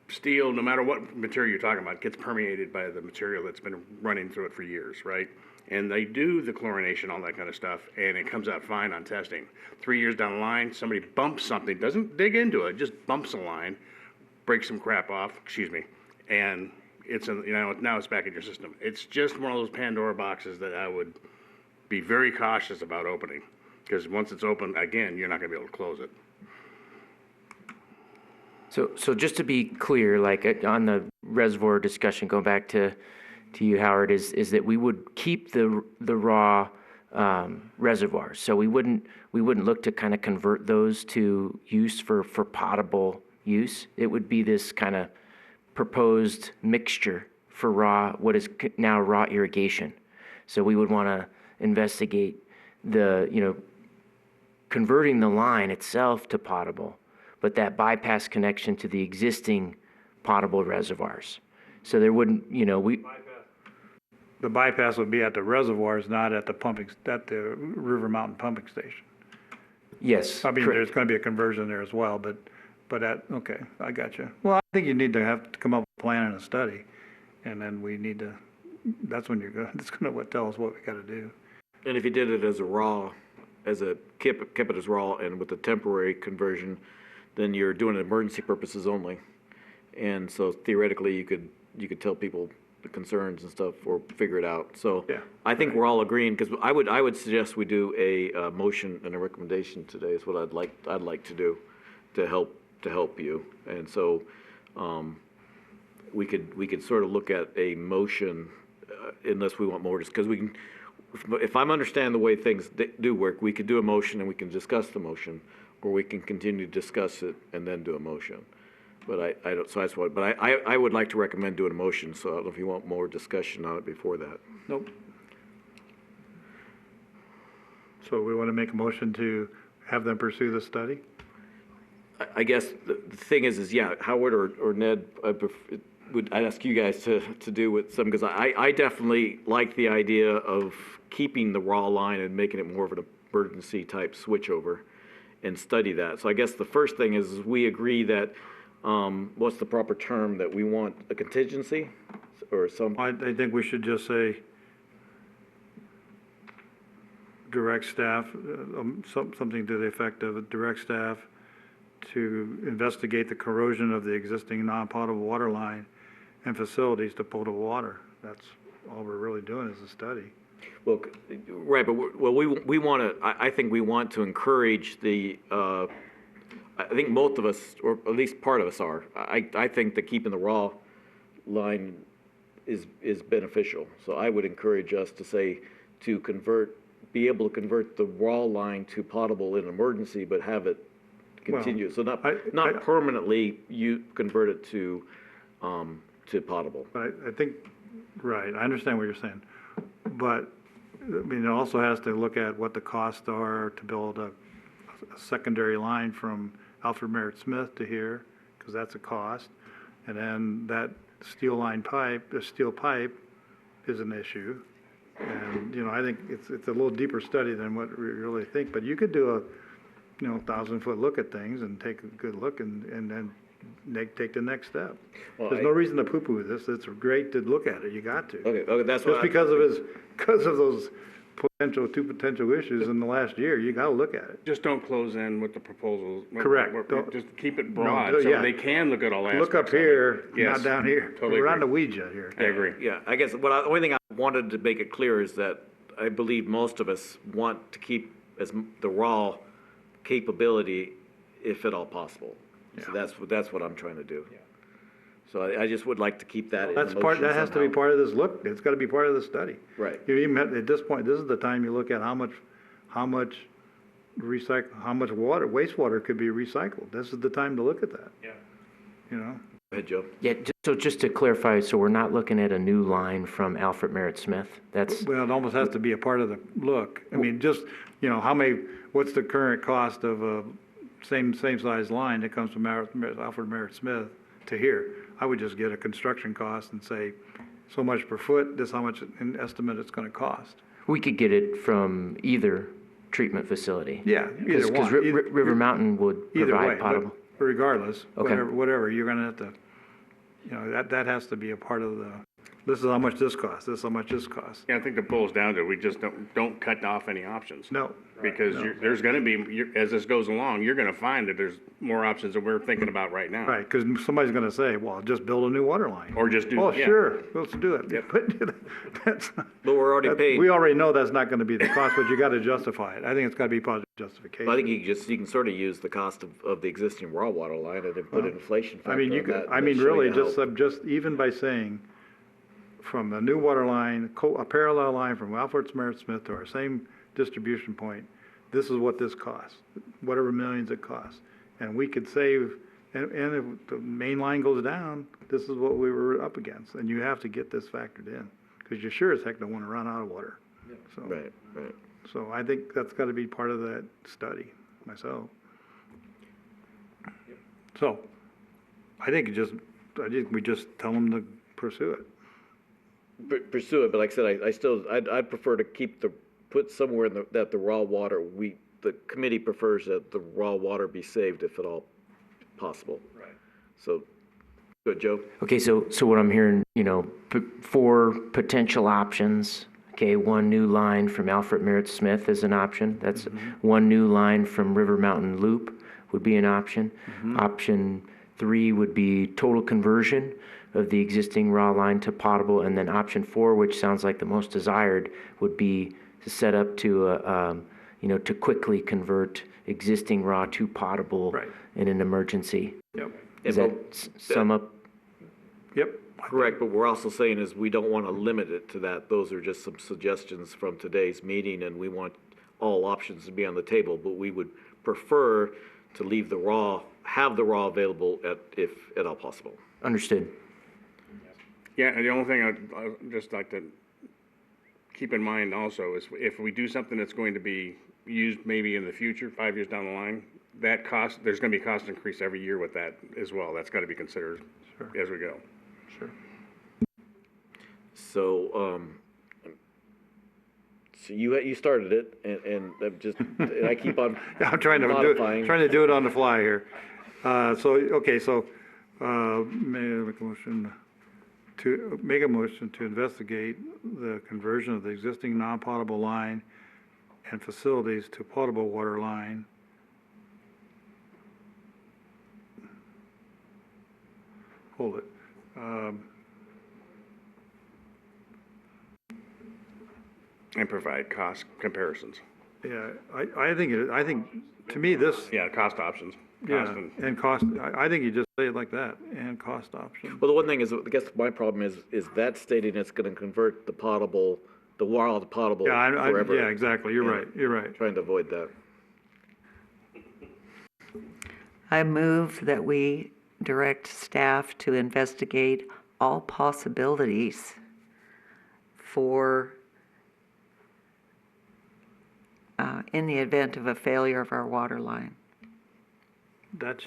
steel, no matter what material you're talking about, gets permeated by the material that's been running through it for years, right? And they do the chlorination, all that kind of stuff, and it comes out fine on testing. 3 years down the line, somebody bumps something, doesn't dig into it, just bumps a line, breaks some crap off, and now it's back in your system. It's just one of those Pandora boxes that I would be very cautious about opening, because once it's open, again, you're not gonna be able to close it. So just to be clear, like on the reservoir discussion, going back to you, Howard, is that we would keep the raw reservoirs. So we wouldn't look to kind of convert those to use for potable use. It would be this kind of proposed mixture for what is now raw irrigation. So we would want to investigate converting the line itself to potable, but that bypass connection to the existing potable reservoirs. So there wouldn't, The bypass would be at the reservoirs, not at the River Mountain pumping station. yes. I mean, correct. there's gonna be a conversion there as well, but okay, I got you. Well, I think you need to have to come up with a plan and a study, and then that's when that's gonna tell us what we gotta do. And if you did it as kept it as raw and with a temporary conversion, then you're doing it emergency purposes only. And so theoretically, you could tell people the concerns and stuff or figure it out. So Yeah, I think we're all agreeing, because I would suggest we do a motion and a recommendation today is what I'd like to do to help you. And so we could sort of look at a motion unless we want more, just because we can. If I'm understanding the way things do work, we could do a motion and we can discuss the motion, or we can continue to discuss it and then do a motion. But I don't, so that's what, but I would like to recommend doing a motion, so I don't know if you want more discussion on it before that. nope. So we wanna make a motion to have them pursue the study? I guess the thing is, yeah, Howard or Ned, I'd ask you guys to do with some, because I definitely like the idea of keeping the raw line and making it more of an emergency type switchover and study that. So I guess the first thing is we agree that, what's the proper term, that we want a contingency or some, I think we should just say direct staff, something to the effect of direct staff to investigate the corrosion of the existing non-potable water line and facilities to potable water. That's all we're really doing is a study. well, right, but we want to, I think we want to encourage the, I think most of us, or at least part of us are, I think that keeping the raw line is beneficial. So I would encourage us to say, to be able to convert the raw line to potable in emergency, but have it continue. So not permanently you convert it to potable. But I think, right, I understand what you're saying. But, I mean, it also has to look at what the costs are to build a secondary line from Alfred Merritt Smith to here, because that's a cost. And then that steel pipe is an issue. And, you know, I think it's a little deeper study than what we really think. But you could do a, 1,000-foot look at things and take a good look and then take the next step. Well, There's no reason to poo-poo this. It's great to look at it. You got to. Okay, that's what Just because of those two potential issues in the last year, you gotta look at it. Just don't close in with the proposals. Correct. Just keep it broad, No, so yeah. they can look at all aspects Look up of it. here, Yes. not down here. Totally We're on the agree. weeds yet here. I agree. Yeah, I guess the only thing I wanted to make it clear is that I believe most of us want to keep the raw capability, if at all possible. So that's what I'm trying to do. So I just would like to keep that in That's motion that has to be somehow. part of this look. It's gotta be part of the study. Right. You even at this point, this is the time you look at how much wastewater could be recycled. This is the time to look at that. Yeah. Go ahead, Joe. Yeah, so just to clarify, so we're not looking at a new line from Alfred Merritt Smith? That's, Well, it almost has to be a part of the look. I mean, just, what's the current cost of a same size line that comes from Alfred Merritt Smith to here? I would just get a construction cost and say, so much per foot, this is how much an estimate it's gonna cost. we could get it from either treatment facility. Yeah, either Because one. River Mountain would Either way, provide potable. but regardless, Okay. whatever, you're gonna have to, that has to be a part of this is how much this costs, this is how much this costs. Yeah, I think it boils down to, we just don't cut off any options. No. Because there's gonna be, as this goes along, you're gonna find that there's more options than we're thinking about right now. Right, because somebody's gonna say, well, just build a new water line. Or just do, Oh, yeah. sure, let's do it. But that's, But we're already paid. we already know that's not gonna be the cost, but you gotta justify it. I think it's gotta be positive justification. I think you can sort of use the cost of the existing raw water line and then put an inflation factor I mean, on you could, that. I and mean, show really, you how- just even by saying, from a new water line, a parallel line from Alfred Merritt Smith to our same distribution point, this is what this costs, whatever millions it costs. And we could save, and if the main line goes down, this is what we were up against. And you have to get this factored in, because you sure as heck don't want to run out of water. So, Right. so I think that's gotta be part of that study, myself. So, I think we just tell them to pursue it. Pursue it, but like I said, I'd prefer to put somewhere in that the raw water, the committee prefers that the raw water be saved if at all possible. Right. So, good, Joe? Okay, so what I'm hearing, four potential options. Okay, one new line from Alfred Merritt Smith is an option. That's one new line from River Mountain Loop would be an option. Option 3 would be total conversion of the existing raw line to potable, and then option 4, which sounds like the most desired, would be to set up to to quickly convert existing raw to potable Right. in an emergency. Yep. Does Yeah, that sum up? Yep. Correct, but we're also saying is we don't want to limit it to that. Those are just some suggestions from today's meeting, and we want all options to be on the table, but we would prefer to have the raw available if at all possible. Understood. Yeah, and the only thing I'd just like to keep in mind also is if we do something that's going to be used maybe in the future, 5 years down the line, that cost, there's gonna be cost increase every year with that as well. That's gotta be considered as we go. Sure. So, so you started it, and I'm just, and I keep on I'm trying to modifying. do it on the fly here. Okay, make a motion to investigate the conversion of the existing non-potable line and facilities to potable water line. Hold it. And provide cost comparisons. Yeah, I think, to me, this, Yeah, cost options. yeah, Cost and- and cost, I think you just say it like that, and cost option. Well, the one thing is, I guess my problem is that stating it's gonna convert the potable, the water to potable Yeah, forever. yeah, exactly, you're Yeah. right, you're right. Trying to avoid that. I move that we direct staff to investigate all possibilities for, in the event of a failure of our water line. That's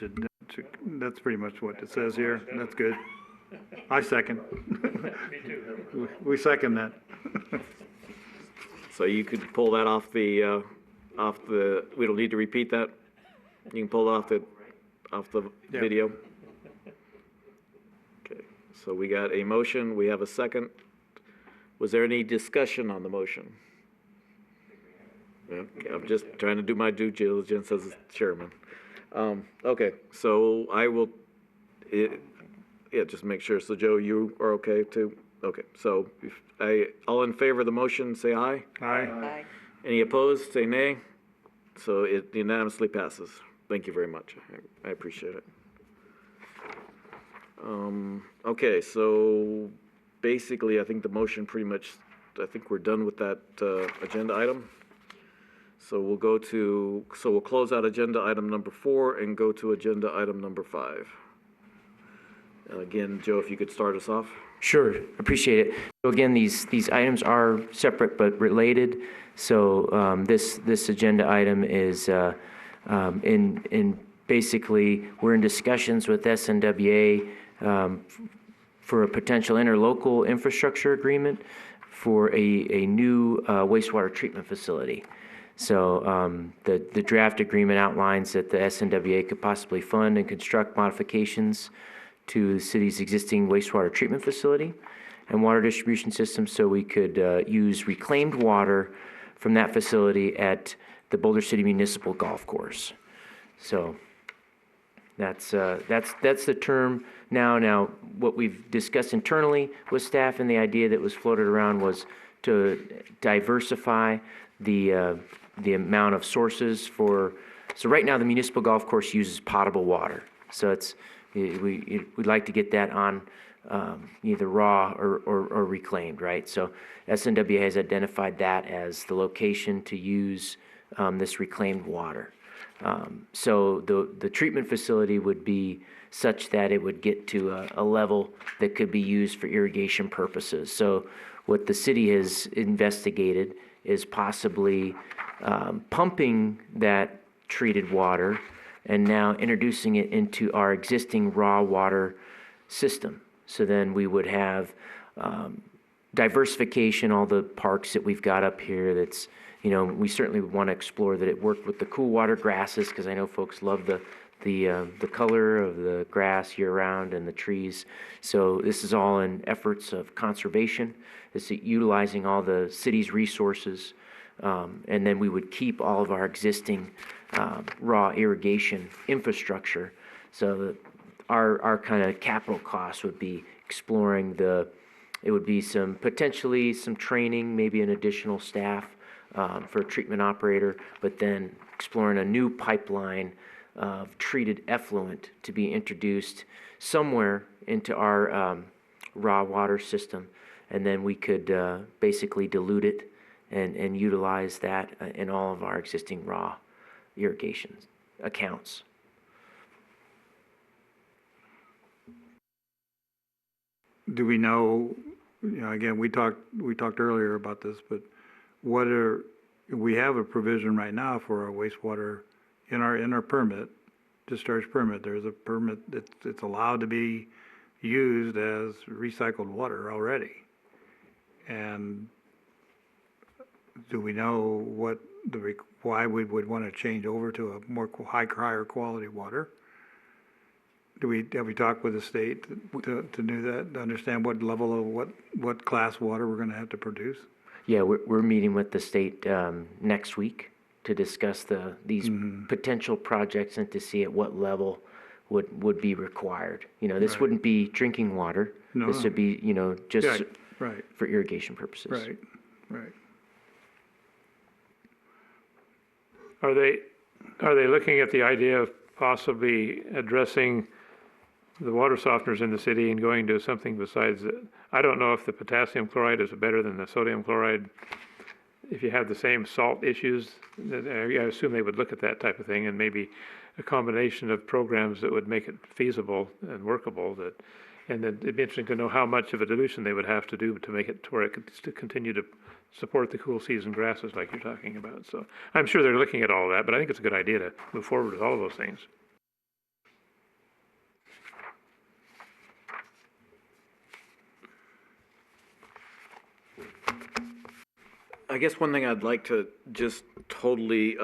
pretty much what it says here, that's good. I second. Me too. We second that. So you could pull that off the, we don't need to repeat that? You can pull it off the Yeah. video? Okay, so we got a motion, we have a second. Was there any discussion on the motion? Yeah, okay, I'm just trying to do my due diligence as chairman. Okay, so I will, yeah, just make sure. So Joe, you are okay too? Okay, so all in favor of the motion, say aye. Aye. Any opposed, say nay. So it unanimously passes. Thank you very much. I appreciate it. Okay, so basically, I think the motion pretty much, I think we're done with that agenda item. So we'll close out agenda item number 4 and go to agenda item number 5. And again, Joe, if you could start us off. Sure, appreciate it. So again, these items are separate but related. So this agenda item is in basically, we're in discussions with SNWA for a potential interlocal infrastructure agreement for a new wastewater treatment facility. So the draft agreement outlines that the SNWA could possibly fund and construct modifications to the city's existing wastewater treatment facility and water distribution system, so we could use reclaimed water from that facility at the Boulder City Municipal Golf Course. So that's the term now. Now, what we've discussed internally with staff and the idea that was floated around was to diversify the amount of sources for. So right now, the municipal golf course uses potable water. So we'd like to get that on either raw or reclaimed, right? So SNWA has identified that as the location to use this reclaimed water. So the treatment facility would be such that it would get to a level that could be used for irrigation purposes. So what the city has investigated is possibly pumping that treated water and now introducing it into our existing raw water system. So then we would have diversification, all the parks that we've got up here that's, we certainly want to explore that it worked with the cool water grasses, because I know folks love the color of the grass year round and the trees. So this is all in efforts of conservation. It's utilizing all the city's resources. And then we would keep all of our existing raw irrigation infrastructure. So that our kind of capital costs would be exploring it would be potentially some training, maybe an additional staff for a treatment operator, but then exploring a new pipeline of treated effluent to be introduced somewhere into our raw water system. And then we could basically dilute it and utilize that in all of our existing raw irrigation accounts. Do we know, again, we talked earlier about this, but we have a provision right now for our wastewater in our permit, discharge permit, there's a permit, it's allowed to be used as recycled water already. And do we know what why we would want to change over to a more higher quality water? Have we talked with the state to do that, to understand what level of, what class water we're gonna have to produce? Yeah, we're meeting with the state next week to discuss these potential projects and to see at what level would be required. You know, this Right. wouldn't be drinking water. No, This no. would be, you know, just Yeah, right, for irrigation purposes. right. Are they looking at the idea of possibly addressing the water softeners in the city and going to something besides it? I don't know if the potassium chloride is better than the sodium chloride. If you have the same salt issues, I assume they would look at that type of thing and maybe a combination of programs that would make it feasible and workable. And then it'd be interesting to know how much of a dilution they would have to do to make it to where it could to continue to support the cool season grasses like you're talking about. So I'm sure they're looking at all of that, but I think it's a good idea to move forward with all of those things. I guess one thing I'd like to just totally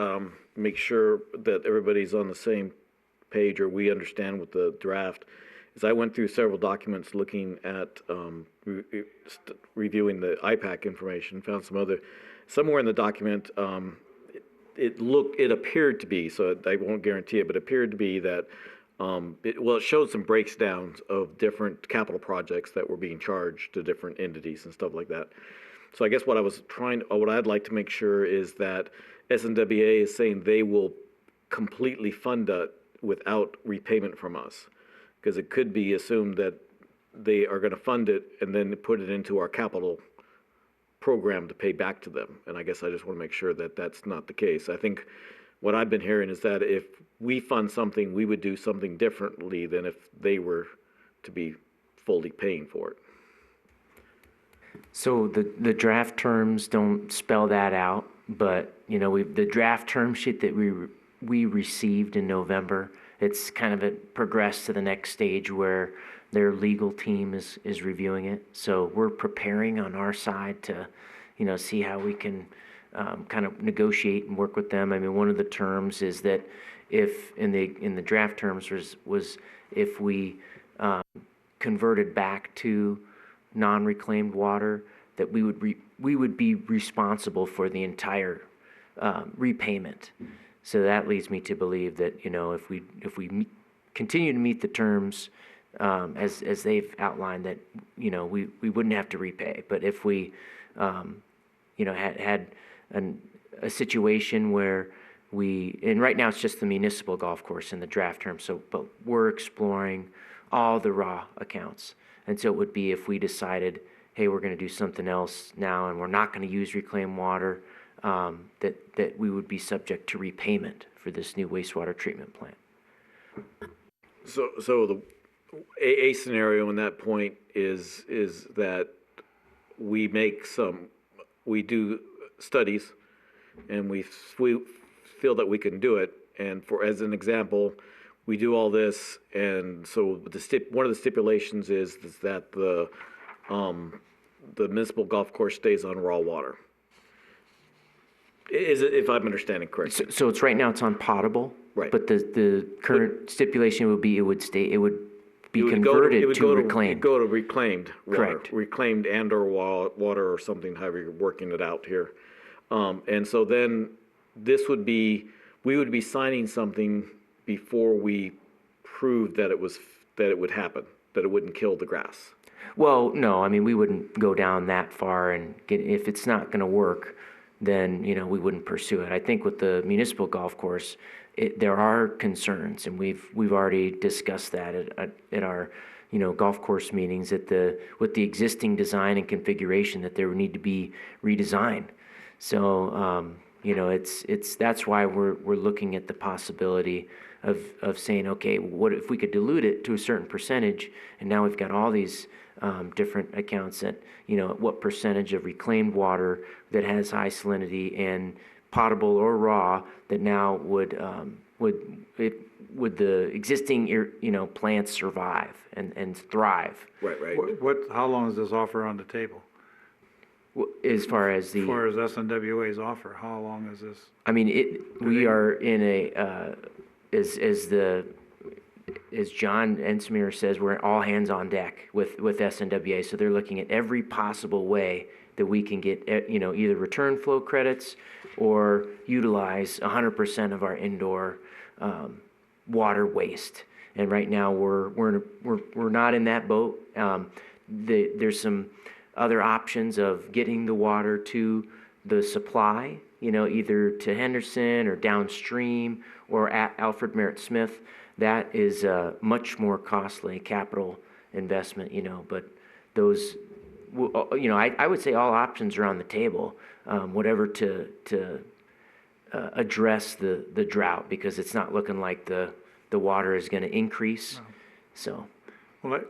make sure that everybody's on the same page or we understand with the draft is I went through several documents looking at reviewing the IPAC information, found somewhere in the document it appeared to be, so I won't guarantee it, but it appeared to be that it showed some breakdowns of different capital projects that were being charged to different entities and stuff like that. So I guess what I'd like to make sure is that SNWA is saying they will completely fund it without repayment from us. Because it could be assumed that they are gonna fund it and then put it into our capital program to pay back to them. And I guess I just wanna make sure that that's not the case. I think what I've been hearing is that if we fund something, we would do something differently than if they were to be fully paying for it. So the draft terms don't spell that out, but, you know, the draft term sheet that we received in November, it's kind of progressed to the next stage where their legal team is reviewing it. So we're preparing on our side to, you know, see how we can kind of negotiate and work with them. I mean, one of the terms is that if in the draft terms was if we converted back to non-reclaimed water, that we would be responsible for the entire repayment. So that leads me to believe that, you know, if we continue to meet the terms as they've outlined, that, you know, we wouldn't have to repay. But if we you know, had a situation where and right now it's just the municipal golf course in the draft term. So, but we're exploring all the raw accounts. And so it would be if we decided, hey, we're going to do something else now and we're not going to use reclaimed water, that we would be subject to repayment for this new wastewater treatment plant. So the a scenario in that point is that we do studies and we feel that we can do it. And as an example, we do all this, and so one of the stipulations is that the municipal golf course stays on raw water. Is it, if I'm understanding correctly? So it's right now it's on potable, Right. But the current stipulation would be it would be It would converted go to It'd reclaimed. go to reclaimed water. Correct. Reclaimed and/or water or something, however you're working it out here. And so then we would be signing something before we proved that it would happen, that it wouldn't kill the grass. Well, no, I mean, we wouldn't go down that far and if it's not going to work, then, you know, we wouldn't pursue it. I think with the municipal golf course, there are concerns, and we've already discussed that at our, you know, golf course meetings with the existing design and configuration that there would need to be redesigned. So, you know, that's why we're looking at the possibility of saying, okay, what if we could dilute it to a certain percentage, and now we've got all these different accounts that, you know, what percentage of reclaimed water that has high salinity and potable or raw that now would would the existing, plants survive and thrive? Right. How long is this offer on the table? As far as As far as SNWA's offer, how long is this? I mean, we are in a, as John Ensminger says, we're all hands on deck with SNWA. So they're looking at every possible way that we can get, either return flow credits or utilize 100% of our indoor water waste. And right now we're not in that boat. There's some other options of getting the water to the supply, either to Henderson or downstream or at Alfred Merritt Smith. That is a much more costly capital investment, but those, I would say all options are on the table, whatever to address the drought, because it's not looking like the water is going to increase. So, Well,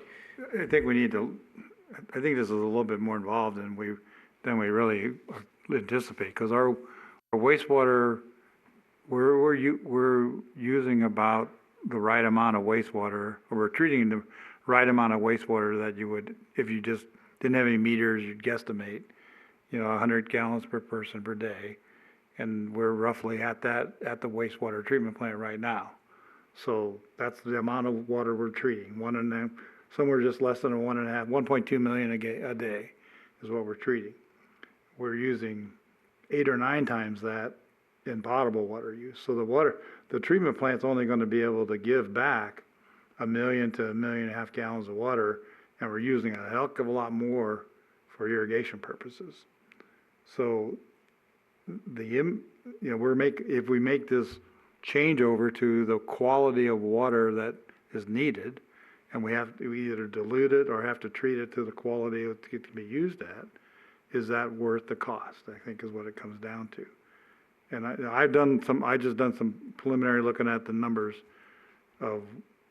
I think we need to, I think this is a little bit more involved than we really anticipate, because our wastewater, we're using about the right amount of wastewater, or we're treating the right amount of wastewater that you would, if you just didn't have any meters, you'd guesstimate, 100 gallons per person per day. And we're roughly at that, at the wastewater treatment plant right now. So that's the amount of water we're treating, somewhere just less than 1.2 million a day is what we're treating. We're using 8 or 9 times that in potable water use. So the treatment plant's only going to be able to give back 1 million to 1.5 million gallons of water, and we're using a heck of a lot more for irrigation purposes. So if we make this changeover to the quality of water that is needed, and we either dilute it or have to treat it to the quality it can be used at, is that worth the cost? I think is what it comes down to. And I just done some preliminary looking at the numbers of,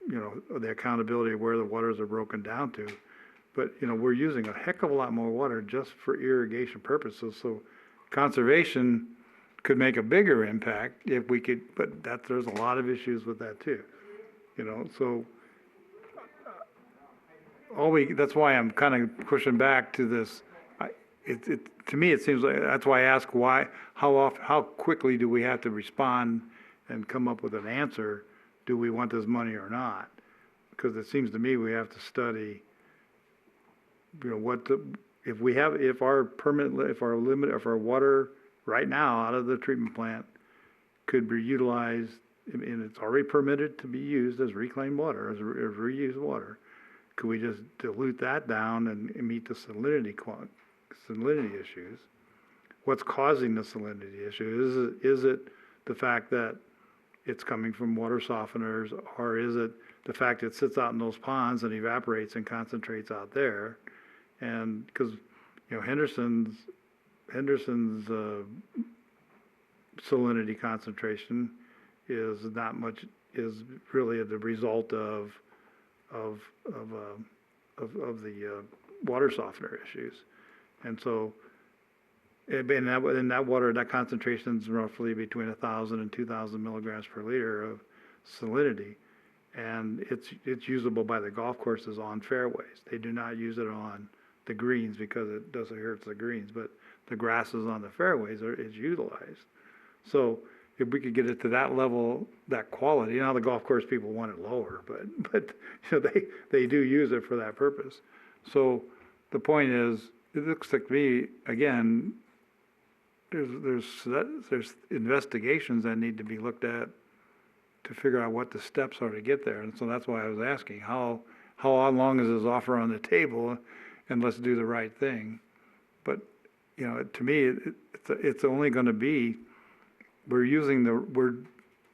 the accountability of where the waters are broken down to. But, we're using a heck of a lot more water just for irrigation purposes. So conservation could make a bigger impact if we could, but there's a lot of issues with that too. So that's why I'm kind of pushing back to this. To me, it seems like, that's why I ask how quickly do we have to respond and come up with an answer? Do we want this money or not? Because it seems to me we have to study, if our water right now out of the treatment plant could be utilized, and it's already permitted to be used as reclaimed water, as reused water, could we just dilute that down and meet the salinity issues? What's causing the salinity issue? Is it the fact that it's coming from water softeners, or is it the fact that it sits out in those ponds and evaporates and concentrates out there? And because Henderson's salinity concentration is really the result of the water softener issues. And so, in that water, that concentration is roughly between 1,000 and 2,000 milligrams per liter of salinity, and it's usable by the golf courses on fairways. They do not use it on the greens because it doesn't hurt the greens, but the grasses on the fairways is utilized. So if we could get it to that level, that quality, the golf course people want it lower, but they do use it for that purpose. So the point is, it looks like to me, again, there's investigations that need to be looked at to figure out what the steps are to get there. And so that's why I was asking, how long is this offer on the table, and let's do the right thing. But, to me, it's only going to be, we're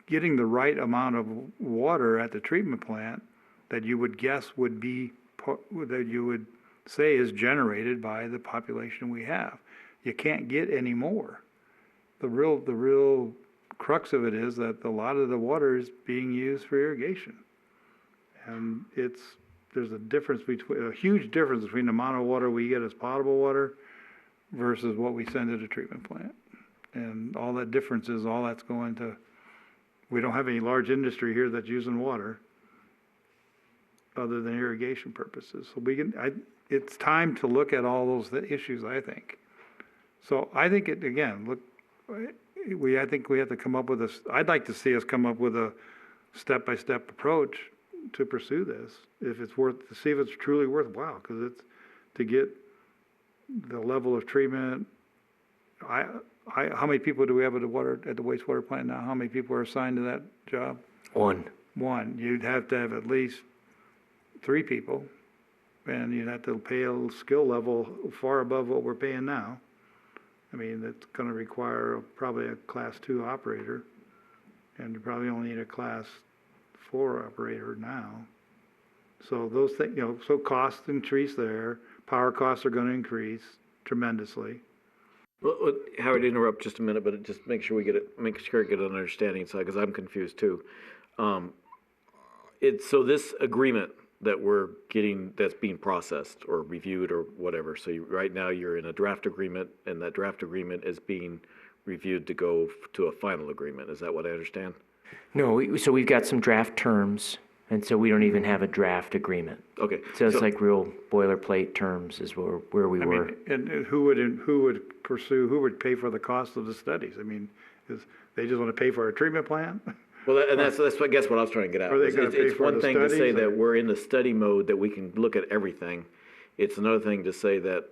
getting the right amount of water at the treatment plant that you would guess that you would say is generated by the population we have. You can't get any more. The real crux of it is that a lot of the water is being used for irrigation. And there's a huge difference between the amount of water we get as potable water versus what we send to the treatment plant. And all that difference is all that's going to we don't have any large industry here that's using water other than irrigation purposes. So it's time to look at all those issues, I think. So I think I think we have to come up with I'd like to see us come up with a step-by-step approach to pursue this, to see if it's truly worthwhile, because to get the level of treatment. How many people do we have at the wastewater plant now? How many people are assigned to that job? One. You'd have to have at least 3 people, and you'd have to pay a skill level far above what we're paying now. I mean, it's gonna require probably a Class 2 operator, and you probably only need a Class 4 operator now. So those things, so costs increase there, power costs are gonna increase tremendously. Well, Howard, interrupt just a minute, but just make sure I get an understanding, so, because I'm confused too. So this agreement that we're getting, that's being processed or reviewed or whatever, so right now you're in a draft agreement, and that draft agreement is being reviewed to go to a final agreement, is that what I understand? No, so we've got some draft terms, and so we don't even have a draft agreement. Okay. So it's like real boilerplate terms is where we were. And who would pay for the cost of the studies? I mean, they just want to pay for a treatment plant? Well, that's I guess what I was trying to get at. Are they gonna pay It's for one the thing to say studies, that or- we're in the study mode, that we can look at everything. It's another thing to say that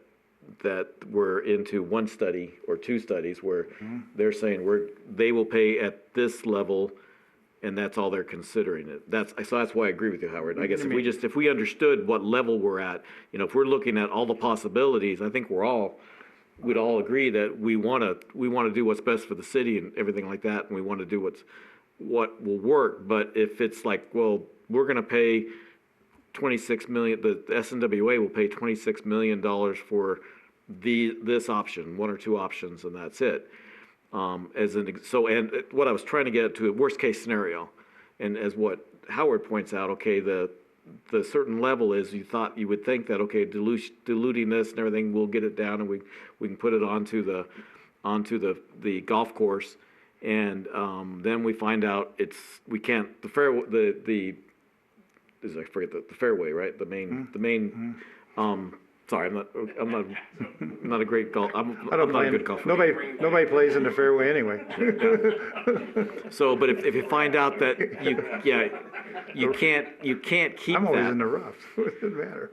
we're into one study or 2 studies where they're saying they will pay at this level, and that's all they're considering it. So that's why I agree with you, Howard. I guess if we understood what level we're at, if we're looking at all the possibilities, I think we'd all agree that we wanna do what's best for the city and everything like that, and we wanna do what will work. But if it's like, well, we're gonna pay 26 million, the SNWA will pay $26 million for this option, 1 or 2 options, and that's it. And what I was trying to get to, worst case scenario, and as what Howard points out, okay, the certain level is, you would think that, okay, diluting this and everything, we'll get it down, and we can put it onto the golf course, and then we find out we can't, I forget the fairway, right? The main, sorry, I'm not a great golf, I'm not a good golfer. Nobody plays in the fairway anyway. So, but if you find out that you can't keep I'm always that, in the rough, so it doesn't matter.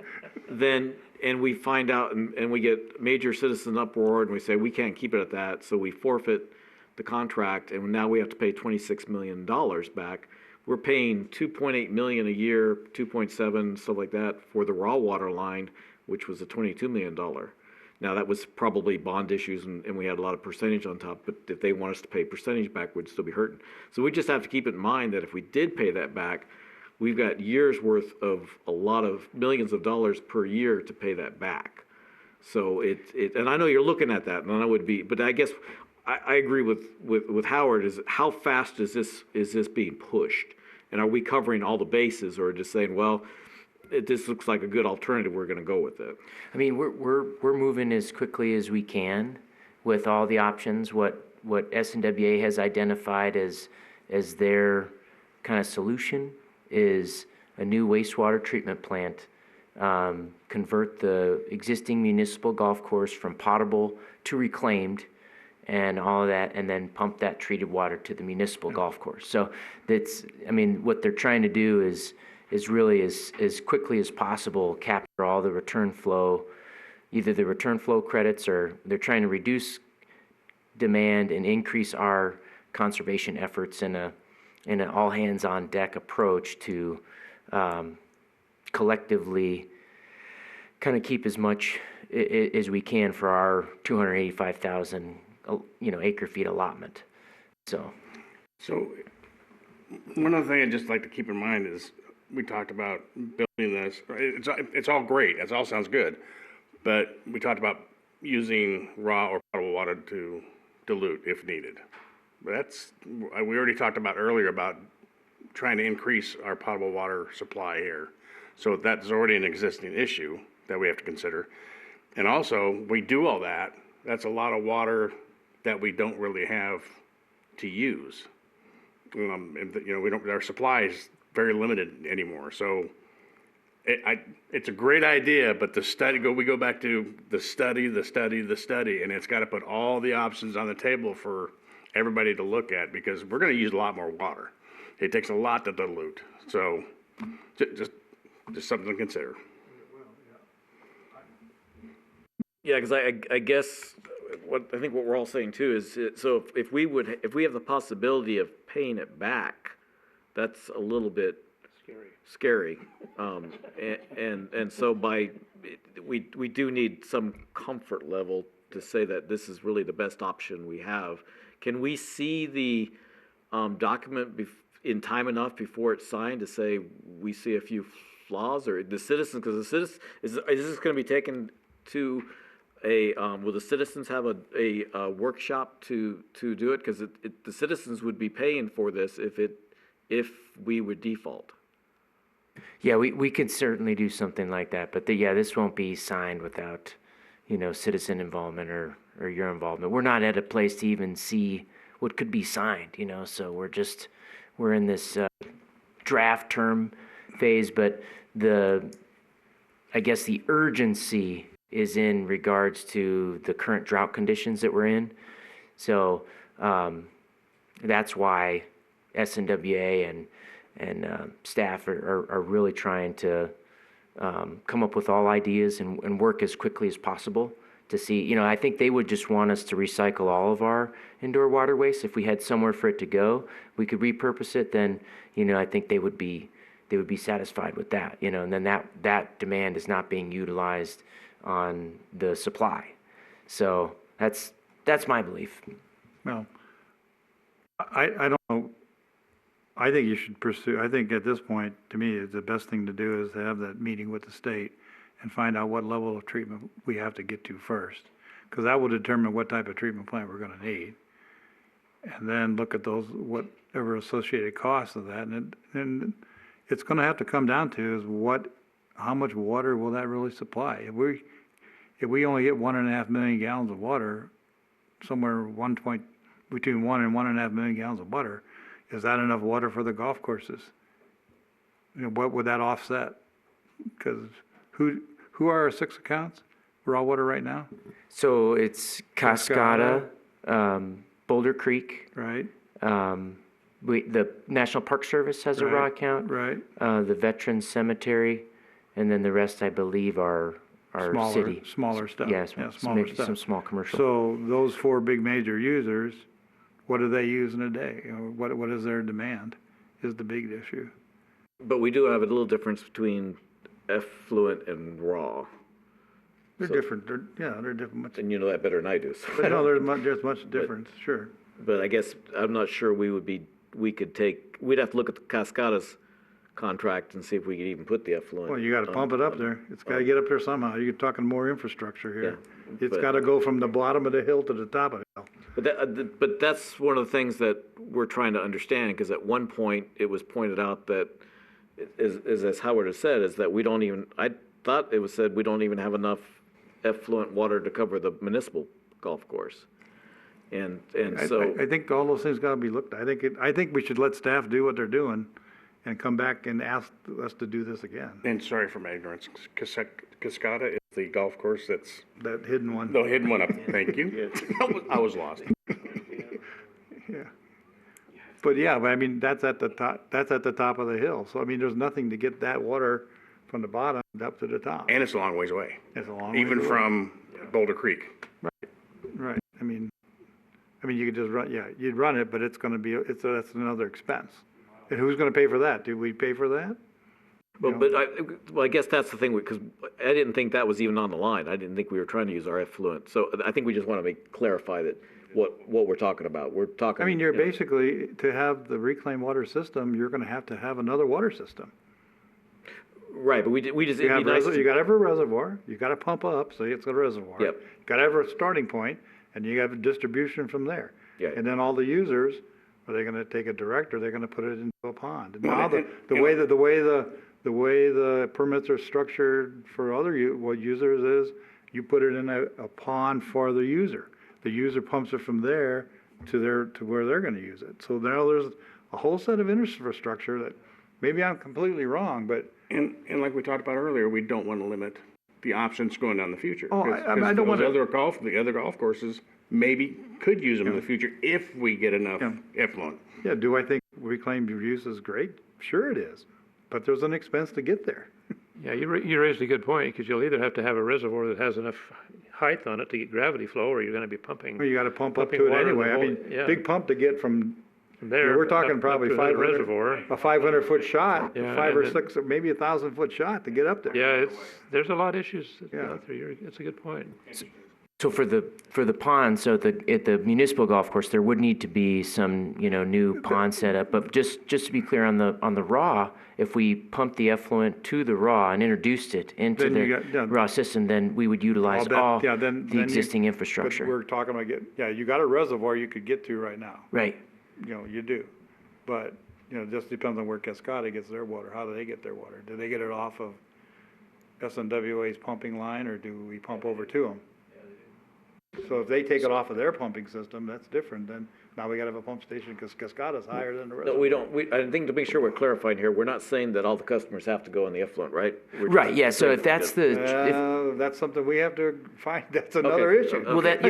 then, and we find out, and we get major citizen uproar, and we say, we can't keep it at that, so we forfeit the contract, and now we have to pay $26 million back. We're paying $2.8 million a year, 2.7, stuff like that, for the raw water line, which was a $22 million. Now, that was probably bond issues, and we had a lot of percentage on top, but if they want us to pay percentage back, we'd still be hurting. So we just have to keep in mind that if we did pay that back, we've got years' worth of a lot of millions of dollars per year to pay that back. So and I know you're looking at that, and I would be, but I guess I agree with Howard, is how fast is this being pushed? And are we covering all the bases, or just saying, well, this looks like a good alternative, we're gonna go with it? I mean, we're moving as quickly as we can with all the options. What SNWA has identified as their kind of solution is a new wastewater treatment plant, convert the existing municipal golf course from potable to reclaimed, and all of that, and then pump that treated water to the municipal golf course. So what they're trying to do is really as quickly as possible capture all the return flow, either the return flow credits, or they're trying to reduce demand and increase our conservation efforts in an all hands on deck approach to collectively kind of keep as much as we can for our 285,000 acre feet allotment. So one other thing I'd just like to keep in mind is, we talked about building this, it's all great, it all sounds good, but we talked about using raw or potable water to dilute if needed. But we already talked about earlier about trying to increase our potable water supply here. So that's already an existing issue that we have to consider. And also, we do all that, that's a lot of water that we don't really have to use. Our supply is very limited anymore, so it's a great idea, but we go back to the study, and it's gotta put all the options on the table for everybody to look at, because we're gonna use a lot more water. It takes a lot to dilute, so just something to consider. Yeah, because I guess I think what we're all saying too is, so if we have the possibility of paying it back, that's a little bit scary. And so we do need some comfort level to say that this is really the best option we have. Can we see the document in time enough before it's signed to say we see a few flaws, or the citizens, because the citizens, is this going to be taken to will the citizens have a workshop to do it? Because the citizens would be paying for this if we would default. Yeah, we could certainly do something like that, but this won't be signed without, citizen involvement or your involvement. We're not at a place to even see what could be signed, so we're in this draft term phase, but I guess the urgency is in regards to the current drought conditions that we're in. So that's why SNWA and staff are really trying to come up with all ideas and work as quickly as possible to see, I think they would just want us to recycle all of our indoor water waste. If we had somewhere for it to go, we could repurpose it, then, I think they would be satisfied with that, and then that demand is not being utilized on the supply. So that's my belief. Well, I don't know. I think you should pursue, I think at this point, to me, the best thing to do is to have that meeting with the state and find out what level of treatment we have to get to first. Because that will determine what type of treatment plant we're gonna need. And then look at those, whatever associated costs of that. And it's gonna have to come down to is how much water will that really supply? If we only get 1.5 million gallons of water, somewhere between 1 and 1.5 million gallons of water, is that enough water for the golf courses? What would that offset? Because who are our 6 accounts? Raw water right now? So it's Cascada, Boulder Creek. Right, The National Park Service has a raw account. right. The Veterans Cemetery, and then the rest, I believe, are city. Smaller stuff. Yeah, smaller maybe stuff. some small commercial. So those 4 big major users, what do they use in a day? What is their demand is the big issue. But we do have a little difference between effluent and raw. They're different, they're different. And you know that better than I do. So But no, there's much difference, sure. But I guess, I'm not sure we'd have to look at the Cascada's contract and see if we could even put the effluent. Well, you gotta pump it up there. It's gotta get up there somehow. You're talking more infrastructure here. Yeah, It's but- gotta go from the bottom of the hill to the top of the hill. But that's one of the things that we're trying to understand, because at one point, it was pointed out that, as Howard has said, is that I thought it was said we don't even have enough effluent water to cover the municipal golf course. And so. I think all those things gotta be looked at. I think we should let staff do what they're doing and come back and ask us to do this again. And sorry for my ignorance, Cascada is the golf course that's That hidden one. the hidden one up, thank you. I was lost. Yeah. But I mean, that's at the top of the hill. So I mean, there's nothing to get that water from the bottom up to the top. And it's a long ways away, It's a long way even to go. from Boulder Creek. Right. I mean, you could just run, you'd run it, but it's gonna be, that's another expense. And who's gonna pay for that? Do we pay for that? Well, I guess that's the thing, because I didn't think that was even on the line. I didn't think we were trying to use our effluent. So I think we just want to clarify that what we're talking about. We're talking. I mean, you're basically, to have the reclaimed water system, you're gonna have to have another water system. Right, but we just, You it'd be nice. you gotta have a reservoir, you gotta pump up, so it's a reservoir. Yep. You gotta have a starting point, and you have a distribution from there. Yeah. And then all the users, are they gonna take it direct, or they're gonna put it into a pond? And now, and- the way the permits are structured for other users is, you put it in a pond for the user. The user pumps it from there to where they're gonna use it. So now there's a whole set of infrastructure that, maybe I'm completely wrong, but. And like we talked about earlier, we don't want to limit the options going down the future. Oh, I don't Because wanna- the other golf courses maybe could use them in the future if we get enough Yeah. effluent. Yeah, do I think reclaimed use is great? Sure it is, but there's an expense to get there. Yeah, you raised a good point, because you'll either have to have a reservoir that has enough height on it to get gravity flow, or you're gonna be pumping Well, you gotta pump up Pumping to it water the anyway. I whole- mean, yeah. big pump to get from, from there. we're talking up probably to that 500, reservoir. a 500-foot shot, Yeah, 5 and or then- 6, or maybe 1,000-foot shot to get up there. Yeah, there's a lot of issues Yeah. out there. It's a good point. So for the pond, so at the municipal golf course, there would need to be some, new pond setup. But just to be clear on the raw, if we pumped the effluent to the raw and introduced it into Then you the got- yeah. raw system, then we would utilize all the existing But infrastructure. we're talking about you got a reservoir you could get to right now. Right. You do. But, it just depends on where Cascada gets their water. How do they get their water? Do they get it off of SNWA's pumping line, or do we pump over to them? So if they take it off of their pumping system, that's different. Then now we gotta have a pump station because Cascada's higher than the No, reservoir. we don't, I think to make sure we're clarifying here, we're not saying that all the customers have to go in the effluent, right? We're Right, just- yeah, so if that's That's something we have to find. That's another issue. well, that's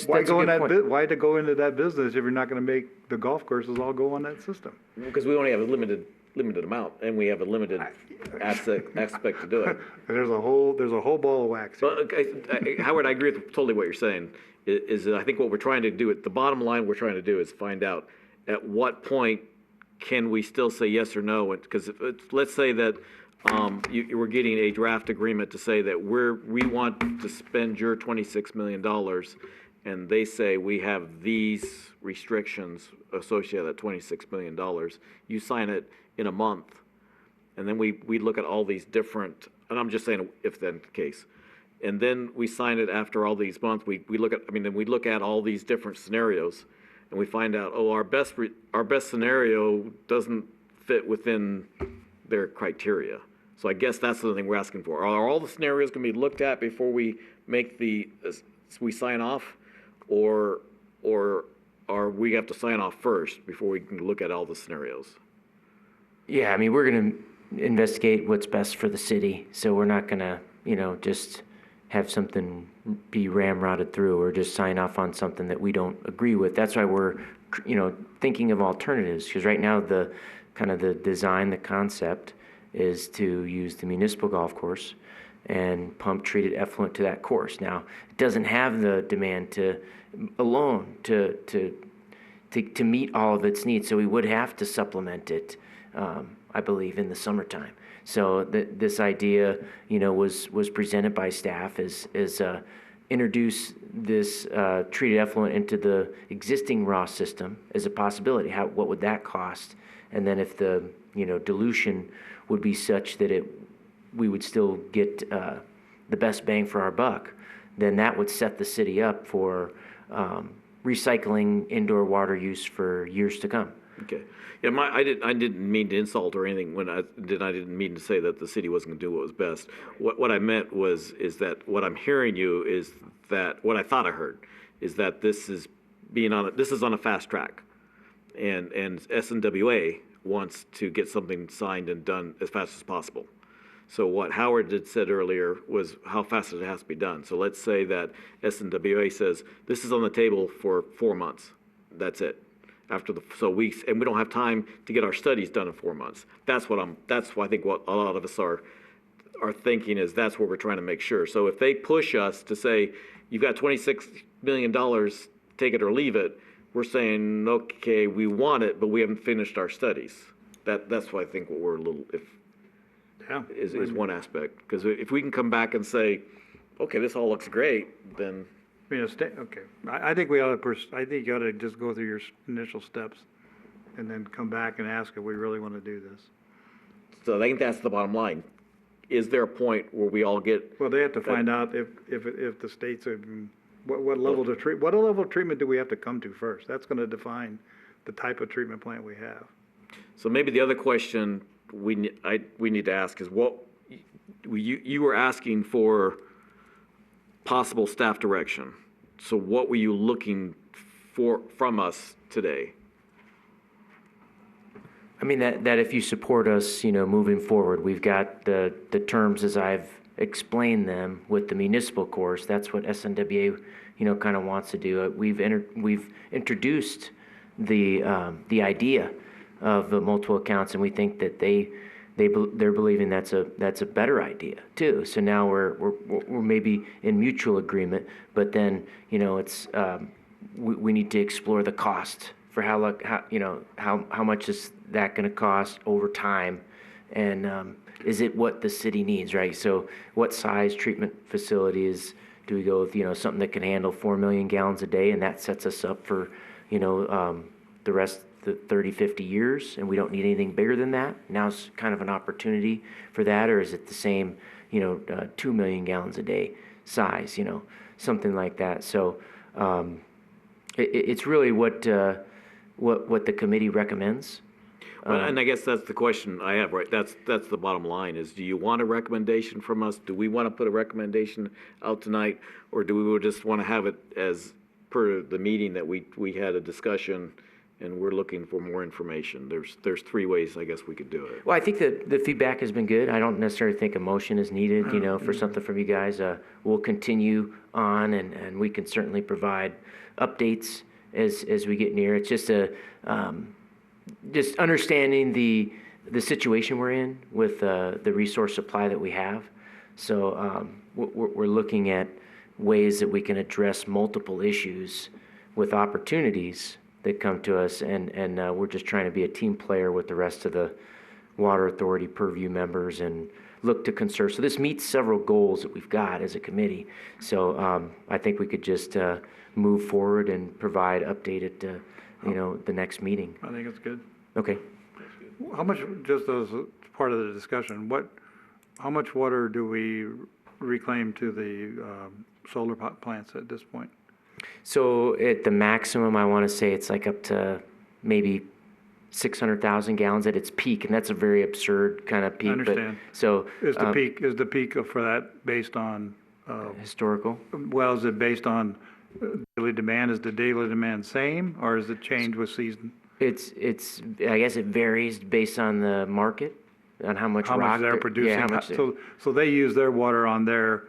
Why a go in good that point. why to go into that business if you're not gonna make the golf courses all go on that system? Because we only have a limited amount, and we have a limited aspect to do it. There's a whole ball of wax here. But, Howard, I agree with totally what you're saying, is that I think what we're trying to do, the bottom line we're trying to do is find out at what point can we still say yes or no, because let's say that, you were getting a draft agreement to say that we want to spend your $26 million, and they say we have these restrictions associated with that $26 million. You sign it in a month, and then we look at all these different, and I'm just saying if then the case. And then we sign it after all these months, we look at all these different scenarios, and we find out, our best scenario doesn't fit within their criteria. So I guess that's the thing we're asking for. Are all the scenarios gonna be looked at before we make we sign off? Or we have to sign off first before we can look at all the scenarios? Yeah, I mean, we're gonna investigate what's best for the city, so we're not gonna, just have something be ramrodded through or just sign off on something that we don't agree with. That's why we're, thinking of alternatives, because right now the design, the concept is to use the municipal golf course and pump treated effluent to that course. Now, it doesn't have the demand to meet all of its needs, so we would have to supplement it, I believe, in the summertime. So this idea, was presented by staff as introduce this treated effluent into the existing raw system as a possibility. What would that cost? And then if the dilution would be such that we would still get the best bang for our buck, then that would set the city up for recycling indoor water use for years to come. Okay. Yeah, I didn't mean to insult or anything when I didn't mean to say that the city wasn't gonna do what was best. What I meant is that what I'm hearing you is that, what I thought I heard, is that this is on a fast track. And SNWA wants to get something signed and done as fast as possible. So what Howard had said earlier was how fast it has to be done. So let's say that SNWA says, this is on the table for 4 months. That's it. And we don't have time to get our studies done in 4 months. That's what I think what a lot of us are thinking is that's what we're trying to make sure. So if they push us to say, you've got $26 million, take it or leave it, we're saying, okay, we want it, but we haven't finished our studies. That's why I think what we're a little, is one aspect. Because if we can come back and say, okay, this all looks great, then. Okay, I think you ought to just go through your initial steps and then come back and ask if we really want to do this. So I think that's the bottom line. Is there a point where we all get? Well, they have to find out if the states are, what level of treatment do we have to come to first? That's gonna define the type of treatment plant we have. So maybe the other question we need to ask is what, you were asking for possible staff direction. So what were you looking for from us today? I mean, that if you support us, moving forward, we've got the terms as I've explained them with the municipal course. That's what SNWA, kind of wants to do. We've introduced the idea of the multiple accounts, and we think that they're believing that's a better idea too. So now we're maybe in mutual agreement, but then, it's, we need to explore the cost for how much is that going to cost over time, and is it what the city needs, right? So what size treatment facilities do we go with? Something that can handle 4 million gallons a day, and that sets us up for the rest the 30, 50 years, and we don't need anything bigger than that. Now's kind of an opportunity for that, or is it the same 2 million gallons a day size, something like that. So it's really what the committee recommends. Well, and I guess that's the question I have, right? That's the bottom line is, do you want a recommendation from us? Do we want to put a recommendation out tonight? Or do we just want to have it as per the meeting that we had a discussion and we're looking for more information? There's three ways I guess we could do it. Well, I think that the feedback has been good. I don't necessarily think a motion is needed, for something from you guys. We'll continue on, and we can certainly provide updates as we get near. It's just just understanding the situation we're in with the resource supply that we have. So we're looking at ways that we can address multiple issues with opportunities that come to us, and we're just trying to be a team player with the rest of the Water Authority purview members and look to conserve. So this meets several goals that we've got as a committee. So I think we could just move forward and provide update at the next meeting. I think it's good. Okay. How much, just as part of the discussion, how much water do we reclaim to the solar plants at this point? So at the maximum, I want to say it's like up to maybe 600,000 gallons at its peak, and that's a very absurd kind of peak. I understand. But, so Is the peak for that based on? Historical? Well, is it based on daily demand? Is the daily demand same, or is it changed with season? It's I guess it varies based on the market, on how much rock they're producing. Yeah, how much So they use their water on their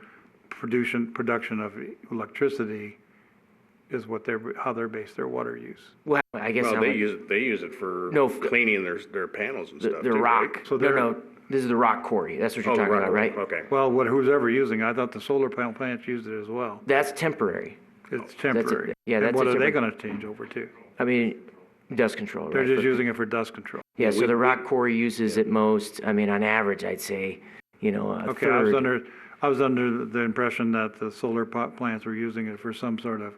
production of electricity is how they base their water use. Well, I guess Well, how they much- use it for No, cleaning their panels and stuff. the too, rock. right? So No, this is the rock quarry. That's what you're Oh, talking about, right? Okay. Well, who's ever using it, I thought the solar panel plants used it as well. That's temporary. It's temporary. yeah, And that's what a are they different- gonna change over to? I mean, dust control, They're right? just using it for dust control. Yeah, so the rock quarry uses at most, I mean, on average, I'd say, a Okay, I was third. under the impression that the solar plants were using it for some sort of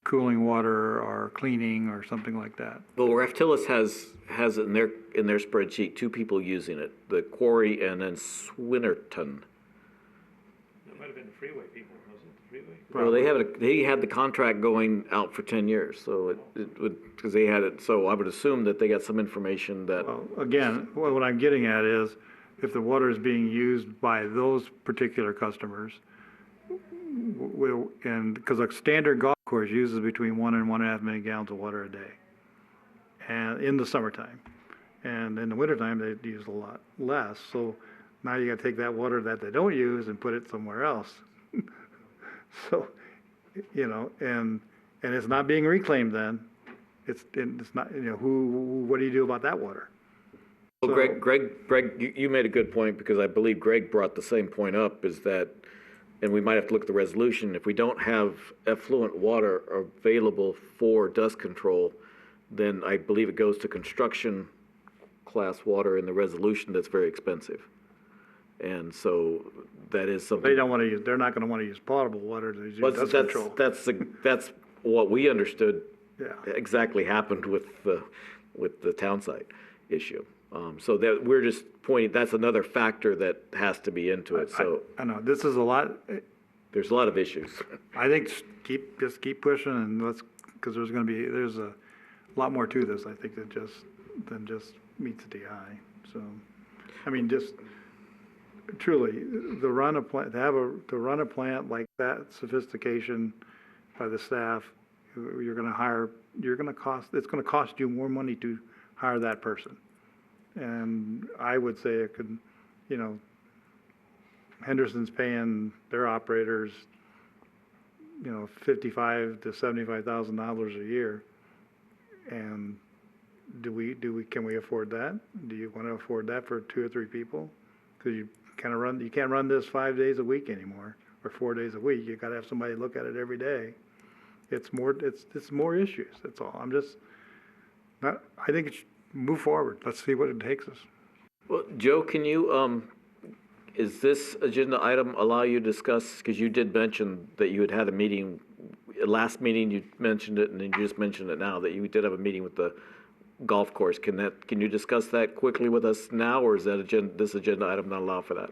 cooling water or cleaning or something like that. Well, Raftillis has it in their spreadsheet, two people using it, the quarry and then Swinnerton. That might have been the freeway people, wasn't it? Freeway? Well, they had the contract going out for 10 years, so it would, because they had it, so I would assume that they got some information that, Well, again, what I'm getting at is, if the water is being used by those particular customers, because a standard golf course uses between 1 and 1.5 million gallons of water a day, and in the summertime. And in the wintertime, they use a lot less, so now you gotta take that water that they don't use and put it somewhere else. So, and it's not being reclaimed then, it's not, what do you do about that water? well, Greg, you made a good point, because I believe Greg brought the same point up, is that, and we might have to look at the resolution, if we don't have effluent water available for dust control, then I believe it goes to construction class water in the resolution that's very expensive. And so that is something. They're not gonna wanna use potable water to use But dust control. that's what we understood Yeah. exactly happened with the town site issue. So that, we're just pointing, that's another factor that has to be into it, so I know, this is a lot, there's a lot of issues. I think just keep pushing and because there's a lot more to this, I think, than just meets the eye, so. I mean, just truly, to run a plant like that sophistication by the staff, it's gonna cost you more money to hire that person. And I would say it could, you know, Henderson's paying their operators, you know, $55,000 to $75,000 a year. And can we afford that? Do you want to afford that for 2 or 3 people? Because you can't run this 5 days a week anymore, or 4 days a week. You got to have somebody look at it every day. It's more issues. That's all. I think it should move forward. Let's see what it takes us. Well, Joe, can you, is this agenda item allow you to discuss, because you did mention that you had a meeting, last meeting you mentioned it, and then you just mentioned it now, that you did have a meeting with the golf course. Can you discuss that quickly with us now, or is this agenda item not allow for that?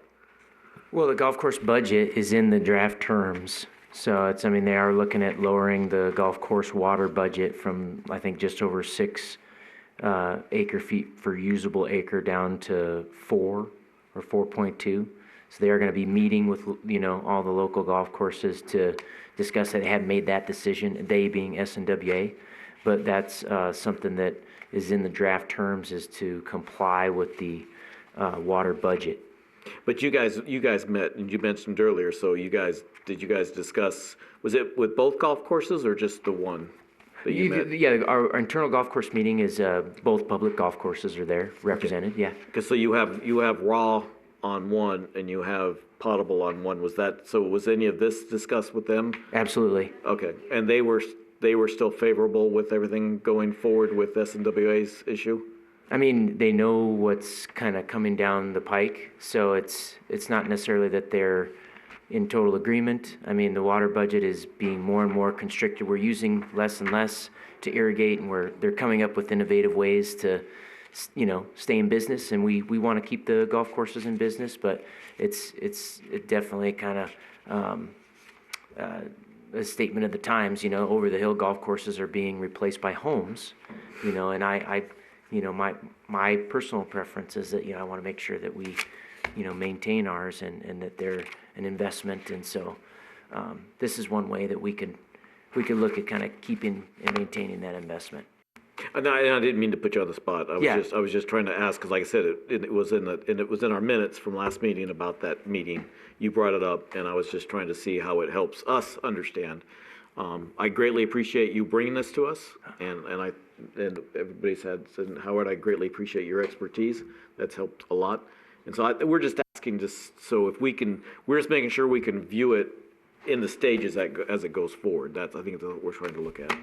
Well, the golf course budget is in the draft terms. So they are looking at lowering the golf course water budget from, I think, just over 6 acre feet per usable acre down to 4 or 4.2. So they are going to be meeting with, all the local golf courses to discuss that. They haven't made that decision, they being SNWA, but that's something that is in the draft terms, is to comply with the water budget. But you guys met, and you mentioned earlier, so did you guys discuss, was it with both golf courses or just the one that you met? Yeah, our internal golf course meeting is, both public golf courses are there represented, yeah. Because so you have raw on one and you have potable on one. Was any of this discussed with them? Absolutely. Okay, and they were still favorable with everything going forward with SNWA's issue? They know what's kind of coming down the pike, so it's not necessarily that they're in total agreement. The water budget is being more and more constricted. We're using less and less to irrigate, and they're coming up with innovative ways to, stay in business. And we want to keep the golf courses in business, but it's definitely kind of a statement of the times. Over the hill golf courses are being replaced by homes, and my personal preference is that, I want to make sure that we, maintain ours and that they're an investment. And so this is one way that we could look at kind of keeping and maintaining that investment. And I didn't mean to put you on the spot. I was just trying to ask, because like I said, it was in our minutes from last meeting about that meeting. You brought it up, and I was just trying to see how it helps us understand. I greatly appreciate you bringing this to us, and everybody said, Howard, I greatly appreciate your expertise. That's helped a lot. And so we're just asking, so if we can, we're just making sure we can view it in the stages as it goes forward. I think that's what we're trying to look at.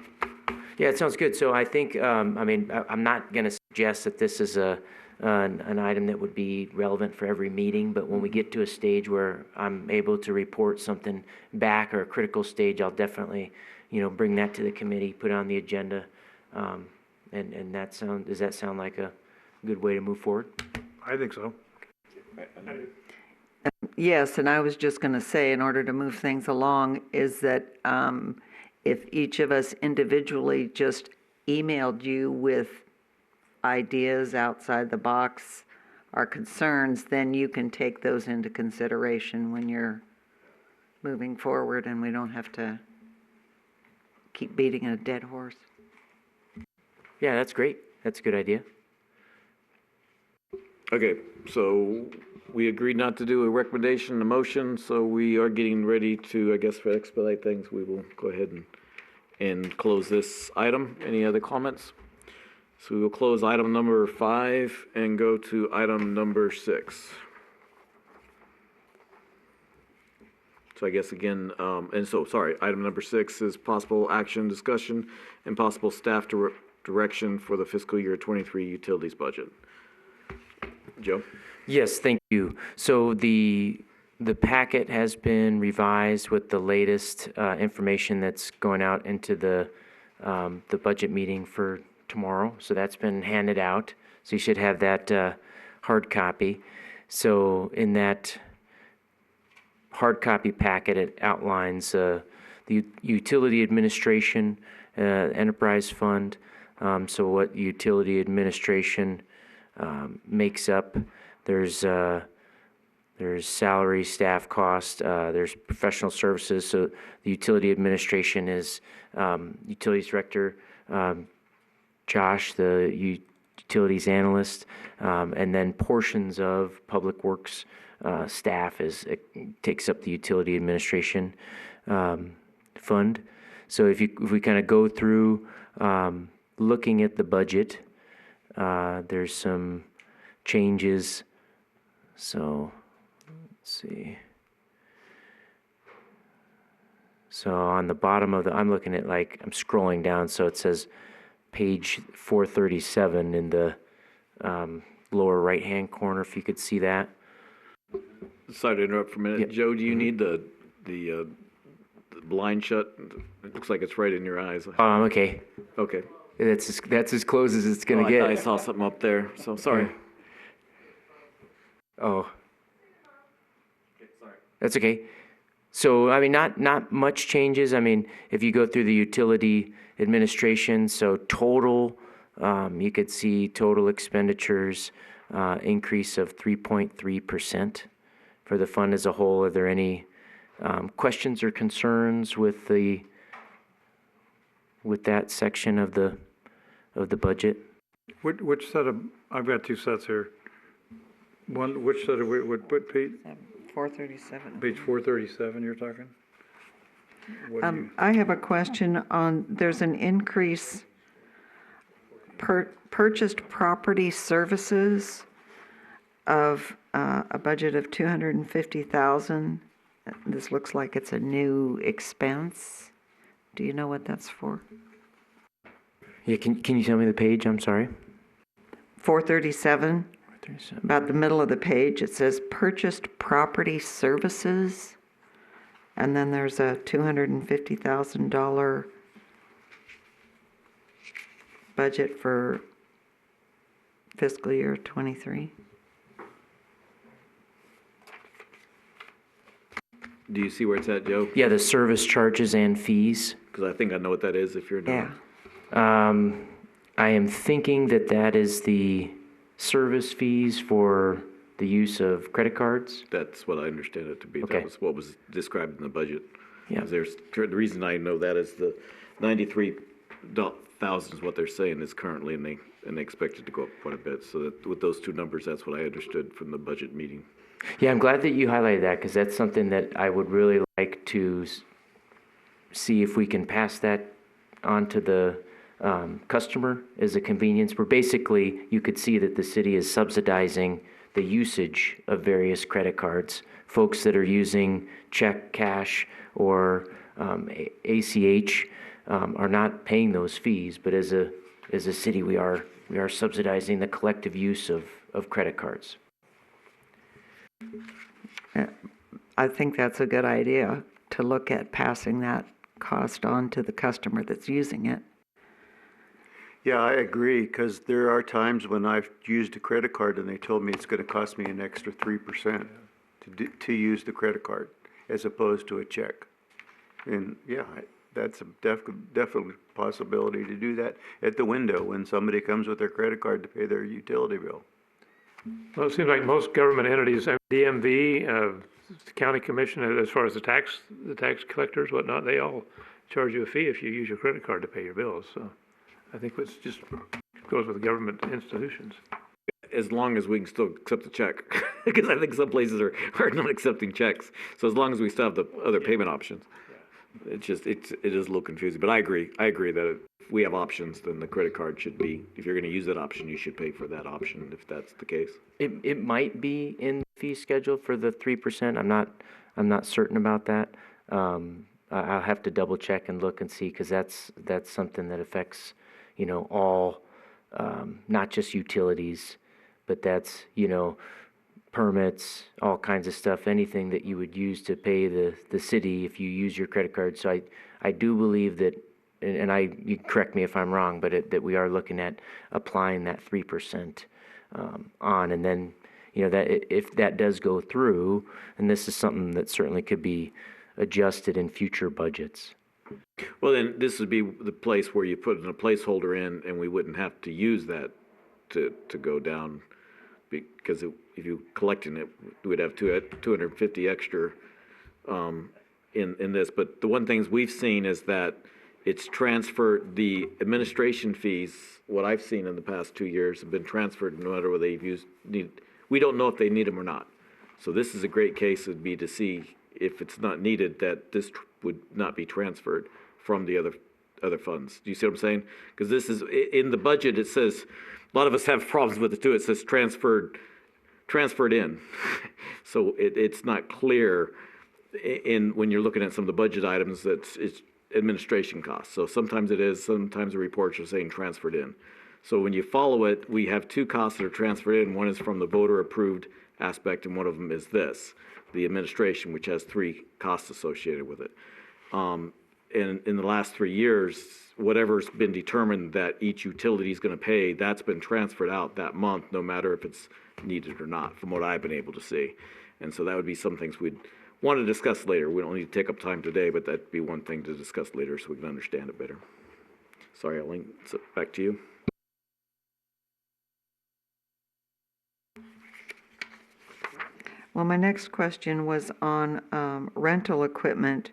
Yeah, it sounds good. So I think, I'm not going to suggest that this is an item that would be relevant for every meeting, but when we get to a stage where I'm able to report something back, or a critical stage, I'll definitely, bring that to the committee, put it on the agenda. And does that sound like a good way to move forward? I think so. Yes, and I was just going to say, in order to move things along, is that if each of us individually just emailed you with ideas outside the box, our concerns, then you can take those into consideration when you're moving forward, and we don't have to keep beating a dead horse. Yeah, that's great. That's a good idea. Okay, so we agreed not to do a recommendation, a motion, so we are getting ready to, I guess, for expedite things, we will go ahead and close this item. Any other comments? So we will close item number 5 and go to item number 6. So I guess again, item number 6 is possible action, discussion, and possible staff direction for the fiscal year 23 utilities budget. Joe? Yes, thank you. So the packet has been revised with the latest information that's going out into the budget meeting for tomorrow. So that's been handed out. So you should have that hard copy. So in that hard copy packet, it outlines the utility administration, enterprise fund. So what utility administration makes up. There's salary, staff cost, there's professional services. So the utility administration is utilities director Josh, the utilities analyst, and then portions of Public Works staff takes up the utility administration fund. So if we kind of go through looking at the budget, there's some changes. So let's see. So on the bottom of I'm looking at I'm scrolling down, so it says page 437 in the lower right-hand corner, if you could see that. Sorry to interrupt for a minute. Yeah. Joe, do you need the blind shut? It looks like it's right in your eyes. Okay. Okay. That's as close as it's gonna I get. thought I saw something up there, so sorry. Oh. That's okay. So, I mean, not much changes. I mean, if you go through the utility administration, so total, you could see total expenditures, increase of 3.3% for the fund as a whole. Are there any questions or concerns with that section of the budget? Which set of, I've got two sets here. Which set of, what page? 437. Page 437 you're talking? What do you? I have a question on, there's an increase, purchased property services of a budget of 250,000. This looks like it's a new expense. Do you know what that's for? Yeah, can you tell me the page? I'm sorry. 437, about the middle of the page, it says purchased property services. And then there's a $250,000 budget for fiscal year '23. Do you see where it's at, Joe? Yeah, the service charges and fees. Because I think I know what that is if you're not. Yeah. I am thinking that is the service fees for the use of credit cards. That's what I understand it to be. Okay. That was what was described in the budget. Yeah. 'Cause the reason I know that is the 93,000 is what they're saying is currently, and they expect it to go up quite a bit. So that with those two numbers, that's what I understood from the budget meeting. Yeah, I'm glad that you highlighted that because that's something that I would really like to see if we can pass that on to the customer as a convenience. Where basically you could see that the city is subsidizing the usage of various credit cards. Folks that are using check, cash, or ACH are not paying those fees, but as a city, we are subsidizing the collective use of credit cards. I think that's a good idea, to look at passing that cost on to the customer that's using it. Yeah, I agree, because there are times when I've used a credit card and they told me it's gonna cost me an extra 3% to use the credit card as opposed to a check. And yeah, that's a definitely possibility to do that at the window when somebody comes with their credit card to pay their utility bill. Well, it seems like most government entities, DMV, the county commission, as far as the tax collectors, whatnot, they all charge you a fee if you use your credit card to pay your bills. So I think it's just goes with government institutions. As long as we can still accept the check, because I think some places are not accepting checks. So as long as we still have the other payment options, it is a little confusing. But I agree that if we have options, then the credit card should be. If you're going to use that option, you should pay for that option. If that's the case, It might be in the fee schedule for the 3%. I'm not certain about that. I'll have to double check and look and see because that's something that affects all, not just utilities, but that's permits, all kinds of stuff, anything that you would use to pay the city if you use your credit card. So I do believe that, and you correct me if I'm wrong, but that we are looking at applying that 3% on, and then that if that does go through, and this is something that certainly could be adjusted in future budgets. well, then this would be the place where you put in a placeholder in, and we wouldn't have to use that to go down, because if you collecting it, we'd have 250 extra in this. But the one things we've seen is that it's transferred, the administration fees, what I've seen in the past 2 years have been transferred no matter whether they've we don't know if they need them or not. So this is a great case would be to see if it's not needed, that this would not be transferred from the other funds. Do you see what I'm saying? Because this is, in the budget, it says, a lot of us have problems with it too, it says transferred in. So it's not clear when you're looking at some of the budget items that it's administration costs. So sometimes it is, sometimes the reports are saying transferred in. So when you follow it, we have two costs that are transferred in. One is from the voter approved aspect, and one of them is this, the administration, which has three costs associated with it. And in the last 3 years, whatever's been determined that each utility is going to pay, that's been transferred out that month, no matter if it's needed or not, from what I've been able to see. And so that would be some things we'd want to discuss later. We don't need to take up time today, but that'd be one thing to discuss later so we can understand it better. Sorry, Elaine, so back to you. Well, my next question was on rental equipment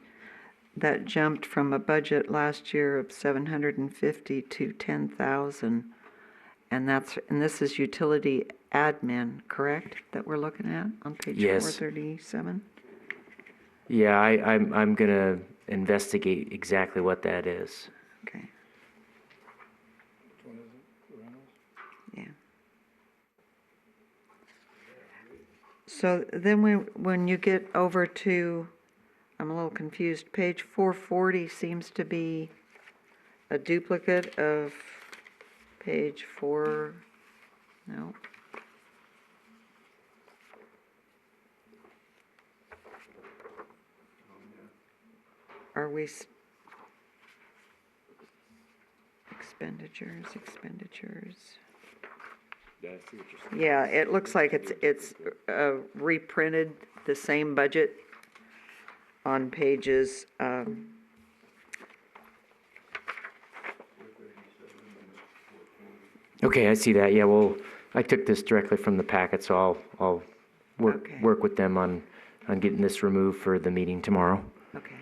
that jumped from a budget last year of 750 to 10,000. And this is utility admin, correct, that we're looking at on page Yes. 437? Yeah, I'm gonna investigate exactly what that is. Okay. Yeah. So then when you get over to, I'm a little confused, page 440 seems to be a duplicate of page 4, no. Are we, expenditures. Yeah, it looks like it's reprinted the same budget on pages, Okay, I see that. Yeah, well, I took this directly from the packet, so I'll Okay. work with them on getting this removed for the meeting tomorrow. okay.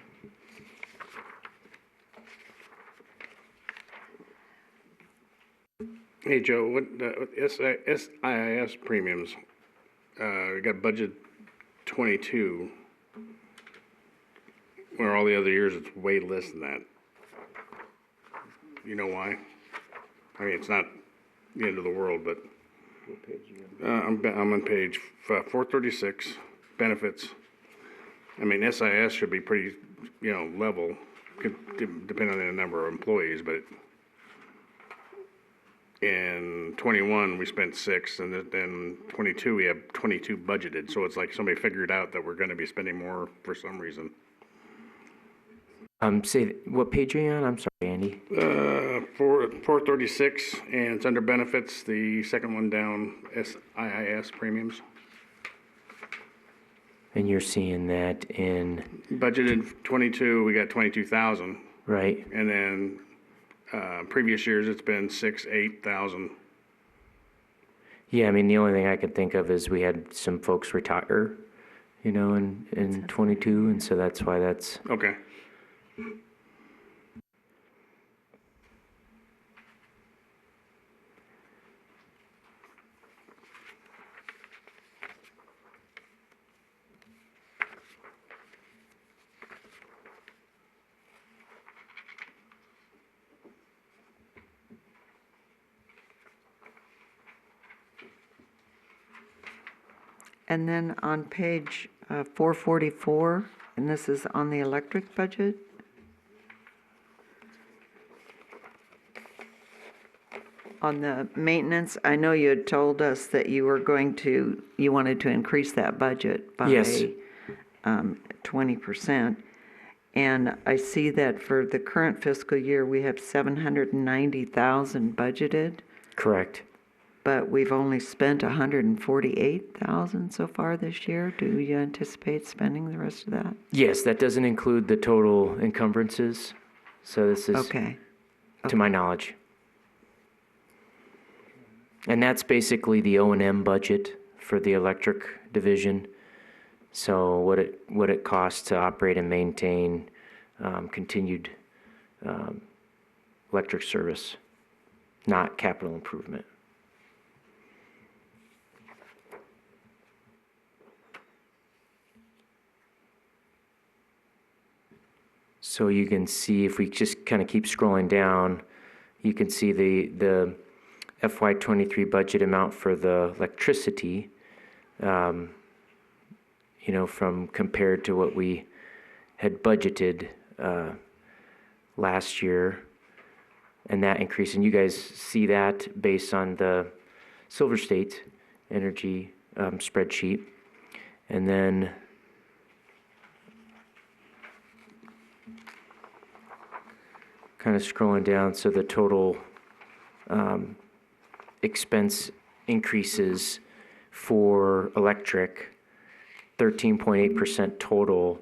Hey, Joe, what, SIS premiums, we got budget 22, where all the other years it's way less than that. You know why? I mean, it's not the end of the world, but, I'm on page 436, benefits. I mean, SIS should be pretty, level, depending on the number of employees, but in 21, we spent 6, and then 22, we have 22 budgeted, so it's like somebody figured out that we're gonna be spending more for some reason. Say, what page are you on? I'm sorry, Andy. 436, and it's under benefits, the second one down, SIS premiums. And you're seeing that in, Budgeted 22, we got 22,000, right? and then, previous years, it's been 8,000. Yeah, I mean, the only thing I could think of is we had some folks retire, in 22, and so that's why that's, Okay. And then on page 444, and this is on the electric budget. On the maintenance, I know you had told us that you wanted to increase that budget by Yes. 20%. And I see that for the current fiscal year, we have 790,000 budgeted, correct. but we've only spent 148,000 so far this year. Do you anticipate spending the rest of that? Yes, that doesn't include the total encumbrances, so this is, Okay, to my knowledge. And that's basically the O&M budget for the electric division. So what it costs to operate and maintain continued electric service, not capital improvement. So you can see, if we just kind of keep scrolling down, you can see the FY23 budget amount for the electricity, you know, from compared to what we had budgeted last year, and that increase. And you guys see that based on the Silver State Energy spreadsheet. And then kind of scrolling down, so the total expense increases for electric, 13.8% total,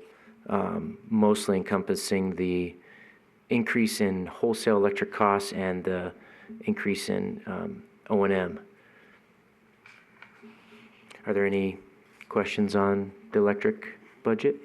mostly encompassing the increase in wholesale electric costs and the increase in O&M. Are there any questions on the electric budget?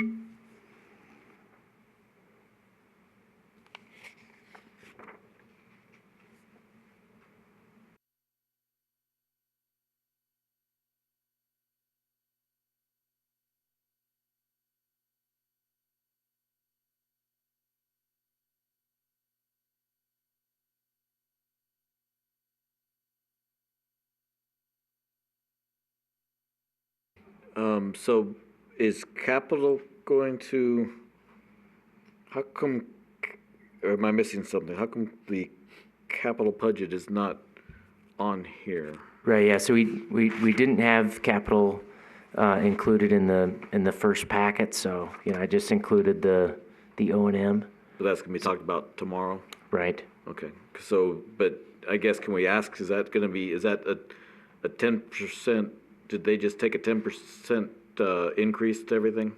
So is capital going to, how come, or am I missing something? How come the capital budget is not on here? Right, yeah, so we didn't have capital included in the first packet, so, you know, I just included the O&M. So that's gonna be talked about tomorrow? Right. Okay, so, but I guess, can we ask, is that gonna be, is that a 10%, did they just take a 10% increase to everything?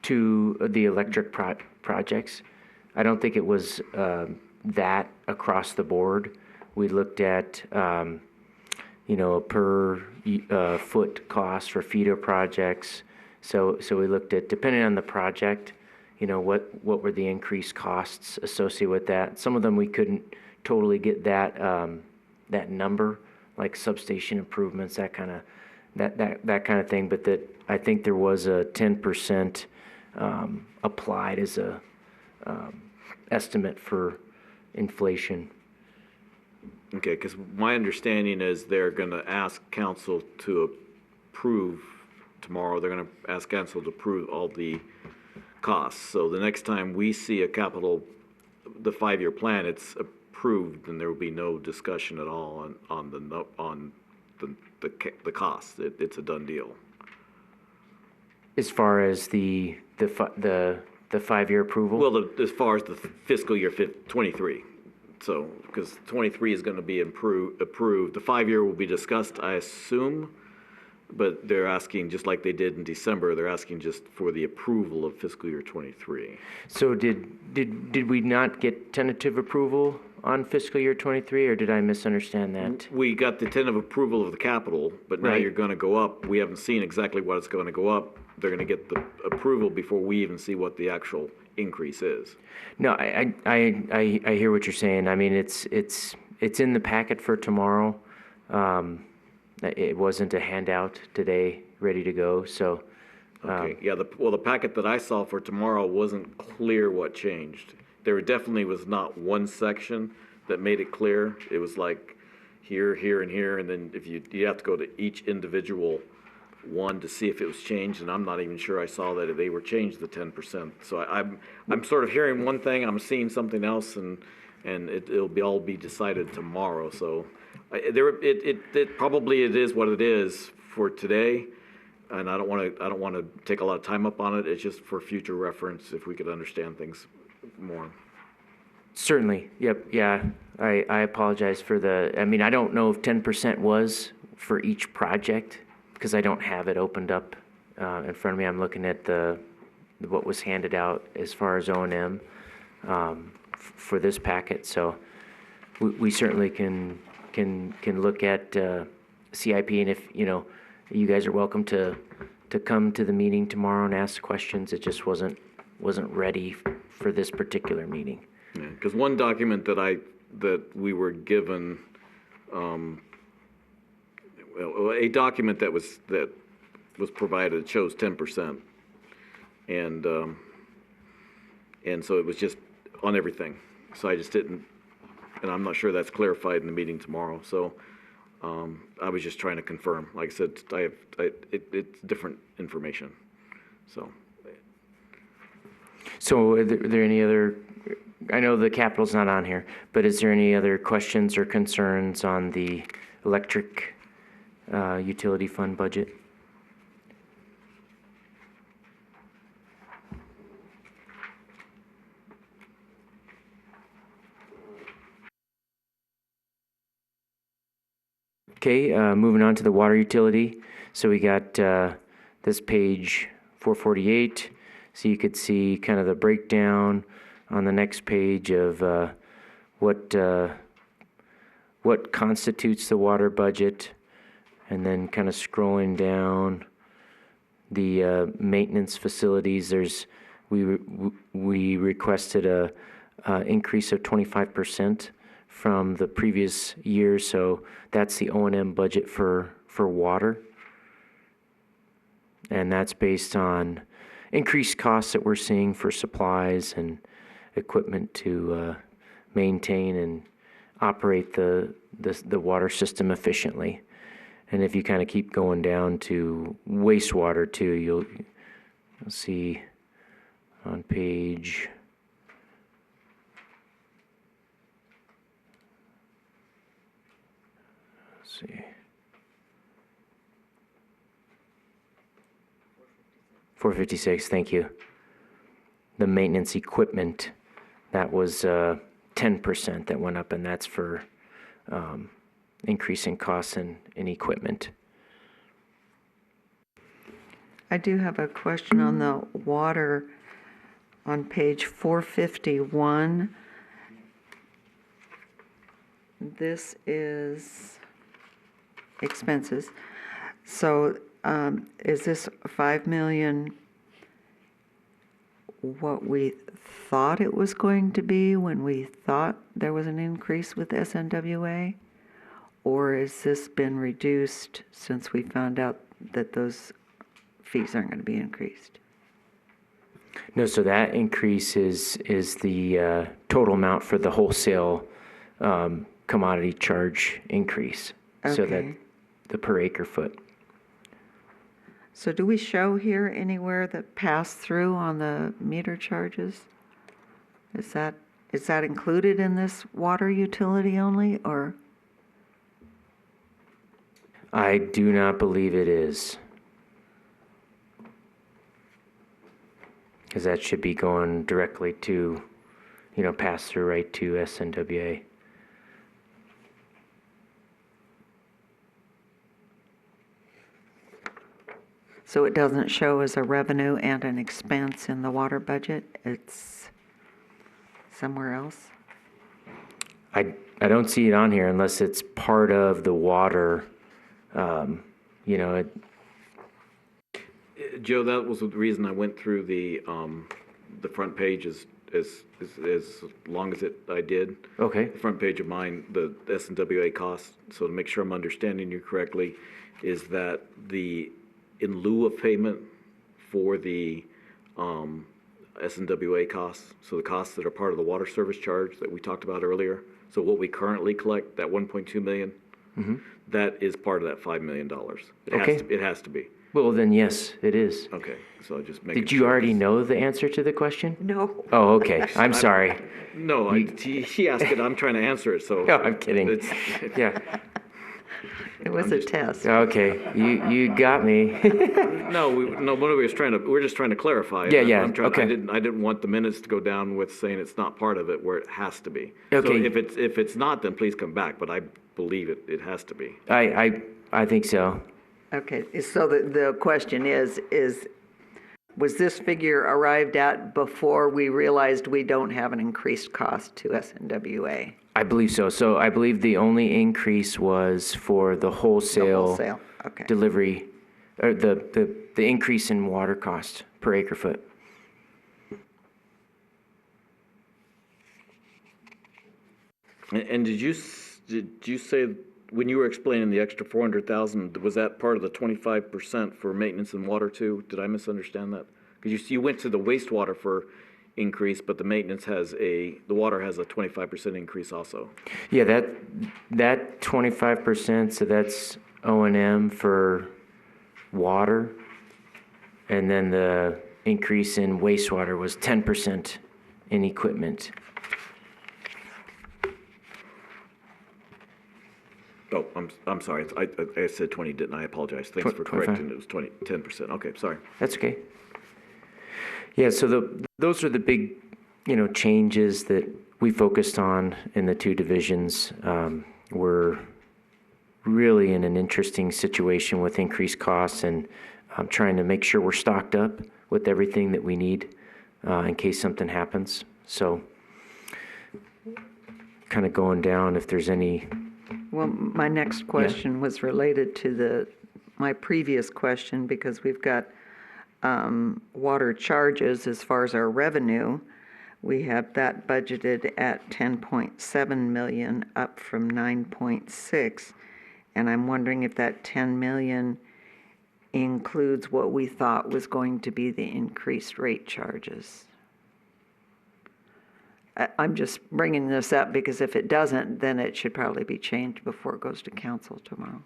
To the electric projects. I don't think it was that across the board. We looked at, you know, a per foot cost for feeder projects. So we looked at, depending on the project, you know, what were the increased costs associated with that. Some of them we couldn't totally get that that number, like substation improvements, that kind of thing. But that, I think there was a 10% applied as a estimate for inflation. Okay, because my understanding is they're gonna ask council to approve tomorrow, they're gonna ask council to approve all the costs. So the next time we see a capital, the 5-year plan, it's approved, and there will be no discussion at all on the cost. It's a done deal. As far as the 5-year approval? Well, as far as the fiscal year 23. So, because 23 is going to be approved. The 5-year will be discussed, I assume, but they're asking, just like they did in December, they're asking just for the approval of fiscal year 23. So did we not get tentative approval on fiscal year 23, or did I misunderstand that? We got the tentative approval of the capital, but now Right. you're going to go up. We haven't seen exactly what it's going to go up. They're going to get the approval before we even see what the actual increase is. No, I hear what you're saying. I mean, it's in the packet for tomorrow. It wasn't a handout today, ready to go, so. Okay, yeah, the packet that I saw for tomorrow wasn't clear what changed. There definitely was not one section that made it clear. It was like here, here, and here, and then if you have to go to each individual one to see if it was changed, and I'm not even sure I saw that they were changed the 10%. So I'm sort of hearing one thing, I'm seeing something else, and it'll all be decided tomorrow. So it probably is what it is for today, and I don't want to take a lot of time up on it. It's just for future reference, if we could understand things more. Certainly, yep, yeah. I apologize for I mean, I don't know if 10% was for each project, because I don't have it opened up in front of me. I'm looking at what was handed out as far as O&M for this packet. So we certainly can look at CIP, and if, you know, you guys are welcome to come to the meeting tomorrow and ask questions. It just wasn't ready for this particular meeting. Yeah, because one document that we were given, well, a document that was provided shows 10%. And so it was just on everything. So I just didn't, and I'm not sure that's clarified in the meeting tomorrow. So I was just trying to confirm. Like I said, it's different information. So are there any other, I know the capital's not on here, but is there any other questions or concerns on the electric utility fund budget? Okay, moving on to the water utility. So we got this page 448. So you could see kind of the breakdown on the next page of what constitutes the water budget, and then kind of scrolling down the maintenance facilities. We requested a increase of 25% from the previous year, so that's the O&M budget for water, and that's based on increased costs that we're seeing for supplies and equipment to maintain and operate the water system efficiently. And if you kind of keep going down to wastewater too, you'll see on page, let's see, 456, thank you. The maintenance equipment, that was 10% that went up, and that's for increasing costs in equipment. I do have a question on the water on page 451. This is expenses. So is this 5 million what we thought it was going to be when we thought there was an increase with SNWA? Or has this been reduced since we found out that those fees aren't going to be increased? No, so that increase is the total amount for the wholesale commodity charge increase. Okay. So that the per acre foot. So do we show here anywhere that pass through on the meter charges? Is that included in this water utility only, or? I do not believe it is. Because that should be going directly to, pass through right to SNWA. So it doesn't show as a revenue and an expense in the water budget? It's somewhere else? I don't see it on here unless it's part of the water, Joe, that was the reason I went through the front page as long as I did. Okay. The front page of mine, the SNWA costs, so to make sure I'm understanding you correctly, is that in lieu of payment for the SNWA costs, so the costs that are part of the water service charge that we talked about earlier, so what we currently collect, that 1.2 million, that is part of that $5 million. It has to be. Well, then yes, it is. Okay, so I just make. Did you already know the answer to the question? No. Oh, okay. I'm sorry. No, he asked it, I'm trying to answer it, so. No, I'm kidding. Yeah. It was a test. Okay, you got me. We're just trying to clarify. Yeah, okay. okay. I didn't want the minutes to go down with saying it's not part of it where it has to be. Okay. So if it's not, then please come back, but I believe it has to be. I think so. Okay, so the question is, was this figure arrived at before we realized we don't have an increased cost to SNWA? I believe so. So I believe the only increase was for the wholesale, Okay. delivery, or the increase in water cost per acre foot. And did you say, when you were explaining the extra 400,000, was that part of the 25% for maintenance and water too? Did I misunderstand that? Because you went to the wastewater for increase, but the maintenance the water has a 25% increase also. Yeah, that 25%, so that's O&M for water. And then the increase in wastewater was 10% in equipment. Oh, I'm sorry. I said 20, didn't I? I apologize. Thanks for 25. correcting. It was 10%. Okay, sorry. That's okay. Yeah, so those are the big, changes that we focused on in the two divisions. We're really in an interesting situation with increased costs, and trying to make sure we're stocked up with everything that we need in case something happens. So kind of going down if there's any. Well, my next question was related to my previous question, because we've got water charges as far as our revenue. We have that budgeted at 10.7 million, up from 9.6. And I'm wondering if that 10 million includes what we thought was going to be the increased rate charges. I'm just bringing this up because if it doesn't, then it should probably be changed before it goes to council tomorrow.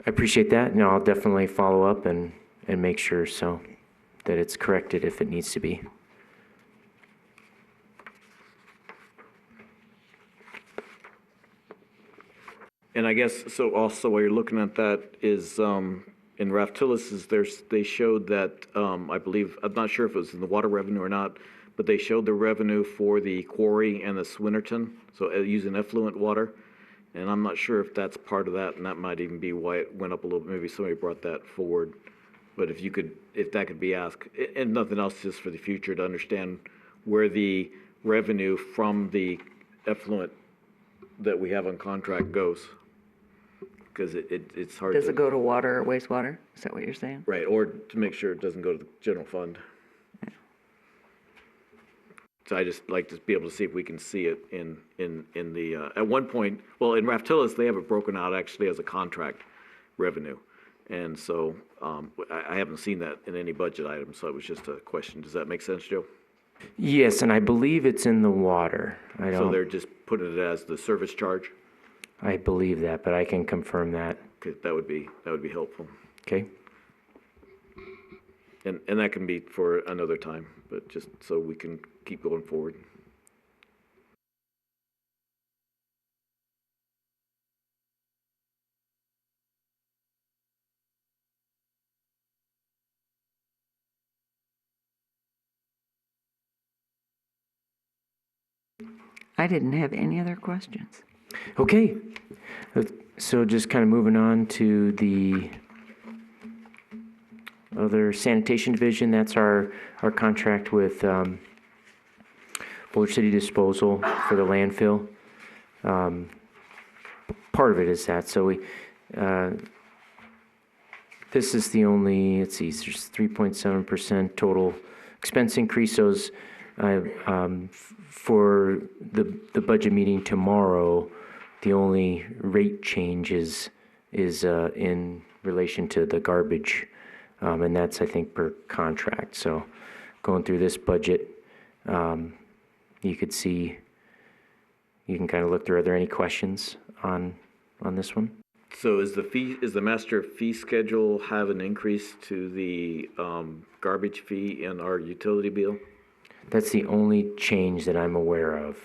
I appreciate that. No, I'll definitely follow up and make sure so that it's corrected if it needs to be. And I guess, so also while you're looking at that is, in Raftili's, they showed that, I believe, I'm not sure if it was in the water revenue or not, but they showed the revenue for the quarry and the Swinnerton, so using effluent water. And I'm not sure if that's part of that, and that might even be why it went up a little, maybe somebody brought that forward. But if that could be asked, and nothing else, just for the future to understand where the revenue from the effluent that we have on contract goes. Because it's hard to. Does it go to water or wastewater? Is that what you're saying? Right, or to make sure it doesn't go to the general fund. So I just like to be able to see if we can see it in the, at one point, well, in Raftili's, they have it broken out actually as a contract revenue. And so, I haven't seen that in any budget item, so it was just a question. Does that make sense, Joe? Yes, and I believe it's in the water. So they're just putting it as the service charge? I believe that, but I can confirm that. Okay, that would be helpful. Okay. And that can be for another time, but just so we can keep going forward. I didn't have any other questions. Okay. So just kind of moving on to the other sanitation division. That's our contract with Boulder City Disposal for the landfill. Part of it is that. So this is the only, let's see, there's 3.7% total expense increase. Those for the budget meeting tomorrow, the only rate change is in relation to the garbage, and that's, I think, per contract. So going through this budget, you could see, you can kind of look through, are there any questions on this one? So is the master fee schedule have an increase to the garbage fee in our utility bill? That's the only change that I'm aware of,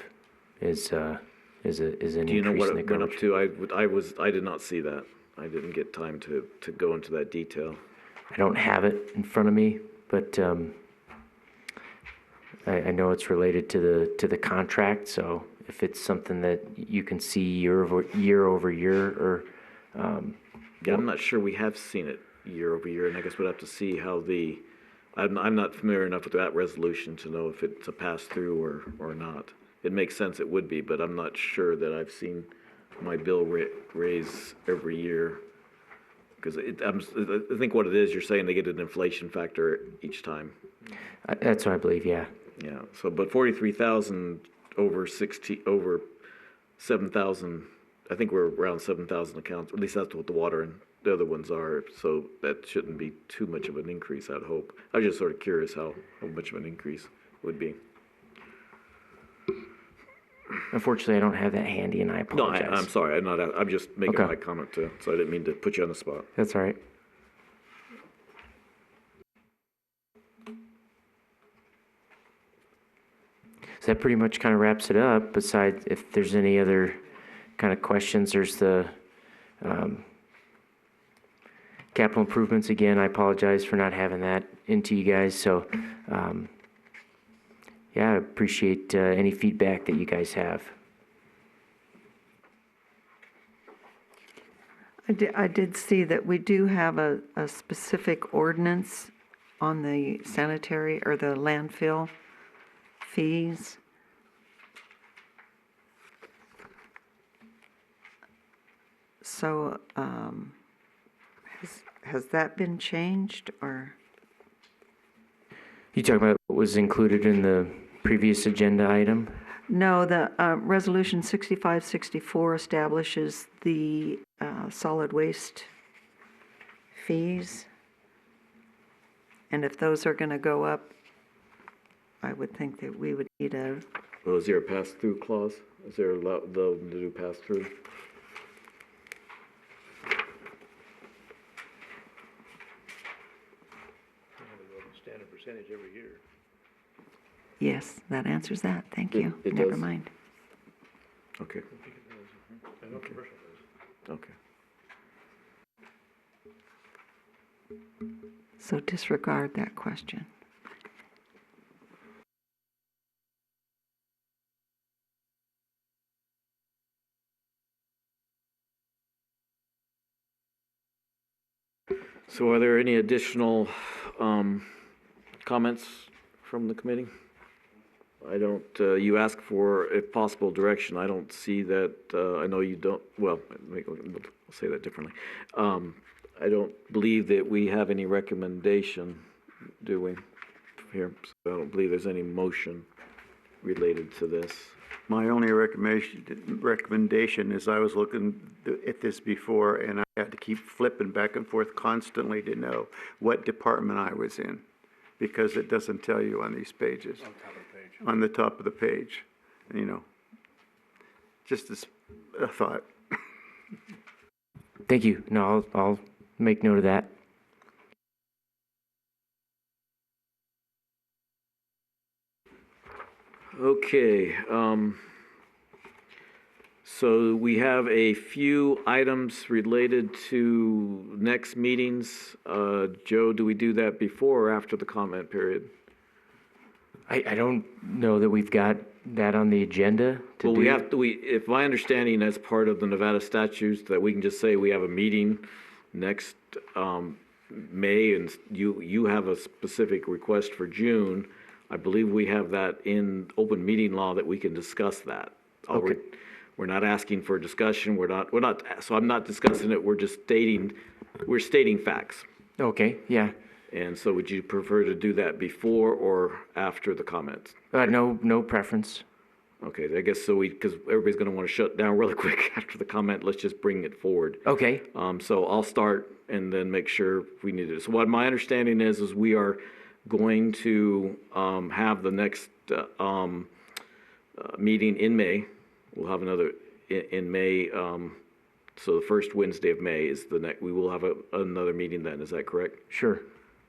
is an increase in the garbage. Do you know what it went up to? I did not see that. I didn't get time to go into that detail. I don't have it in front of me, but I know it's related to the contract. So if it's something that you can see year over year, or yeah, I'm not sure we have seen it year over year, and I guess we'd have to see how the. I'm not familiar enough with that resolution to know if it's a pass through or not. It makes sense it would be, but I'm not sure that I've seen my bill raise every year. Because I think what it is, you're saying they get an inflation factor each time. That's what I believe, yeah. Yeah. So, but 43,000 over 7,000, I think we're around 7,000 accounts, at least that's what the water and the other ones are, so that shouldn't be too much of an increase, I'd hope. I was just sort of curious how much of an increase would be. Unfortunately, I don't have that handy, and I No, apologize. I'm sorry, I'm just making Okay. my comment too, so I didn't mean to put you on the spot. That's all right. So that pretty much kind of wraps it up. Besides, if there's any other kind of questions, there's the capital improvements. Again, I apologize for not having that into you guys. So, yeah, I appreciate any feedback that you guys have. I did see that we do have a specific ordinance on the sanitary or the landfill fees. So, has that been changed or? You talking about what was included in the previous agenda item? No, the Resolution 6564 establishes the solid waste fees. And if those are going to go up, I would think that we would need a, Well, is there a pass-through clause? Is there the to do pass-through? Standard percentage every year. yes, that answers that. Thank you. It Never does? mind. Okay, I know commercial does. okay. So disregard that question. So are there any additional comments from the committee? I don't, you ask for, if possible, direction. I don't see that, I know you don't, well, I'll say that differently. I don't believe that we have any recommendation, do we, here? So I don't believe there's any motion related to this. My only recommendation is I was looking at this before, and I had to keep flipping back and forth constantly to know what department I was in, because it doesn't tell you on these pages. On the top of the page, you know. Just as a thought. Thank you. No, I'll make note of that. Okay, so we have a few items related to next meetings. Joe, do we do that before or after the comment period? I don't know that we've got that on the agenda to Well, do. we have to, if my understanding as part of the Nevada statutes, that we can just say we have a meeting next, May, and you have a specific request for June. I believe we have that in open meeting law that we can discuss that. Okay. We're not asking for discussion, we're not, so I'm not discussing it, we're stating facts. Okay, yeah. And so would you prefer to do that before or after the comments? No preference. Okay, I guess so because everybody's gonna wanna shut down really quick after the comment, let's just bring it forward. Okay. So I'll start and then make sure we need it. So what my understanding is we are going to, have the next, meeting in May. We'll have another in May, so the first Wednesday of May is the next, we will have another meeting then, is that correct? Sure.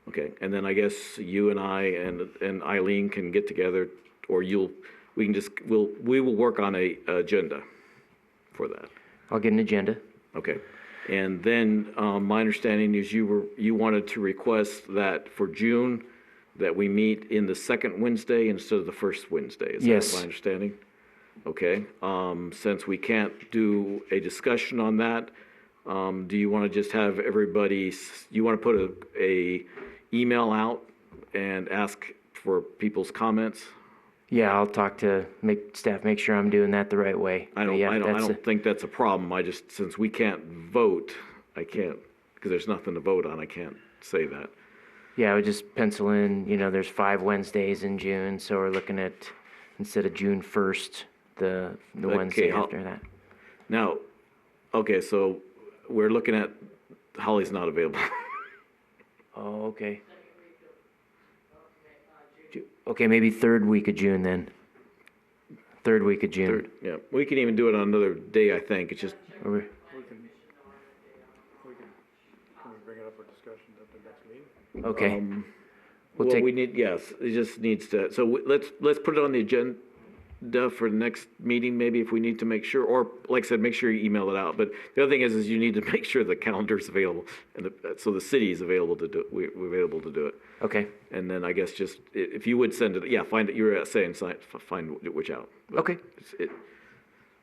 Okay, and then I guess you and I and Eileen can get together, or we will work on a agenda for that. I'll get an agenda. Okay, and then, my understanding is you wanted to request that for June, that we meet in the second Wednesday instead of the first Wednesday, is Yes. that my understanding? Okay, since we can't do a discussion on that, do you want to just have everybody, you want to put a email out and ask for people's comments? Yeah, I'll talk to staff, make sure I'm doing that the right way. I But yeah, that's don't think that's a problem, since we can't vote, I can't, because there's nothing to vote on, I can't say that. Yeah, I would just pencil in, there's 5 Wednesdays in June, so we're looking at, instead of June 1st, the Okay, Wednesday after that. Now, okay, so we're looking at, Holly's not available. Oh, okay. Okay, maybe third week of June then. Third week of June. Third, yeah, we can even do it on another day, I think, it's just, Are we- Can we bring it up for discussion at the next meeting? Okay. We'll well, take- we need, yes, it just needs to, so let's put it on the agenda for the next meeting, maybe, if we need to make sure, or, like I said, make sure you email it out, but the other thing is you need to make sure the calendar's available, and so the city is available to do, we're available to do it. Okay. And then I guess just, if you would send it, yeah, find it, you were saying, find which out. But Okay.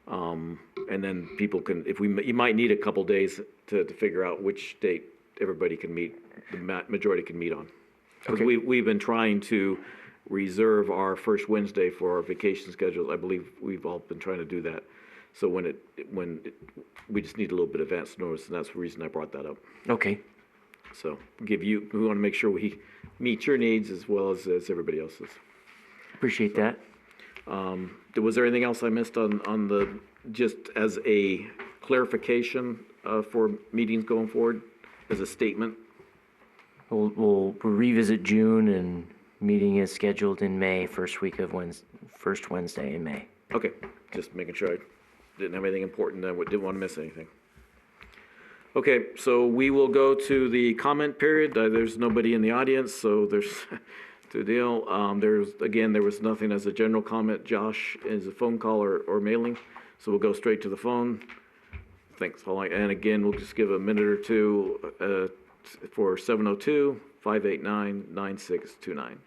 and then people can, you might need a couple days to figure out which date everybody can meet, the majority can meet on. Because Okay. we've been trying to reserve our first Wednesday for our vacation schedules. I believe we've all been trying to do that. So we just need a little bit of advance notice, and that's the reason I brought that up. Okay. So we want to make sure we meet your needs as well as everybody else's. Appreciate that. Was there anything else I missed on the, just as a clarification for meetings going forward, as a statement? We'll revisit June, and meeting is scheduled in May, first Wednesday in May. Okay, just making sure I didn't have anything important, I didn't want to miss anything. Okay, so we will go to the comment period. There's nobody in the audience, so there's the deal. There was nothing as a general comment. Josh, is a phone call or mailing, so we'll go straight to the phone. Thanks, Holly. And again, we'll just give a minute or two for 702-589-9629.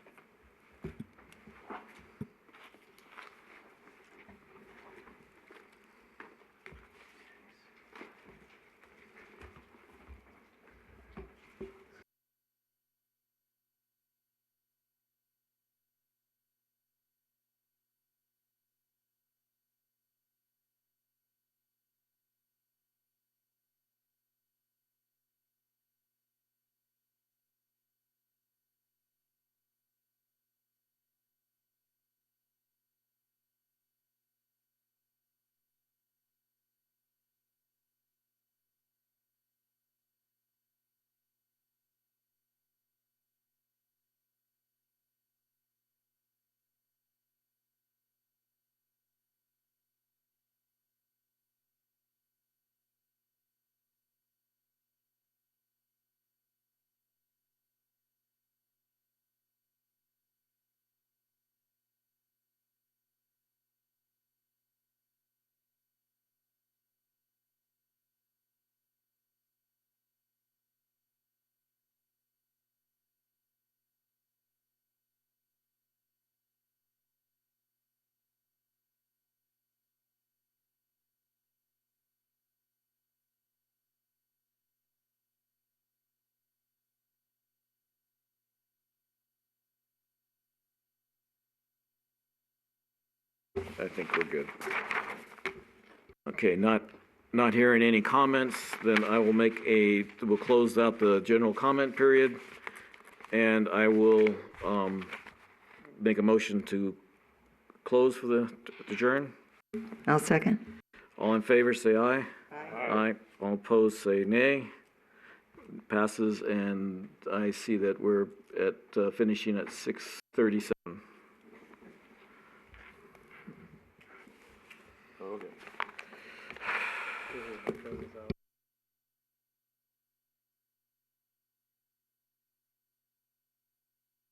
I think we're good. Okay, not hearing any comments, then I will we'll close out the general comment period, and I will make a motion to close for the adjourn. I'll second. All in favor, say aye. Aye. All opposed, say nay. Passes, and I see that we're at finishing at 6:37. Okay.